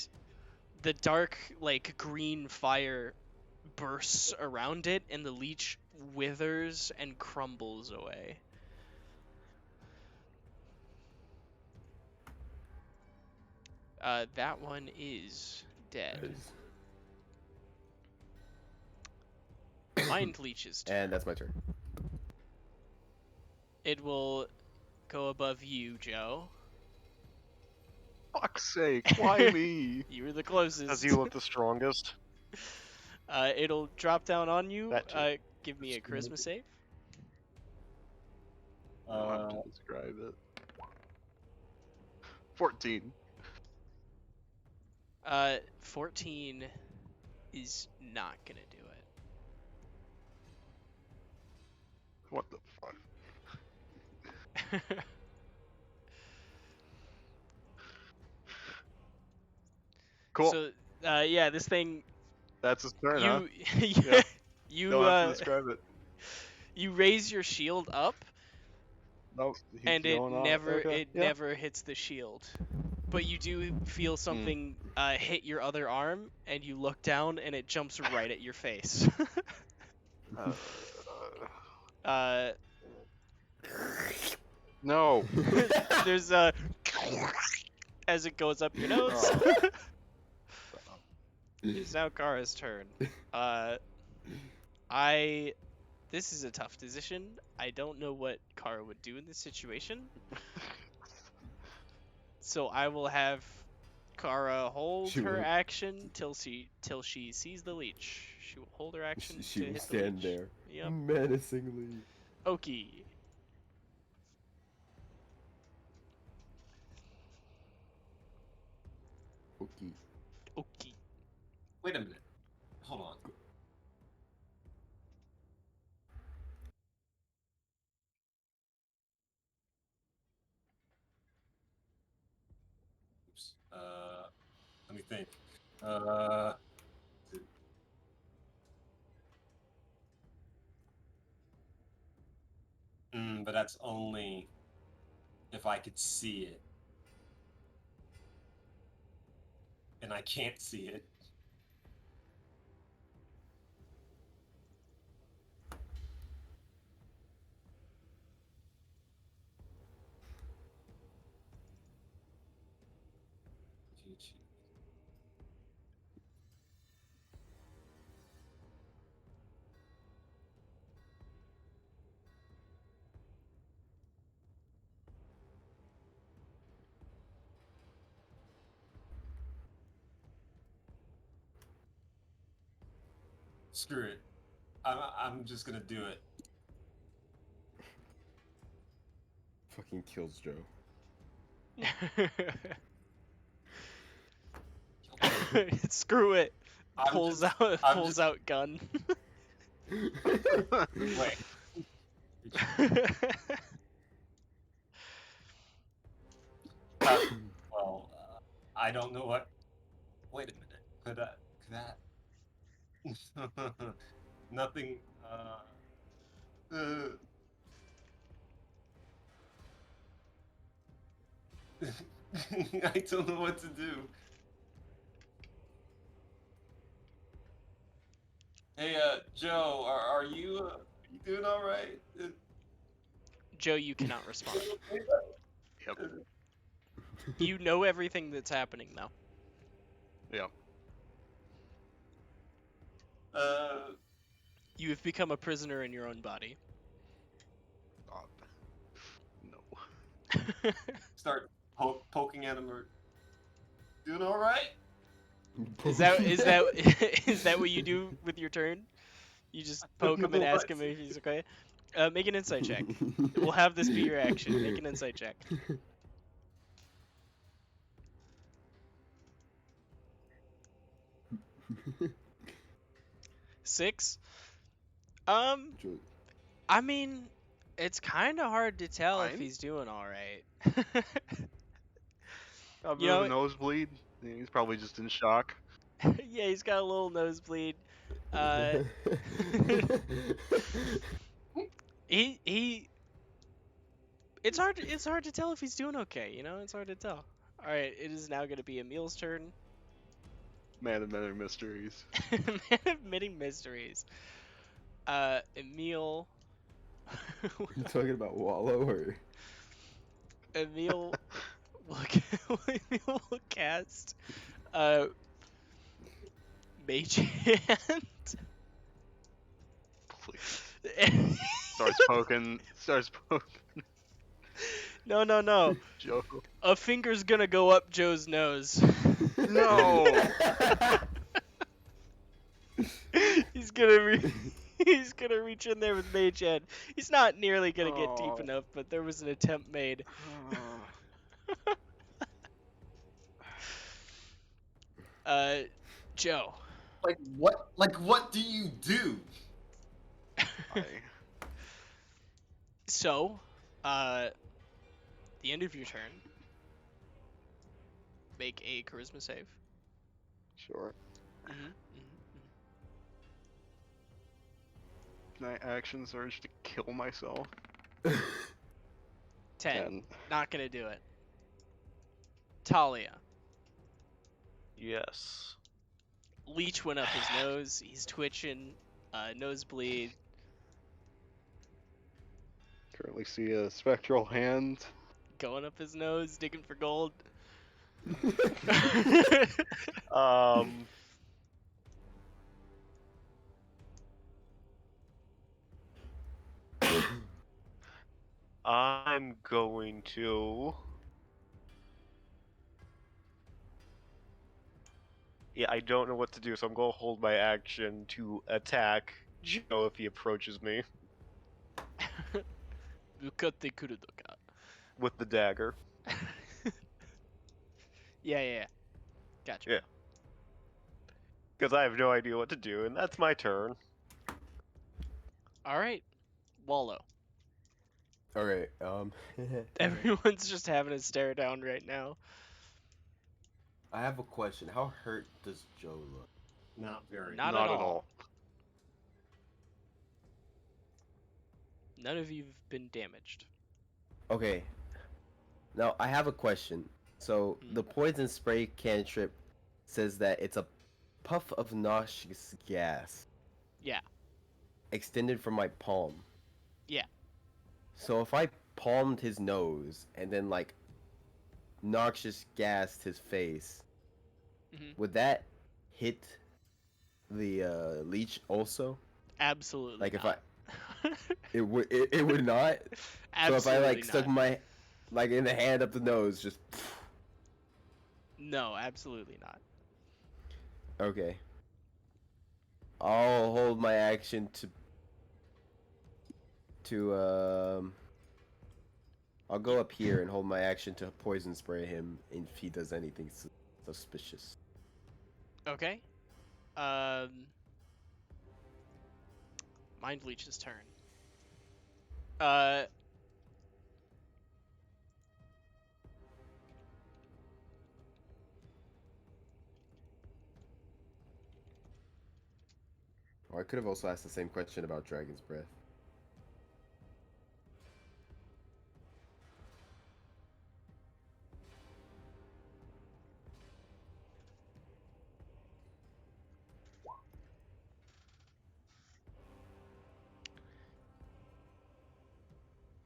the dark like green fire bursts around it, and the leech withers and crumbles away. That one is dead. Mind Leech's turn. And that's my turn. It will go above you, Joe. Fuck's sake, why me? You were the closest. Does he look the strongest? It'll drop down on you. That too. Give me a charisma save. I'll have to describe it. 14. 14 is not gonna do What the fuck? it. Cool. So, yeah, this thing That's his turn, huh? you Yeah. you Don't have to describe it. You raise your shield up, Nope. He's and it going on. never Okay. it Yeah. never hits the shield. But you do feel something hit your other arm, and you look down, and it jumps right at your face. uh, No. there's a as it goes up your nose. Oh. It's now Kara's turn. This is a tough decision. I don't know what Kara would do in this situation. So I will have Kara hold She her will- action till she sees the leech. She will hold her action She to will hit stand the leech. there Yep. menacingly. Okie. Okay. Okie. Wait a minute. Hold on. Oops. Let me think. But that's only if I could see it. And I can't see it. Screw it. I'm just gonna do it. Fucking kills Joe. Screw it. I'm Pulls just- out I'm pulls just- out gun. Wait. Well, I don't know what. Wait a minute. Could that? Nothing. I don't know what to do. Hey, Joe, are you doing all right? Joe, you cannot respond. Yep. You know everything that's happening now. Yep. You have become a prisoner in your own body. No. Start poking at him. Or doing all right? Is that is that what you do with your turn? You just poke him and ask him if he's okay. Make an insight check. We'll have this be your action. Make an insight check. 6. Joe- I mean, it's kind of hard to tell if Fine. he's doing all right. Got a bit You of know- a nosebleed. He's probably just in shock. Yeah, he's got a little nosebleed. He. It's hard to tell if he's doing okay. You know, it's hard to tell. All right, it is now going to be Emil's turn. Man of many mysteries. Man of many mysteries. Emil. you talking about Wallow or? Emil Emil will cast Mage Hand. Please. Starts poking. No. Joe. A finger's gonna go up Joe's nose. No. He's gonna reach in there with Mage Hand. He's not nearly gonna get deep Oh. enough, but there was an attempt made. Joe. Like what? Like what do you do? So, the end of your turn, make a charisma save. Sure. my action surge to kill myself. 10. 10. Not gonna do it. Talia. Yes. Leech went up his nose. He's twitching. Nosebleed. Currently see a spectral hand. Going up his nose, digging for gold. Um. I'm going to. Yeah, I don't know what to do, so I'm going to hold my action to attack Joe if he approaches me Bukate kurudoka. with the dagger. Yeah. Gotcha. Yeah. Because I have no idea what to do, and that's my turn. All right. Wallow. Okay. Everyone's just having a stare down right now. I have a question. How hurt does Joe look? Not very. Not Not at at all. all. None of you've been damaged. Okay. Now I have a question. So the poison spray cantrip says that it's a puff of noxious gas. Yeah. Extended from my palm. Yeah. So if I palmed his nose and then like noxious gassed his face, would that hit the leech also? Absolutely. Like if not. it would not. So if I like stuck not. my like in the hand up the nose, just No, absolutely not. okay. I'll hold my action to I'll go up here and hold my action to poison spray him if he does anything suspicious. Okay. Mind Leech's turn. Or I could have also asked the same question about Dragon's Breath.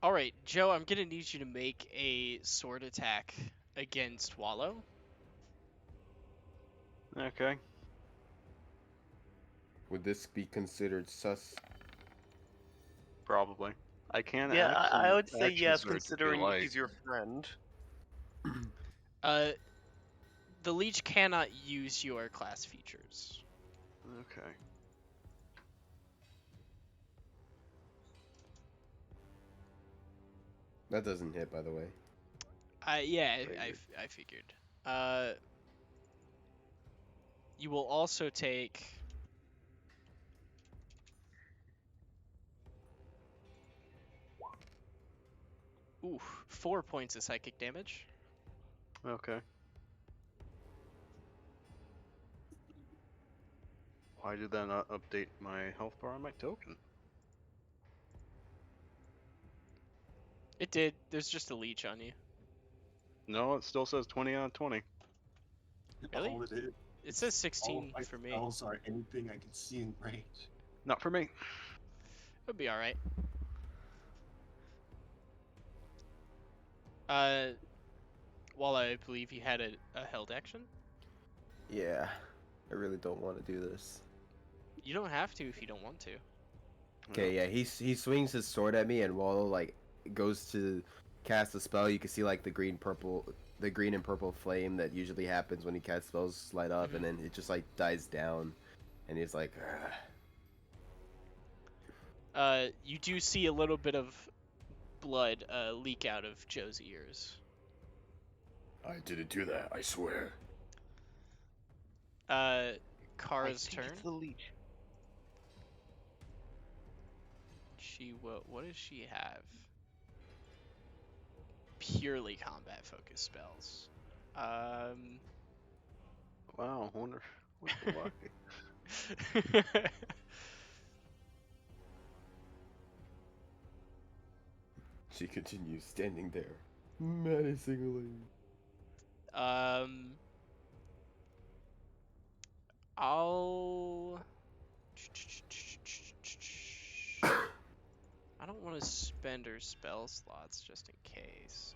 All right, Joe, I'm gonna need you to make a sword attack against Wallow. Okay. Would this be considered sus? Probably. I can Yeah, I would say action yes, surge if you considering like. he's your friend. The Leech cannot use your class features. Okay. That doesn't hit, by the way. Yeah, Figured. I figured. You will also take. Ooh, 4 points of psychic damage. Okay. Why did that not update my health bar on my token? It did. There's just a Leech on you. No, it still says 20 out of 20. Really? All it is. It says all 16 of my for me. spells are anything I can see in range. Not for me. It'll be alright. While I believe you had a held action. Yeah, I really don't want to do this. You don't have to if you don't want to. Okay, yeah, he swings his sword at me, and Wallow like goes to cast a spell. You can see like the green and purple flame that usually happens when he casts spells light up, and then it just like dies down, and he's like, ugh. You do see a little bit of blood leak out of Joe's ears. I didn't do that, I swear. Kara's I think turn. it's the Leech. She will. What does she have? Purely combat focused spells. Wow, I wonder what's the luck. She continues standing there, menacingly. I'll. I don't want to spend her spell slots just in case.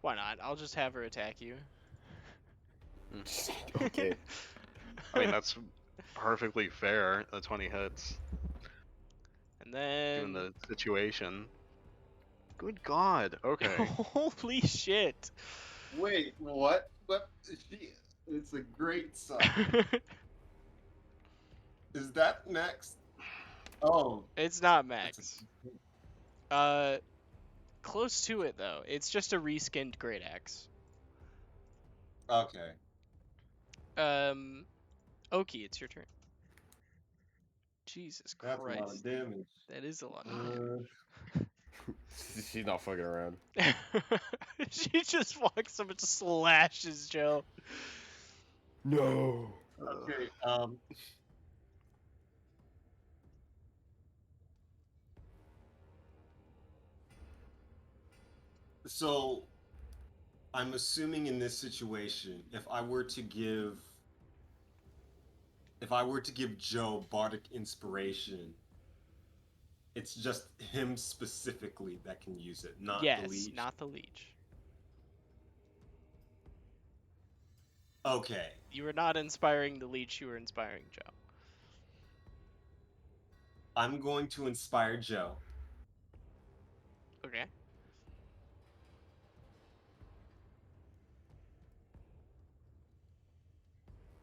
Why not? I'll just have her attack you. Okay. I mean, that's perfectly fair. The 20 hits, And then. given the situation. Good God. Okay. Holy shit. Wait, what? What? It's a great song. Is that next? Oh, It's not that's max. Close to it though. It's just a reskinned Great Axe. okay. Oki, it's your turn. Jesus That's a lot of Christ. damage. That is a lot of damage. She's not fucking around. She just walks up and slashes Joe. No. Okay. So, I'm assuming in this situation, if I were to give Joe bardic inspiration, it's just him specifically that can use it, not the Yes, leech. not the leech. Okay. You were not inspiring the leech, you were inspiring Joe. I'm going to inspire Joe. Okay.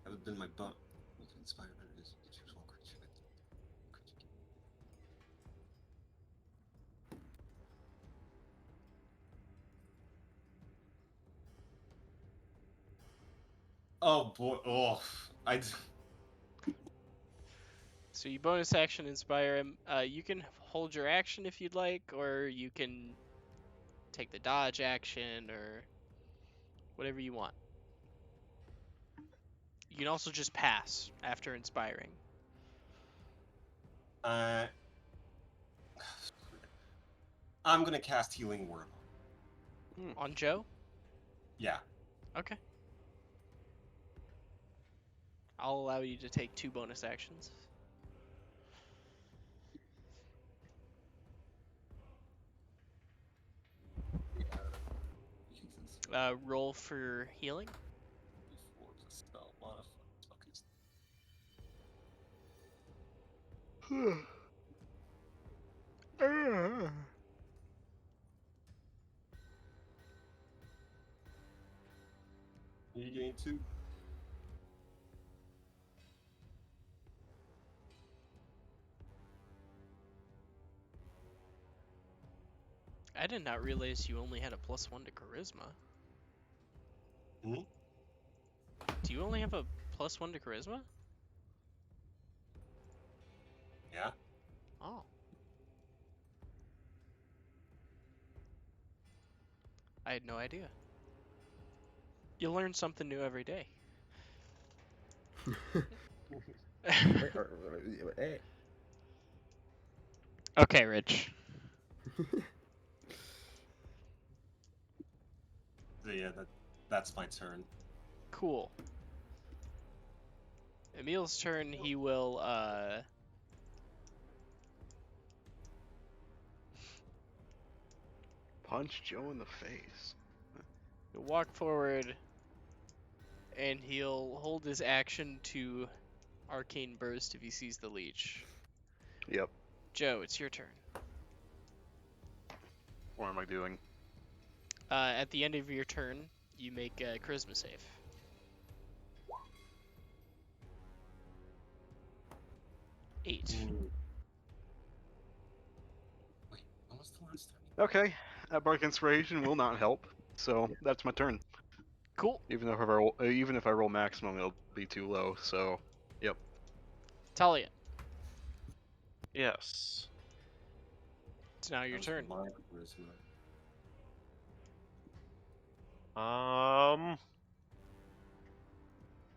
That would have been my bump. Inspire Oh boy! Oh, So you bonus action inspire him. You can hold your action if you'd like, or you can take the dodge action, or whatever you want. You can also just pass after inspiring. I'm gonna cast Healing Word. On Joe? Yeah. Okay. I'll allow you to take 2 bonus actions. Roll for healing. You gain 2. I did not realize you only had a +1 to charisma. Hmm? Do you only have a +1 to charisma? Yeah. Oh. I had no idea. You learn something new every day. Hey. Okay, Rich. So yeah, that's my turn. Cool. Emil's turn, he will, Punch Joe in the face. he'll walk forward, and he'll hold his action to Arcane Burst if he sees the leech. Yep. Joe, it's your turn. What am I doing? At the end of your turn, you make a charisma save. Eight. Wait, when was the last time? Okay. That Bark Inspiration will not help, so that's my turn. Cool. Even if I roll maximum, it'll be too low. So, yep. Talia, Yes. it's now your That was turn. my charisma.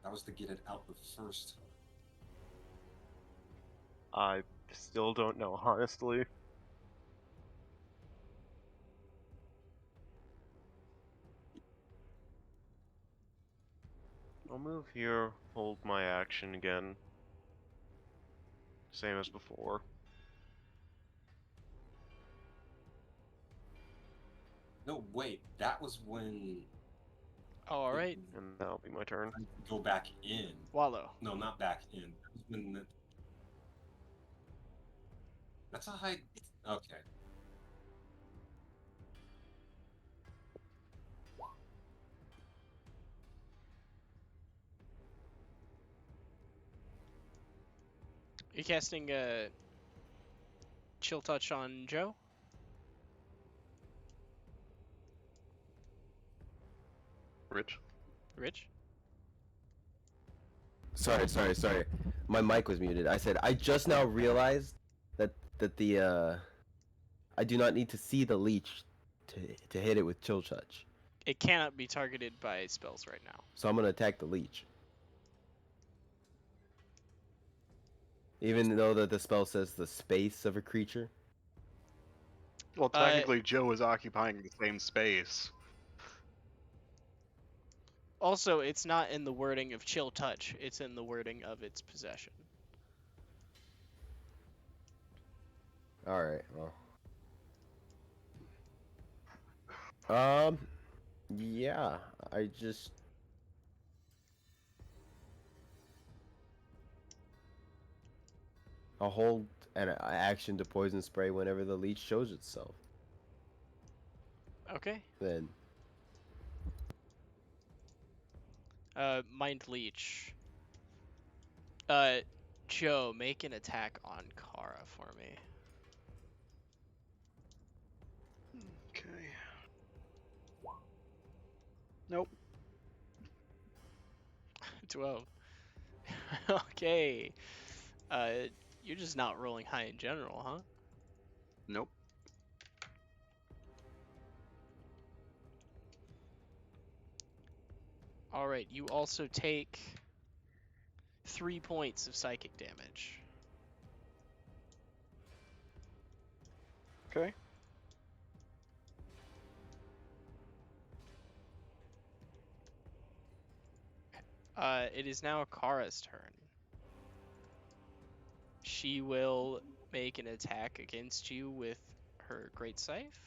That was to get it out the first. I Still don't know, honestly. I'll move here, hold my action again. Same as before. No, wait. That was when Oh, all right, And that'll be my turn. I go back in. Wallow. No, not back in. That was when that's a high. Okay. You're casting Chill Touch on Joe? Rich. Rich? Sorry. My mic was muted. I said I just now realized that the I do not need to see the leech to hit it with chill touch. It cannot be targeted by spells right now. So I'm gonna attack the leech. Even though that the spell says the space of a creature. Well, technically, Joe is occupying the same space. Also, it's not in the wording of Chill Touch. It's in the wording of its possession. Alright, well. Yeah, I just... I'll hold an action to poison spray whenever the leech shows itself. Okay. Then, Mind Leech. Joe, make an attack on Kara for me. Okay. Nope. 12. Okay. You're just not rolling high in general, huh? Nope. Alright, you also take 3 points of psychic damage. Okay. It is now Kara's turn. She will make an attack against you with her Great Scythe.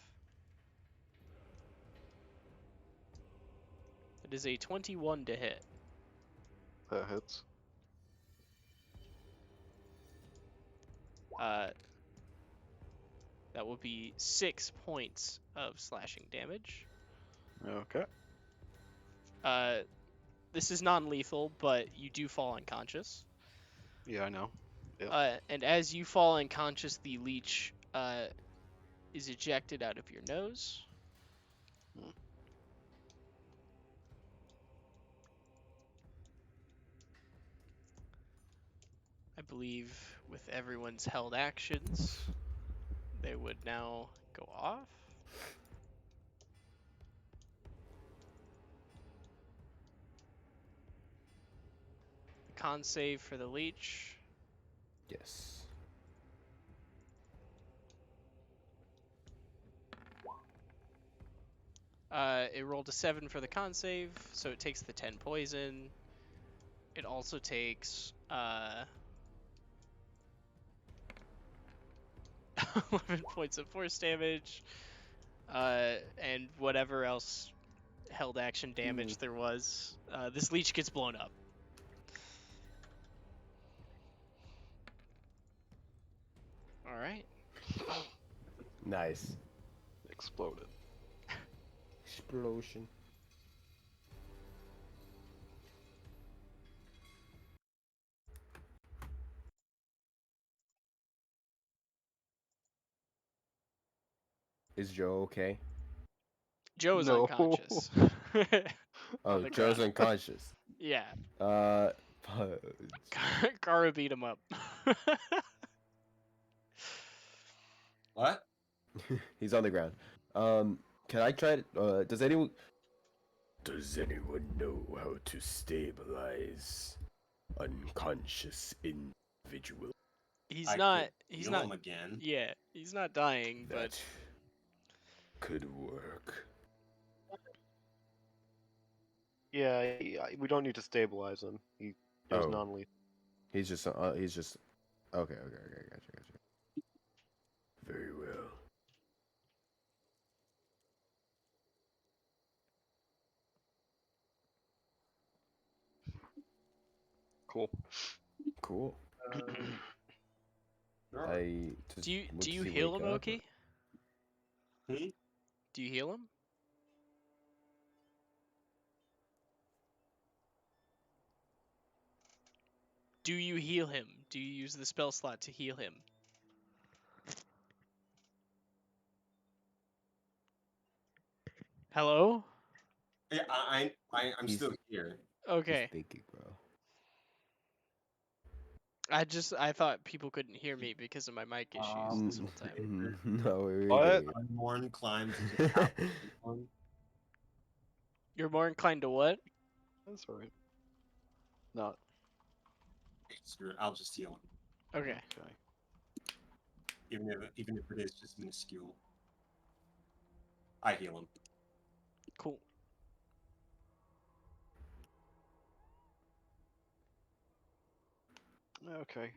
It is a 21 to hit. That hits. That will be 6 points of slashing damage. Okay. This is non-lethal, but you do fall unconscious. Yeah, I know. Yep. And as you fall unconscious, the leech is ejected out of your nose. Hmm. I believe with everyone's held actions, they would now go off. Con save for the leech. yes. It rolled a 7 for the con save, so it takes the 10 poison. It also takes 11 points of force damage, and whatever else held action damage there was. This leech gets blown up. All right. Nice. Exploded. Explosion. Is Joe okay? Joe is No. unconscious. Oh, the Joe's ground. unconscious. Yeah. Fudge. Kara beat him up. What? He's on the ground. Can I try to, does anyone... Does anyone know how to stabilize unconscious individual? He's I not. could He's heal not. him again. Yeah, he's not dying, but That could work. Yeah, we don't need to stabilize him. He goes Oh. non-lethal. He's just okay, gotcha. Very well. Cool. Cool. Sure. I just, do you does he heal wake him, up, or- Oki? Hmm? Do you heal him? Do you heal him? Do you use the spell slot to heal him? Hello? Yeah, I'm He's- still here. He's Okay. thinking, bro. I thought people couldn't hear me because of my mic issues this whole time. No, we What? Unworn climbed to the top of the one. You're more inclined to what? That's alright. Not Okay, screw it. I'll just heal him, Okay. okay. even if it is just minuscule. I heal him. Cool. Okay.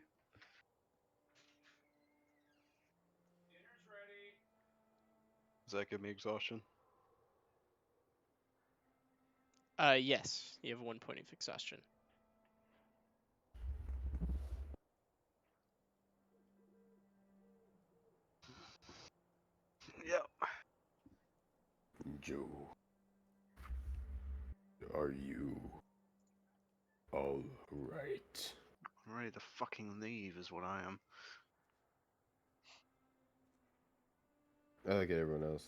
Does that give me exhaustion? Yes. You have 1 point of exhaustion. Yep. Joe, are you all right? I'm ready to fucking leave, is what I am. I look at everyone else.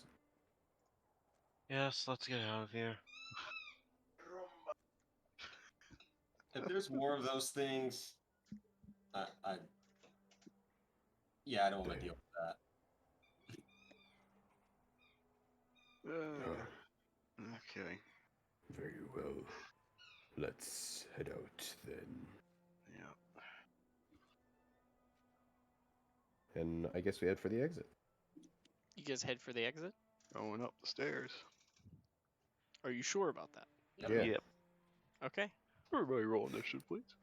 Yes, let's get out of here. If there's more of those things, yeah, I don't want to deal with that. Okay. Very well. Let's head out then. Yeah. And I guess we head for the exit. You guys head for the exit? Going up the stairs. Are you sure about that? Yeah. Yep. Okay. Everybody roll initiative, please.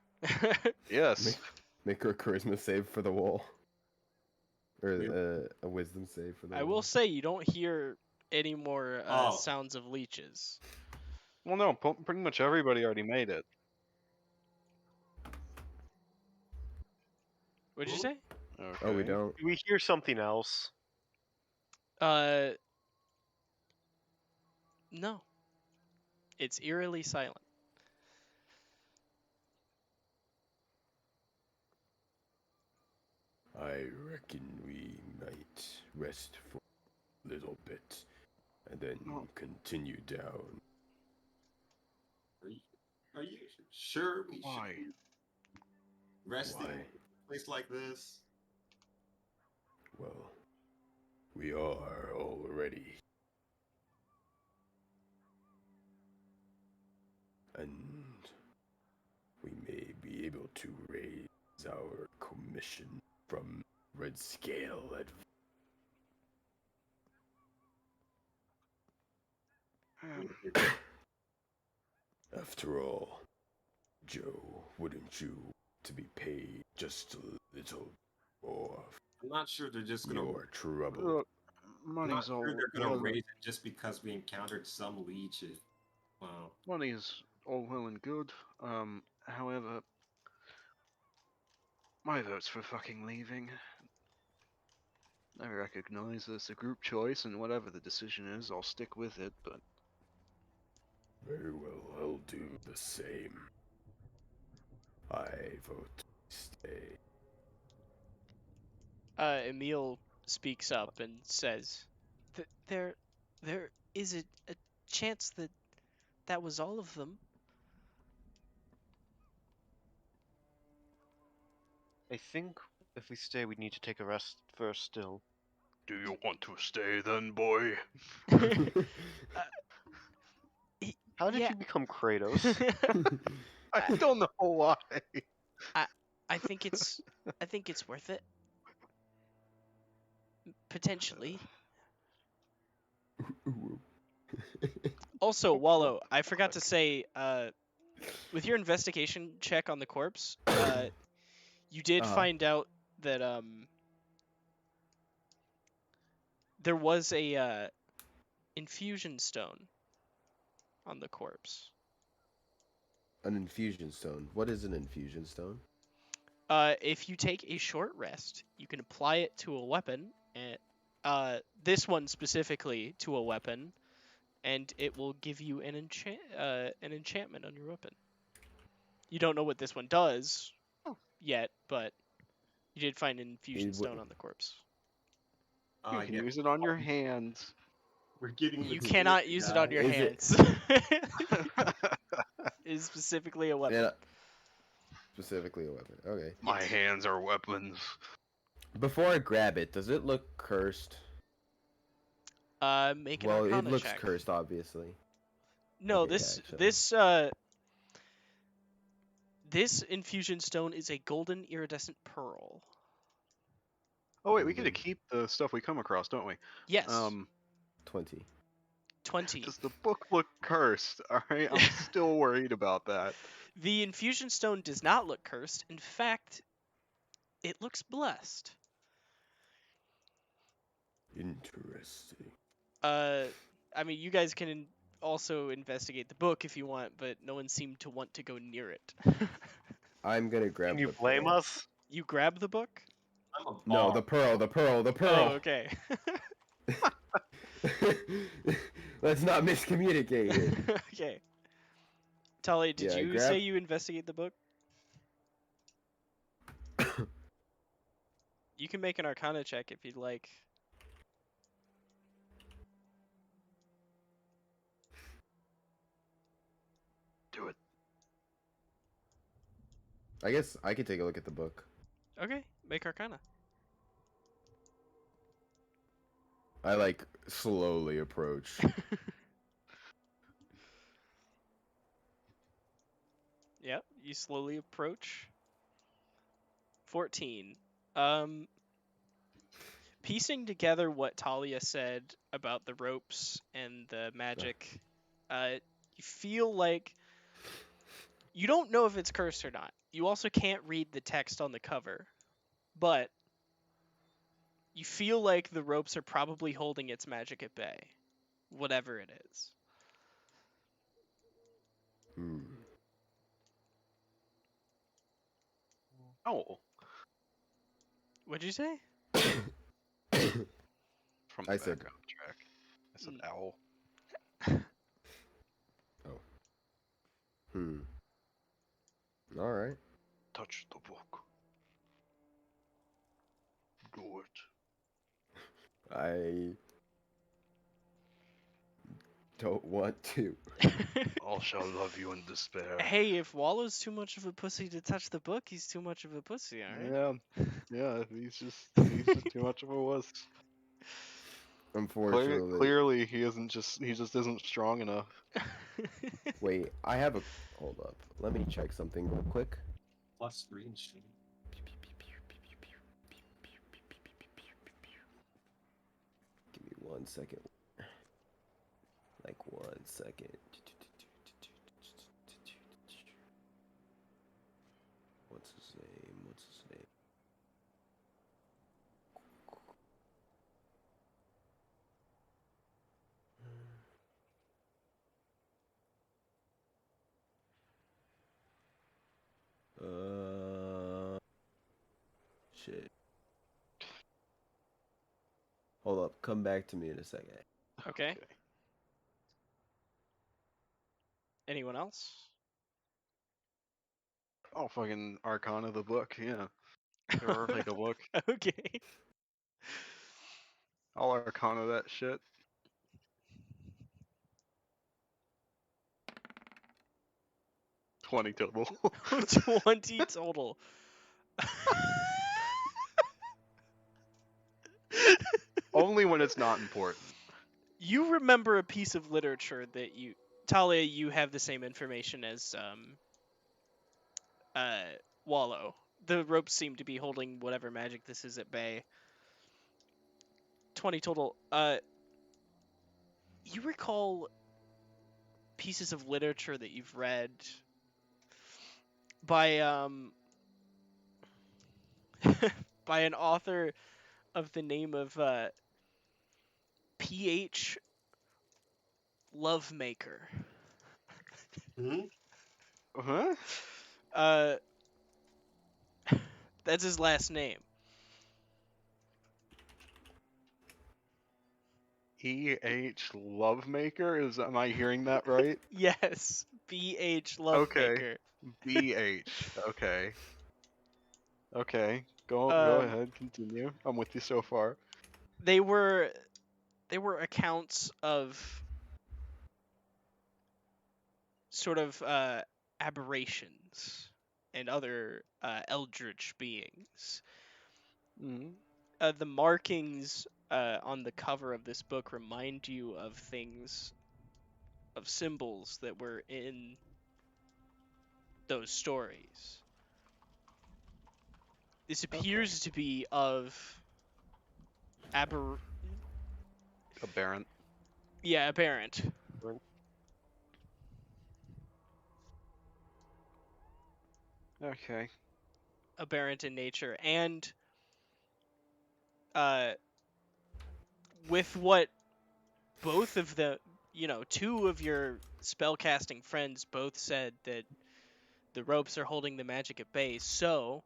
Yes. Make her a charisma save for the wall. Or a wisdom save for the wall. I will say you don't hear any more Oh. sounds of leeches. Well, no, pretty much everybody already made it. What'd you say? Okay. Oh, we don't. Do we hear something else? No. It's eerily silent. I reckon we might rest for a little bit and then continue down. Are you sure we Why? should rest in Why? a place like this? Well, we are already. And we may be able to raise our commission from Red Scale at After all, Joe, wouldn't you to be paid just a little more I'm not sure they're just for gonna. your trouble? Look, I'm not money's sure all they're gonna well, raise it just because we encountered some leeches. Wow. money's all well and good. However, my vote's for fucking leaving. I recognize it's a group choice, and whatever the decision is, I'll stick with it, but Very well, I'll do the same. I vote stay. Emil speaks up and says, there is a chance that that was all of them. I think if we stay, we need to take a rest first still. Do you want to stay then, boy? How did Yeah. you become Kratos? I don't know why. I think it's worth it. Potentially. Also, Wallow, I forgot to say, with your investigation check on the corpse, you did Uh-huh. find out that there was a infusion stone on the corpse. An infusion stone. What is an infusion stone? If you take a short rest, you can apply it to a weapon, and this one specifically to a weapon, and it will give you an enchantment on your weapon. You don't know what this one does yet, but you did find an infusion It stone w- on the corpse. You can use it on your hands. We're getting You the cannot spirit use it guy. on your Is it- hands. It is specifically a weapon. Yeah. Specifically a weapon. Okay. My hands are weapons. Before I grab it, does it look cursed? Make an Well, it Arcana looks check. cursed, obviously. No, Okay, this actually. this infusion stone is a golden iridescent pearl. Oh wait, we get to Golden. keep the stuff we come across, don't we? Yes, 20. 20. Does the book look cursed? All right, I'm still worried about that. The infusion stone does not look cursed. In fact, it looks blessed. Interesting. I mean, you guys can also investigate the book if you want, but no one seemed to want to go near it. I'm gonna grab Can you the blame pearl. us? You grab the book? I'm a No, the bard. pearl, the Oh, pearl. okay. Let's not miscommunicate here. Okay. Tully, did Yeah, you say you investigate the book? You can make an Arcana check if you'd like. Do it. I guess I could take a look at the book. Okay, make Arcana. I like slowly approach. Yep, you slowly approach. 14. Piecing together what Talia said about the ropes and the magic, you feel like you don't know if it's cursed or not. You also can't read the text on the cover, but you feel like the ropes are probably holding its magic at bay, whatever it is. Hmm. Oh, What'd you say? from the I said- background track. I said Mm. owl. Hmm. All right. Touch the book. Do it. I don't want to. All shall love you in despair. Hey, if Wallow's too much of a pussy to touch the book, he's too much of a pussy, alright? Yeah. He's just too much of a wuss. Unfortunately. Clearly, he just isn't strong enough. Wait, I have a. Hold up. Let me check something real quick. +3 in stream. Give me 1 second. Like 1 second. What's his name? What's his name? Shit. Hold up. Come back to me in a second. Okay. Anyone else? Oh, fucking Arcana the book, yeah. Or take a look. Okay. I'll Arcana that shit. 20 total. 20 total. Only when it's not important. You remember a piece of literature that Talia, you have the same information as Wallow, the ropes seem to be holding whatever magic this is at bay. 20 total. You recall pieces of literature that you've read by by an author of the name of P.H. Lovemaker. Hmm? Huh? Uh, that's his last name. E.H. Lovemaker? Am I hearing that right? Yes, B.H. Okay. Lovemaker. B.H. Okay. Okay. Go Um, ahead, continue. I'm with you so far. they were accounts of sort of aberrations and other eldritch beings. Mm. The markings on the cover of this book remind you of things, of symbols that were in those stories. This appears to be of aber Aberrant. yeah, aberrant. Okay. Aberrant in nature, and uh with what both of the two of your spellcasting friends both said, that the ropes are holding the magic at bay, so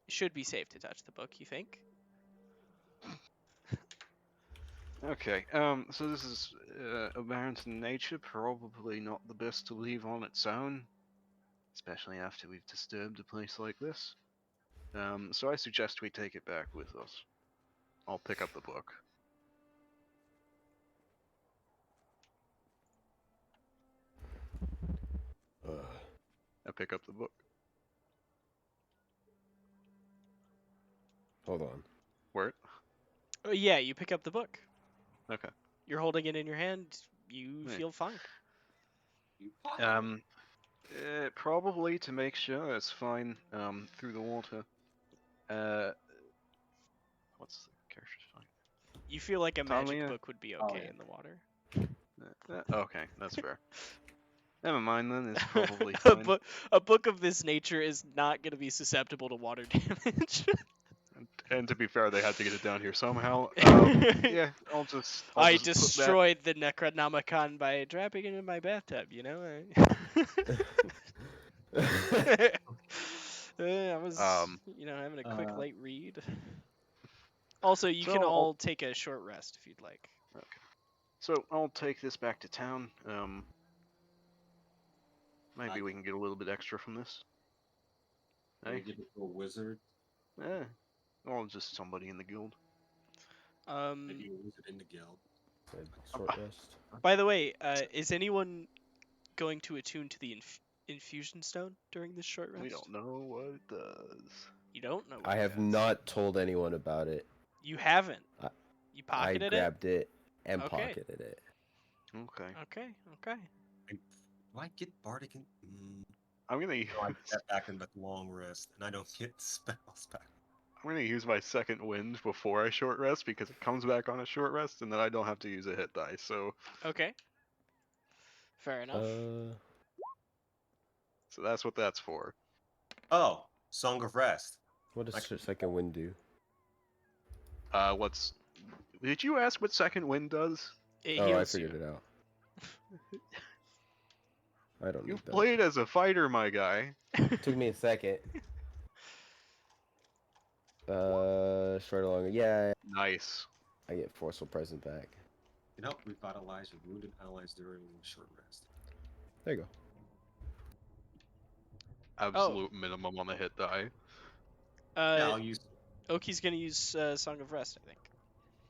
it should be safe to touch the book, you think? Okay. So this is aberrant in nature, probably not the best to leave on its own, especially after we've disturbed a place like this. So I suggest we take it back with us. I'll pick up the book. I pick up the book. Hold on. Where? Oh, yeah, you pick up the book. Okay. You're holding it in your hand. You Yeah. feel fine. Probably to make sure it's fine. Through the water. What's the character's fine? You feel like a magic Talia? book would be okay yeah. in the water. Okay, that's fair. Never mind then. It's probably a, fine. a book of this nature is not going to be susceptible to water damage. And to be fair, they had to get it down here somehow. Yeah, I'll just I put that. destroyed the Necronomicon by dropping it in my bathtub, you know? I was, having a quick light read. Also, you can So all take a short rest if you'd like. Okay. So I'll take this back to town. Maybe we can get a little bit extra from this. Can we Hey? give it to a wizard? Or just somebody in the guild. Maybe a wizard in the guild. Short rest. By the way, is anyone going to attune to the infusion stone during this short rest? We don't know what it does. You don't know what I it have does. not told anyone about it. You haven't? You I pocketed grabbed it and Okay. pocketed it. Okay. Okay, okay. Do I get bardic? I'm gonna No, I get that back in the long rest, and I don't get spells back. I'm gonna use my second wind before I short rest because it comes back on a short rest, and then I don't have to use a hit die. So Okay. Fair enough. so that's what that's for. Oh, Song of Rest. What does second wind do? What's? Did you ask what second wind does? It Oh, I heals figured you. it out. I don't You've need played as a fighter, my guy. that. Took me a second. Straight along. Yeah, Nice. I get forceful present back. Can help revitalize your wounded allies during short rest. There you go. Absolute minimum on the hit die. Yeah, I'll use. Oki's gonna use Song of Rest, I think.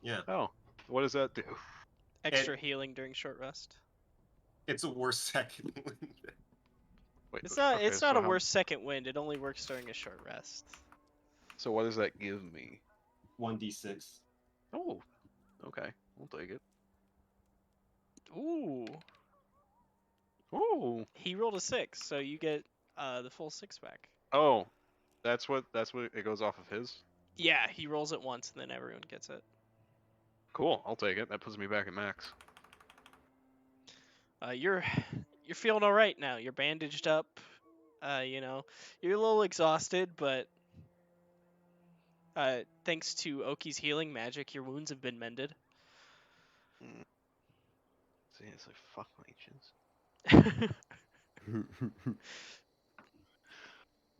Yeah, Oh, what does that do? Extra healing during short rest. it's a worse second wind. Wait, It's not. okay, It's so not a how- worse second wind. It only works during a short rest. So what does that give me? 1d6. Oh, okay, we'll take it. Ooh. Oh, He rolled a 6, so you get the full 6 back. oh, That's what it goes off of his. Yeah, he rolls it once and then everyone gets it. Cool, I'll take it. That puts me back at max. You're feeling all right now. You're bandaged up. You know, you're a little exhausted, but thanks to Oki's healing magic, your wounds have been mended. See, it's like fuck leeches.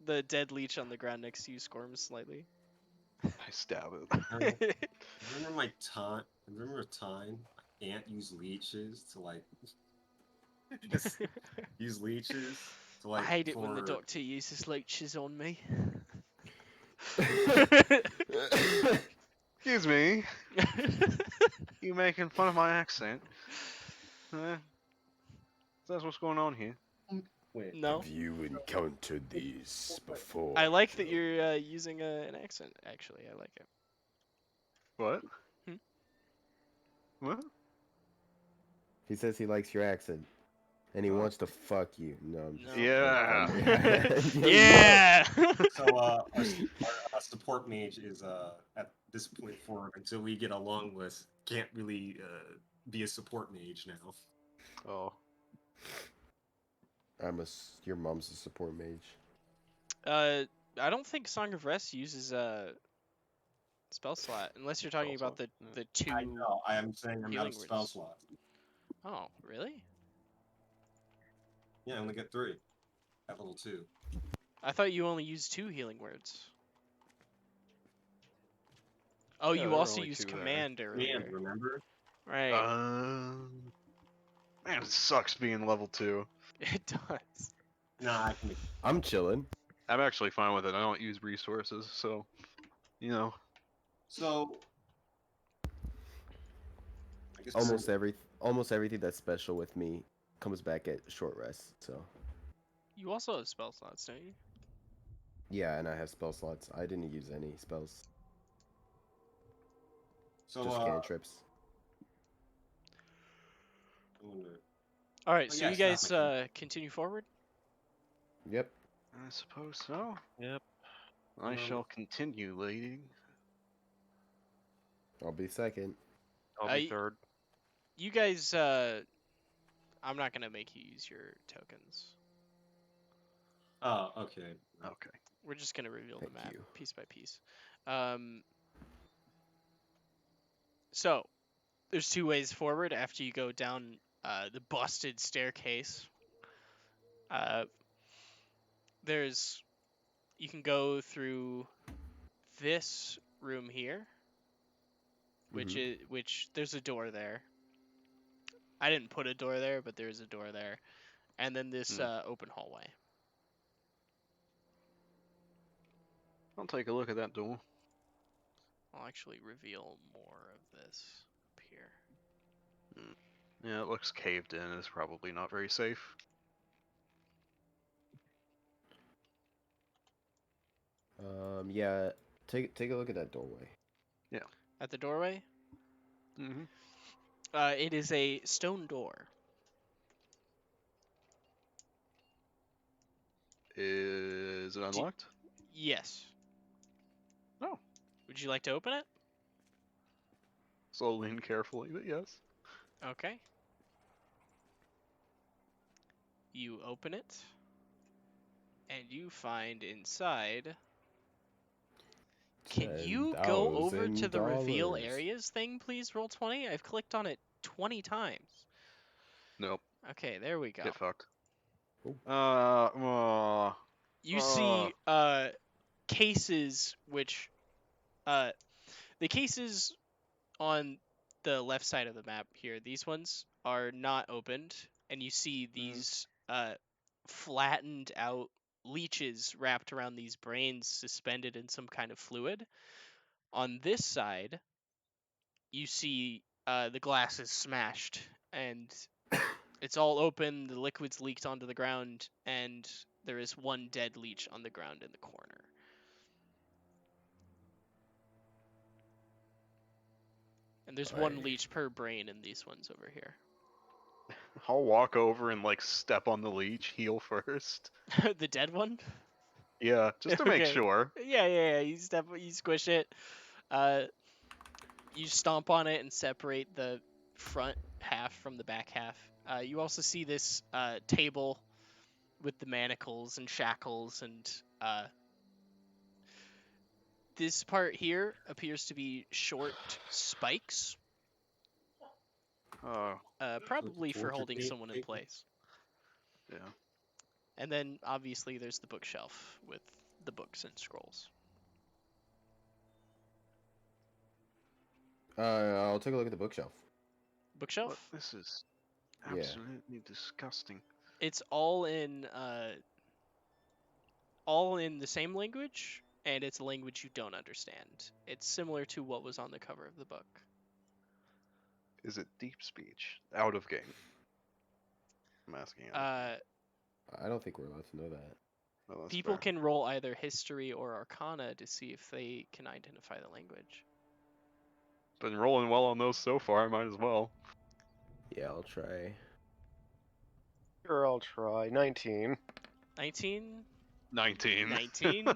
The dead leech on the ground next to you squirms slightly. I stab it. Remember my time? Remember a time my aunt used leeches to like just use leeches to like. I hate it when the for- doctor uses leeches on me. Excuse me. You making fun of my accent? That's what's going on here. Wait. No, Have you encountered these before? I like that you're using an accent. Actually, I like it. What? Hmm? What? He says he likes your accent, and he Oh. wants to fuck you. No, I'm just No. Yeah. Yeah. So our support mage is at this point forward until we get a long list can't really be a support mage now. Oh. Your mom's a support mage. I don't think Song of Rest uses a spell slot unless you're talking Spell about the slot, the two. I know. I am saying I'm out healing of spell words. slot. Oh, really? Yeah, I only get 3 at level 2. I thought you only used 2 healing words. Oh, Yeah, you there are also only used 2 there. command earlier. And remember? Right. Man, it sucks being level 2. It does. Nah, I can. I'm chilling. I'm actually fine with it. I don't use resources, so you know. So. I guess Almost everything that's special with me comes back at short rest. So You also have spell slots, don't you? yeah, and I have spell slots. I didn't use any spells, So just cantrips. I wonder. All right, Oh, so yeah, you guys snap continue forward. Yep. I suppose so. Yep. I shall continue, lady. I'll be second. I'll be third. You guys, I'm not gonna make you use your tokens. Oh, okay. Okay. We're just gonna reveal the Thank map you. piece by piece. So there's 2 ways forward after you go down the busted staircase. You can go through this room here, which there's a door there. I didn't put a door there, but there's a door there, and then this open hallway. I'll take a look at that door. I'll actually reveal more of this up here. Yeah, it looks caved in. It's probably not very safe. Yeah. Take a look at that doorway. At the doorway, Mm-hmm. it is a stone door. Is it unlocked? Yes. Oh. Would you like to open it? Slowly and carefully, but yes. Okay. You open it, and you find inside. Can you go over to the reveal $10,000. areas thing, please? Roll 20. I've clicked on it 20 times. Nope. Okay, there we go. Get fucked. Oh. You see cases which the cases on the left side of the map here, these ones are not opened, and you see these flattened out leeches wrapped around these brains suspended in some kind of fluid. On this side, you see the glass is smashed and it's all open, the liquid's leaked onto the ground, and there is one dead leech on the ground in the corner. And there's one leech per brain in these ones over here. I'll walk over and like step on the leech, heal first. The dead one? Yeah, just to make Okay. sure. Yeah. You squish it. You stomp on it and separate the front half from the back half. You also see this table with the manacles and shackles, and this part here appears to be short spikes, Oh, probably for torture holding someone in table. place. yeah. And then obviously there's the bookshelf with the books and scrolls. I'll take a look at the bookshelf. Bookshelf? What? This is Yeah. absolutely disgusting. It's all in the same language, and it's a language you don't understand. It's similar to what was on the cover of the book. Is it deep speech? Out of game. I'm asking out of game. I don't think we're allowed to know that. No, that's People fair. can roll either history or arcana to see if they can identify the language. Been rolling well on those so far, I might as well. Yeah, I'll try. Sure, I'll try. 19. 19? 19. 19?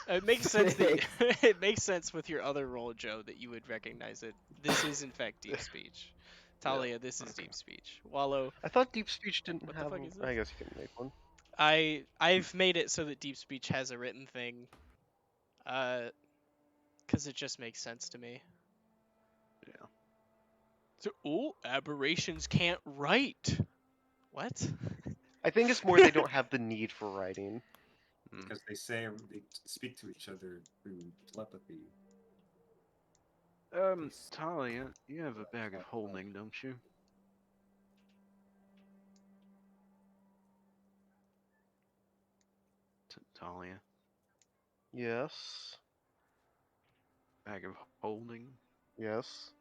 It makes sense that it makes sense with your other roll, Joe, that you would recognize it. This is in fact deep speech. Talia, this is okay. deep speech. Wallow, I thought deep speech didn't what the have. fuck is I this? guess you can make one. I've made it so that deep speech has a written thing, because it just makes sense to me. Yeah. So, ooh, aberrations can't write. What? I think it's more they don't have the need for writing. Because they speak to each other through telepathy. Talia, you have a bag of holding, don't you? Talia, Yes. bag of holding. Yes.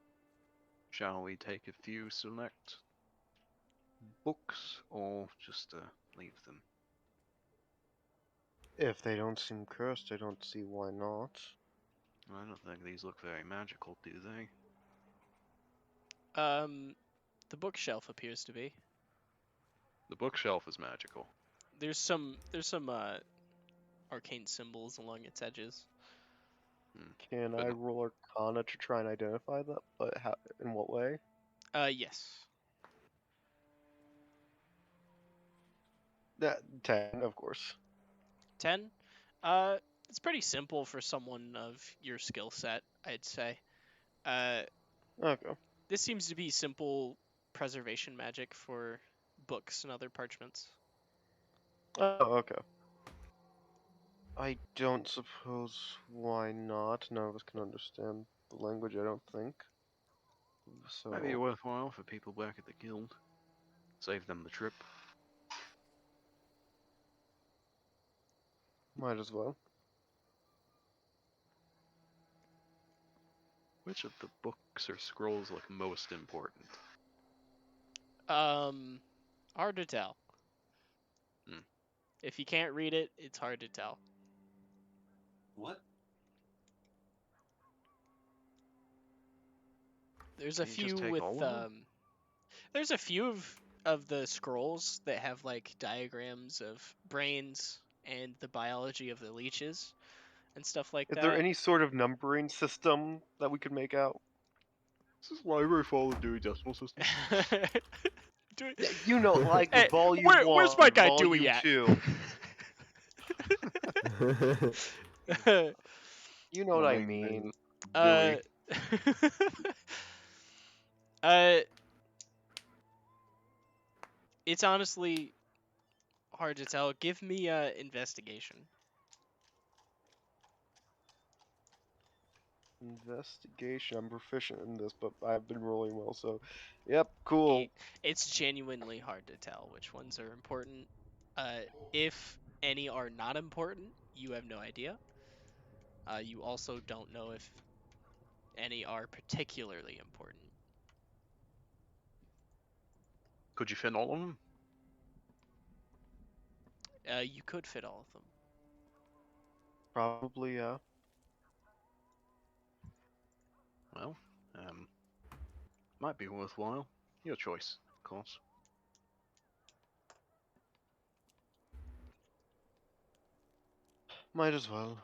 Shall we take a few select books, or just leave them? If they don't seem cursed, I don't see why not. I don't think these look very magical, do they? The bookshelf appears to be. The bookshelf is magical. There's some arcane symbols along its edges. Can But I no- roll Arcana to try and identify that? But how? In what way? Yes. That 10, of course. 10. It's pretty simple for someone of your skill set, I'd say. Okay. This seems to be simple preservation magic for books and other parchments. Oh, okay. I don't suppose why not. None of us can understand the language, I don't think. So Might be worthwhile for people back at the guild. Save them the trip. might as well. Which of the books or scrolls look most important? Hard to tell. Hmm. If you can't read it, it's hard to tell. What? There's a Can you just few take with all of them? there's a few of the scrolls that have like diagrams of brains and the biology of the leeches and stuff like Is that. there any sort of numbering system that we could make out? This is library follow Dewey Decimal System. You know, like Hey, volume where's 1, my guy volume Dewey at? 2. You know what I Like, mean. uh, uh, it's honestly hard to tell. Give me investigation. Investigation. I'm proficient in this, but I've been rolling well, so yep, cool. It's genuinely hard to tell which ones are important. If any are not important, you have no idea. You also don't know if any are particularly important. Could you fit all of them? You could fit all of them. Probably, yeah. Well, might be worthwhile. Your choice, of course. Might as well.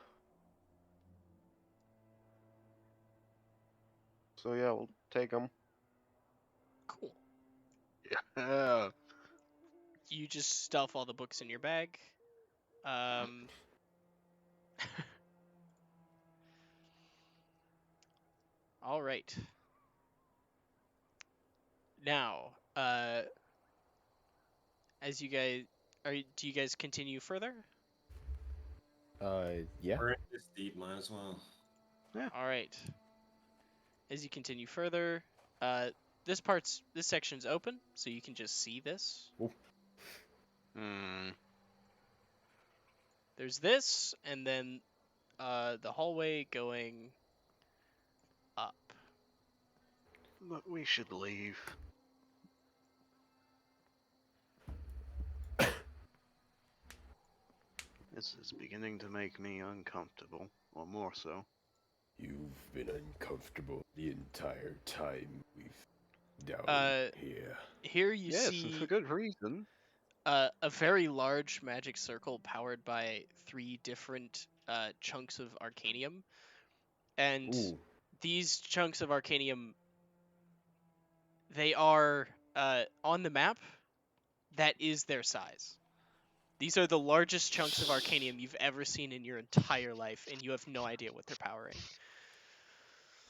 So yeah, we'll take them. Cool. Yeah. You just stuff all the books in your bag. All right. Now, as you guys do you guys continue further? Yeah. We're in this deep, might as well. All right. As you continue further, this section's open, so you can just see this. Hmm. There's this, and then the hallway going up. But we should leave. This is beginning to make me uncomfortable, or more so. You've been uncomfortable the entire time we've down here. Here you Yes, and see for good reason. a very large magic circle powered by 3 different chunks of arcanium, and Ooh. these chunks of arcanium, they are on the map. That is their size. These are the largest chunks of arcanium you've ever seen in your entire life, and you have no idea what they're powering.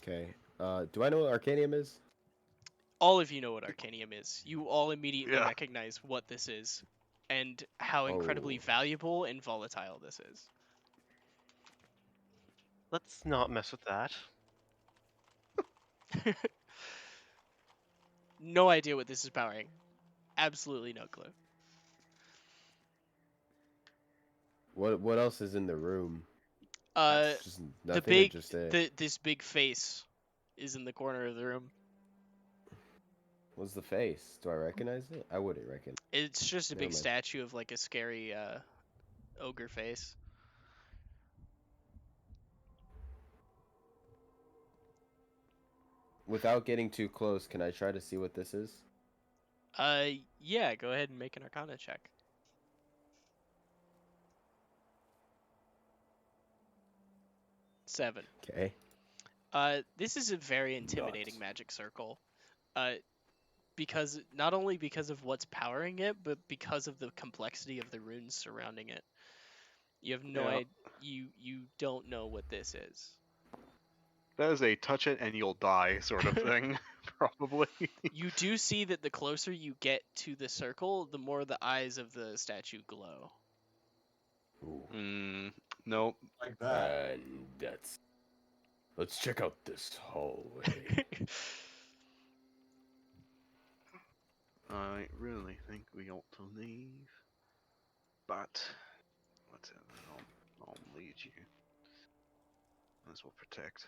Okay. Do I know what Arcanium is? All of you know what arcanium is. You all immediately Yeah. recognize what this is, and how incredibly Oh. valuable and volatile this is. Let's not mess with that. No idea what this is powering. Absolutely no clue. What else is in the room? Uh, Just the nothing or big, just it? this big face is in the corner of the room. What's the face? Do I recognize it? I wouldn't recognize. It's just a Never big mind. statue of like a scary ogre face. Without getting too close, can I try to see what this is? Yeah, go ahead and make an Arcana check. Seven. Okay. This is a very intimidating Not. magic circle. Because not only because of what's powering it, but because of the complexity of the runes surrounding it. You have no Yeah. idea. You don't know what this is. That is a touch it and you'll die sort of thing, probably. You do see that the closer you get to the circle, the more the eyes of the statue glow. Hmm. Nope. Like that. And that's. Let's check out this hallway. I really think we ought to leave. But whatever, I'll lead you. As well protect.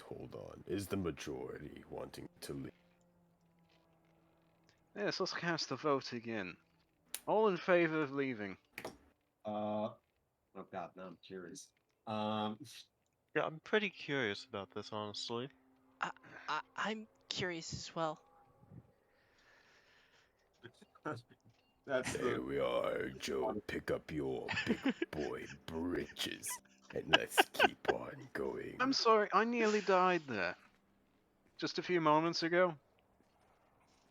Hold on. Is the majority wanting to leave? Yes, let's cast the vote again. All in favor of leaving. Oh god, now I'm curious. Yeah, I'm pretty curious about this, honestly. I'm curious as well. That's There the we are, Joe. Pick up your big boy britches and let's keep on going. I'm sorry, I nearly died there. Just a few moments ago.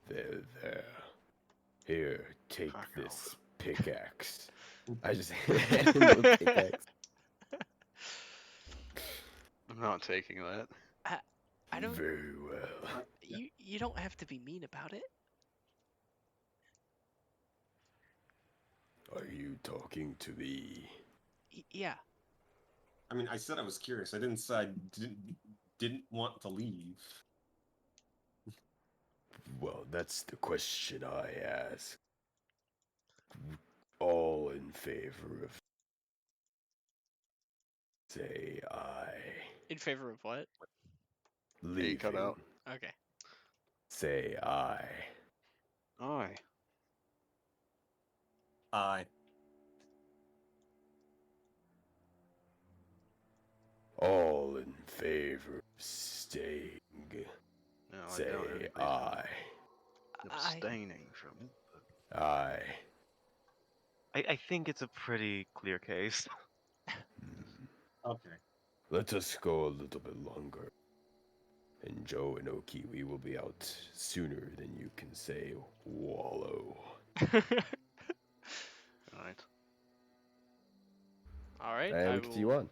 There. Here, take Fuck this pickaxe. I just hand him a pickaxe. I'm not taking that. I don't. Very well. You don't have to be mean about it. Are you talking to me? Yeah. I mean, I said I was curious. I didn't say I didn't want to leave. Well, that's the question I ask. All in favor of. Say aye. In favor of what? Leaving. you cut out. Okay. Say aye. Aye. Aye. All in favor of staying. No, I Say doubt anybody's aye. abstaining from it. Aye. I think it's a pretty clear case. Okay. Let us go a little bit longer. And Joe and Okiwi will be out sooner than you can say wallow. Alright. All right, And I we continue will on.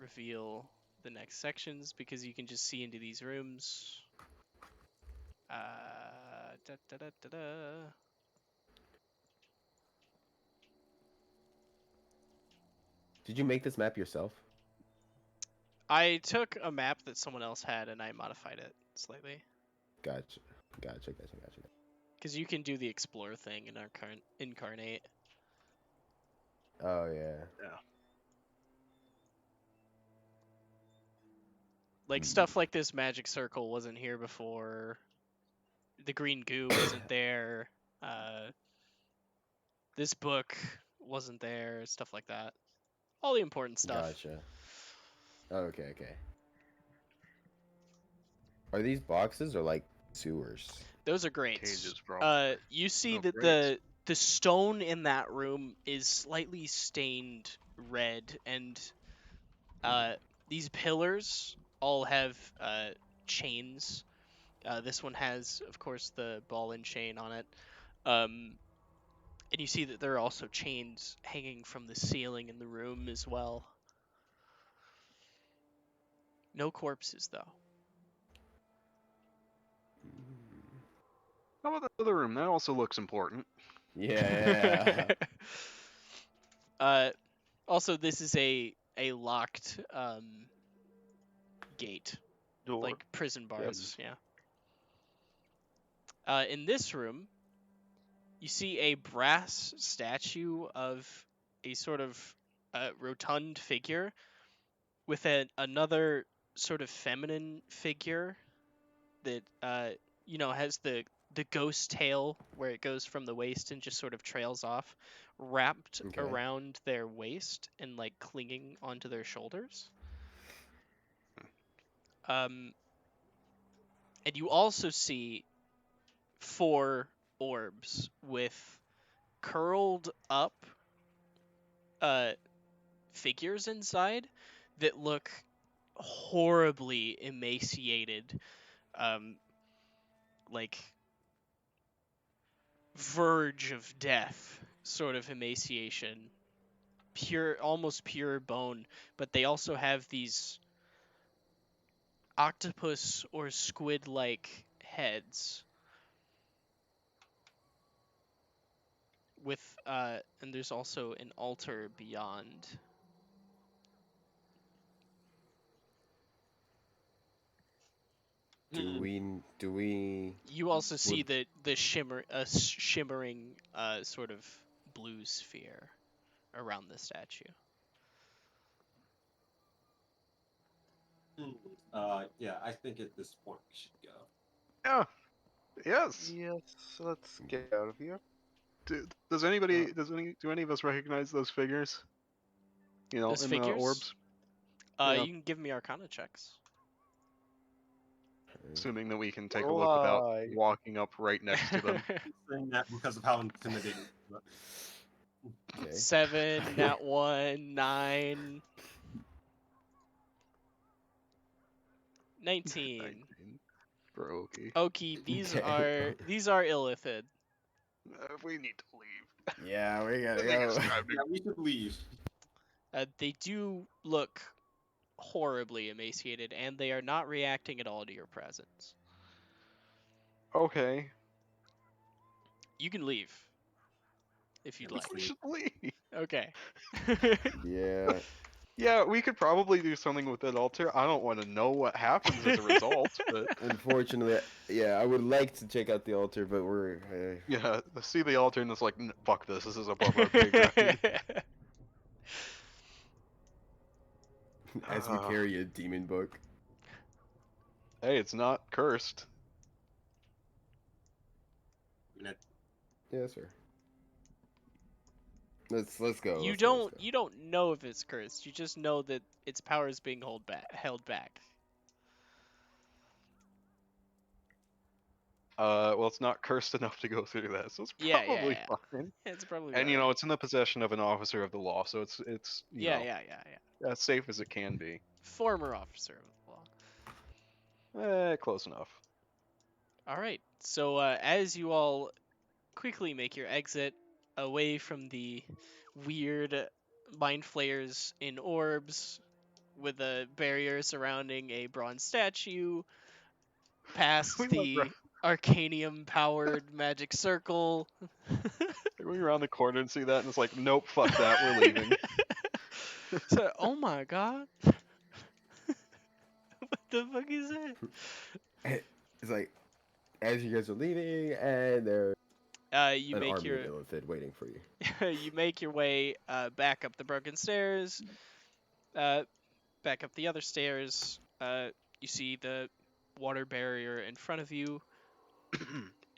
reveal the next sections because you can just see into these rooms. Da, da, da, da, da. Did you make this map yourself? I took a map that someone else had and I modified it slightly Gotcha. Gotcha. because you can do the explore thing in our current incarnate. Oh yeah. Like stuff like this magic circle wasn't here before. The green goo wasn't there. This book wasn't there. Stuff like that. All the important stuff. Gotcha. Okay. Are these boxes or like sewers? Those are grates. Cages, probably. You see No, that grates. the stone in that room is slightly stained red, and these pillars all have chains. This one has, of course, the ball and chain on it. And you see that there are also chains hanging from the ceiling in the room as well. No corpses, though. How about the other room? That also looks important. Yeah. Also, this is a locked gate, Door. like prison Yep. bars. Yeah. In this room, you see a brass statue of a sort of rotund figure with another sort of feminine figure that has the ghost tail where it goes from the waist and just sort of trails off, wrapped Okay. around their waist and like clinging onto their shoulders. And you also see 4 orbs with curled up figures inside that look horribly emaciated, like verge of death sort of emaciation, almost pure bone, but they also have these octopus or squid like heads with and there's also an altar beyond. Do we? You also see Would- the shimmering sort of blue sphere around the statue. Yeah, I think at this point we should go. Yeah. Yes. Yes, let's get out of here. Does any of us recognize those figures? You know, Those in figures? the orbs. Yeah. You can give me Arcana checks. Assuming that we can take a Roll look without high. walking up right next to them. I'm saying that because of how intimidating. Okay. 7, nat 1, 9, 19. 19. For Oki. Oki, these Okay. are illithid. We need to leave. Yeah, we gotta They go. described Yeah, we should leave. They do look horribly emaciated, and they are not reacting at all to your presence. Okay. You can leave if you'd like. We should leave. Okay. Yeah. Yeah, we could probably do something with that altar. I don't want to know what happens as a result, but Unfortunately, yeah, I would like to check out the altar, but we're. yeah, see the altar and it's like, fuck this. This is above our pay grade. As we carry a demon book. Hey, it's not cursed. Yeah, sir. Let's go. You let's go, don't you don't know if it's cursed. You just know that its power is being held back. Well, it's not cursed enough to go through that, so it's Yeah, probably yeah. fine. It's probably And alright. it's in the possession of an officer of the law, so it's Yeah, yeah. as safe as it can be. Former officer of the law. Close enough. All right. So as you all quickly make your exit away from the weird mind flayers in orbs with a barrier surrounding a bronze statue, past We went the arcanium powered magic circle. going around the corner and see that, and it's like, nope, fuck that, we're leaving. So, oh my god. What the fuck is that? It's like, as you guys are leaving, and there's You an make army your of Illithid waiting for you. you make your way back up the broken stairs, back up the other stairs. You see the water barrier in front of you,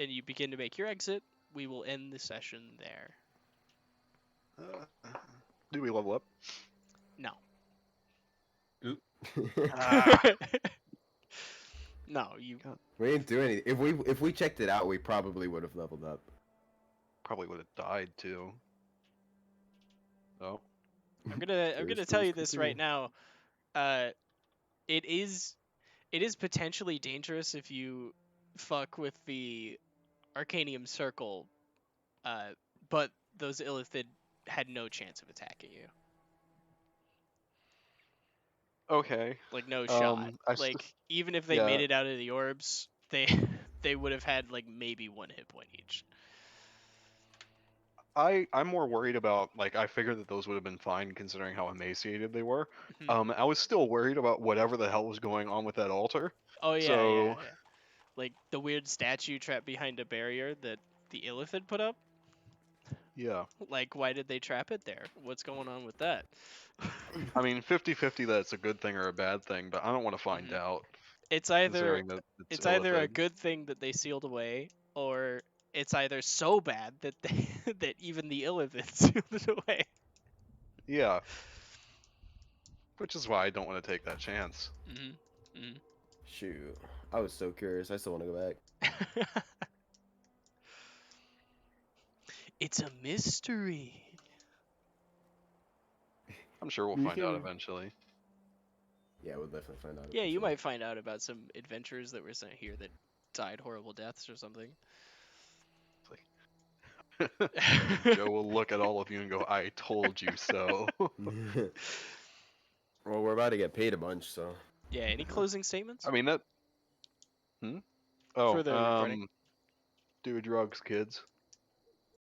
and you begin to make your exit. We will end the session there. Do we level up? No. Ah. No, you. We didn't do anything. If we checked it out, we probably would have leveled up. Probably would have died too. Oh. I'm It gonna was tell you cool this too. right now. It is potentially dangerous if you fuck with the Arcanium Circle, but those Illithid had no chance of attacking you. Okay. Like no shot. I Like even if they yeah. made it out of the orbs, they would have had like maybe 1 hit point each. I'm more worried about, like, I figured that those would have been fine considering how emaciated they were. Mhm. I was still worried about whatever the hell was going on with that altar. Oh yeah, So yeah. Like the weird statue trapped behind a barrier that the Illithid put up. yeah. Like why did they trap it there? What's going on with that? I mean, 50-50 that it's a good thing or a bad thing, but I don't want to find Mhm. out It's either considering that it's either a Illithid. good thing that they sealed away, or it's either so bad that they that even the Illithid sealed it away. Yeah. Which is why I don't want to take that chance. Mm-hmm. Shoot, I was so curious. I still want to go back. It's a mystery. I'm sure we'll You find out can- eventually. Yeah, we'll definitely find out. Yeah, you eventually. might find out about some adventurers that were sent here that died horrible deaths or something. Joe will look at all of you and go, I told you so. Well, we're about to get paid a bunch, so. Yeah, any closing statements I mean, that. Oh, for the recording? do drugs, kids.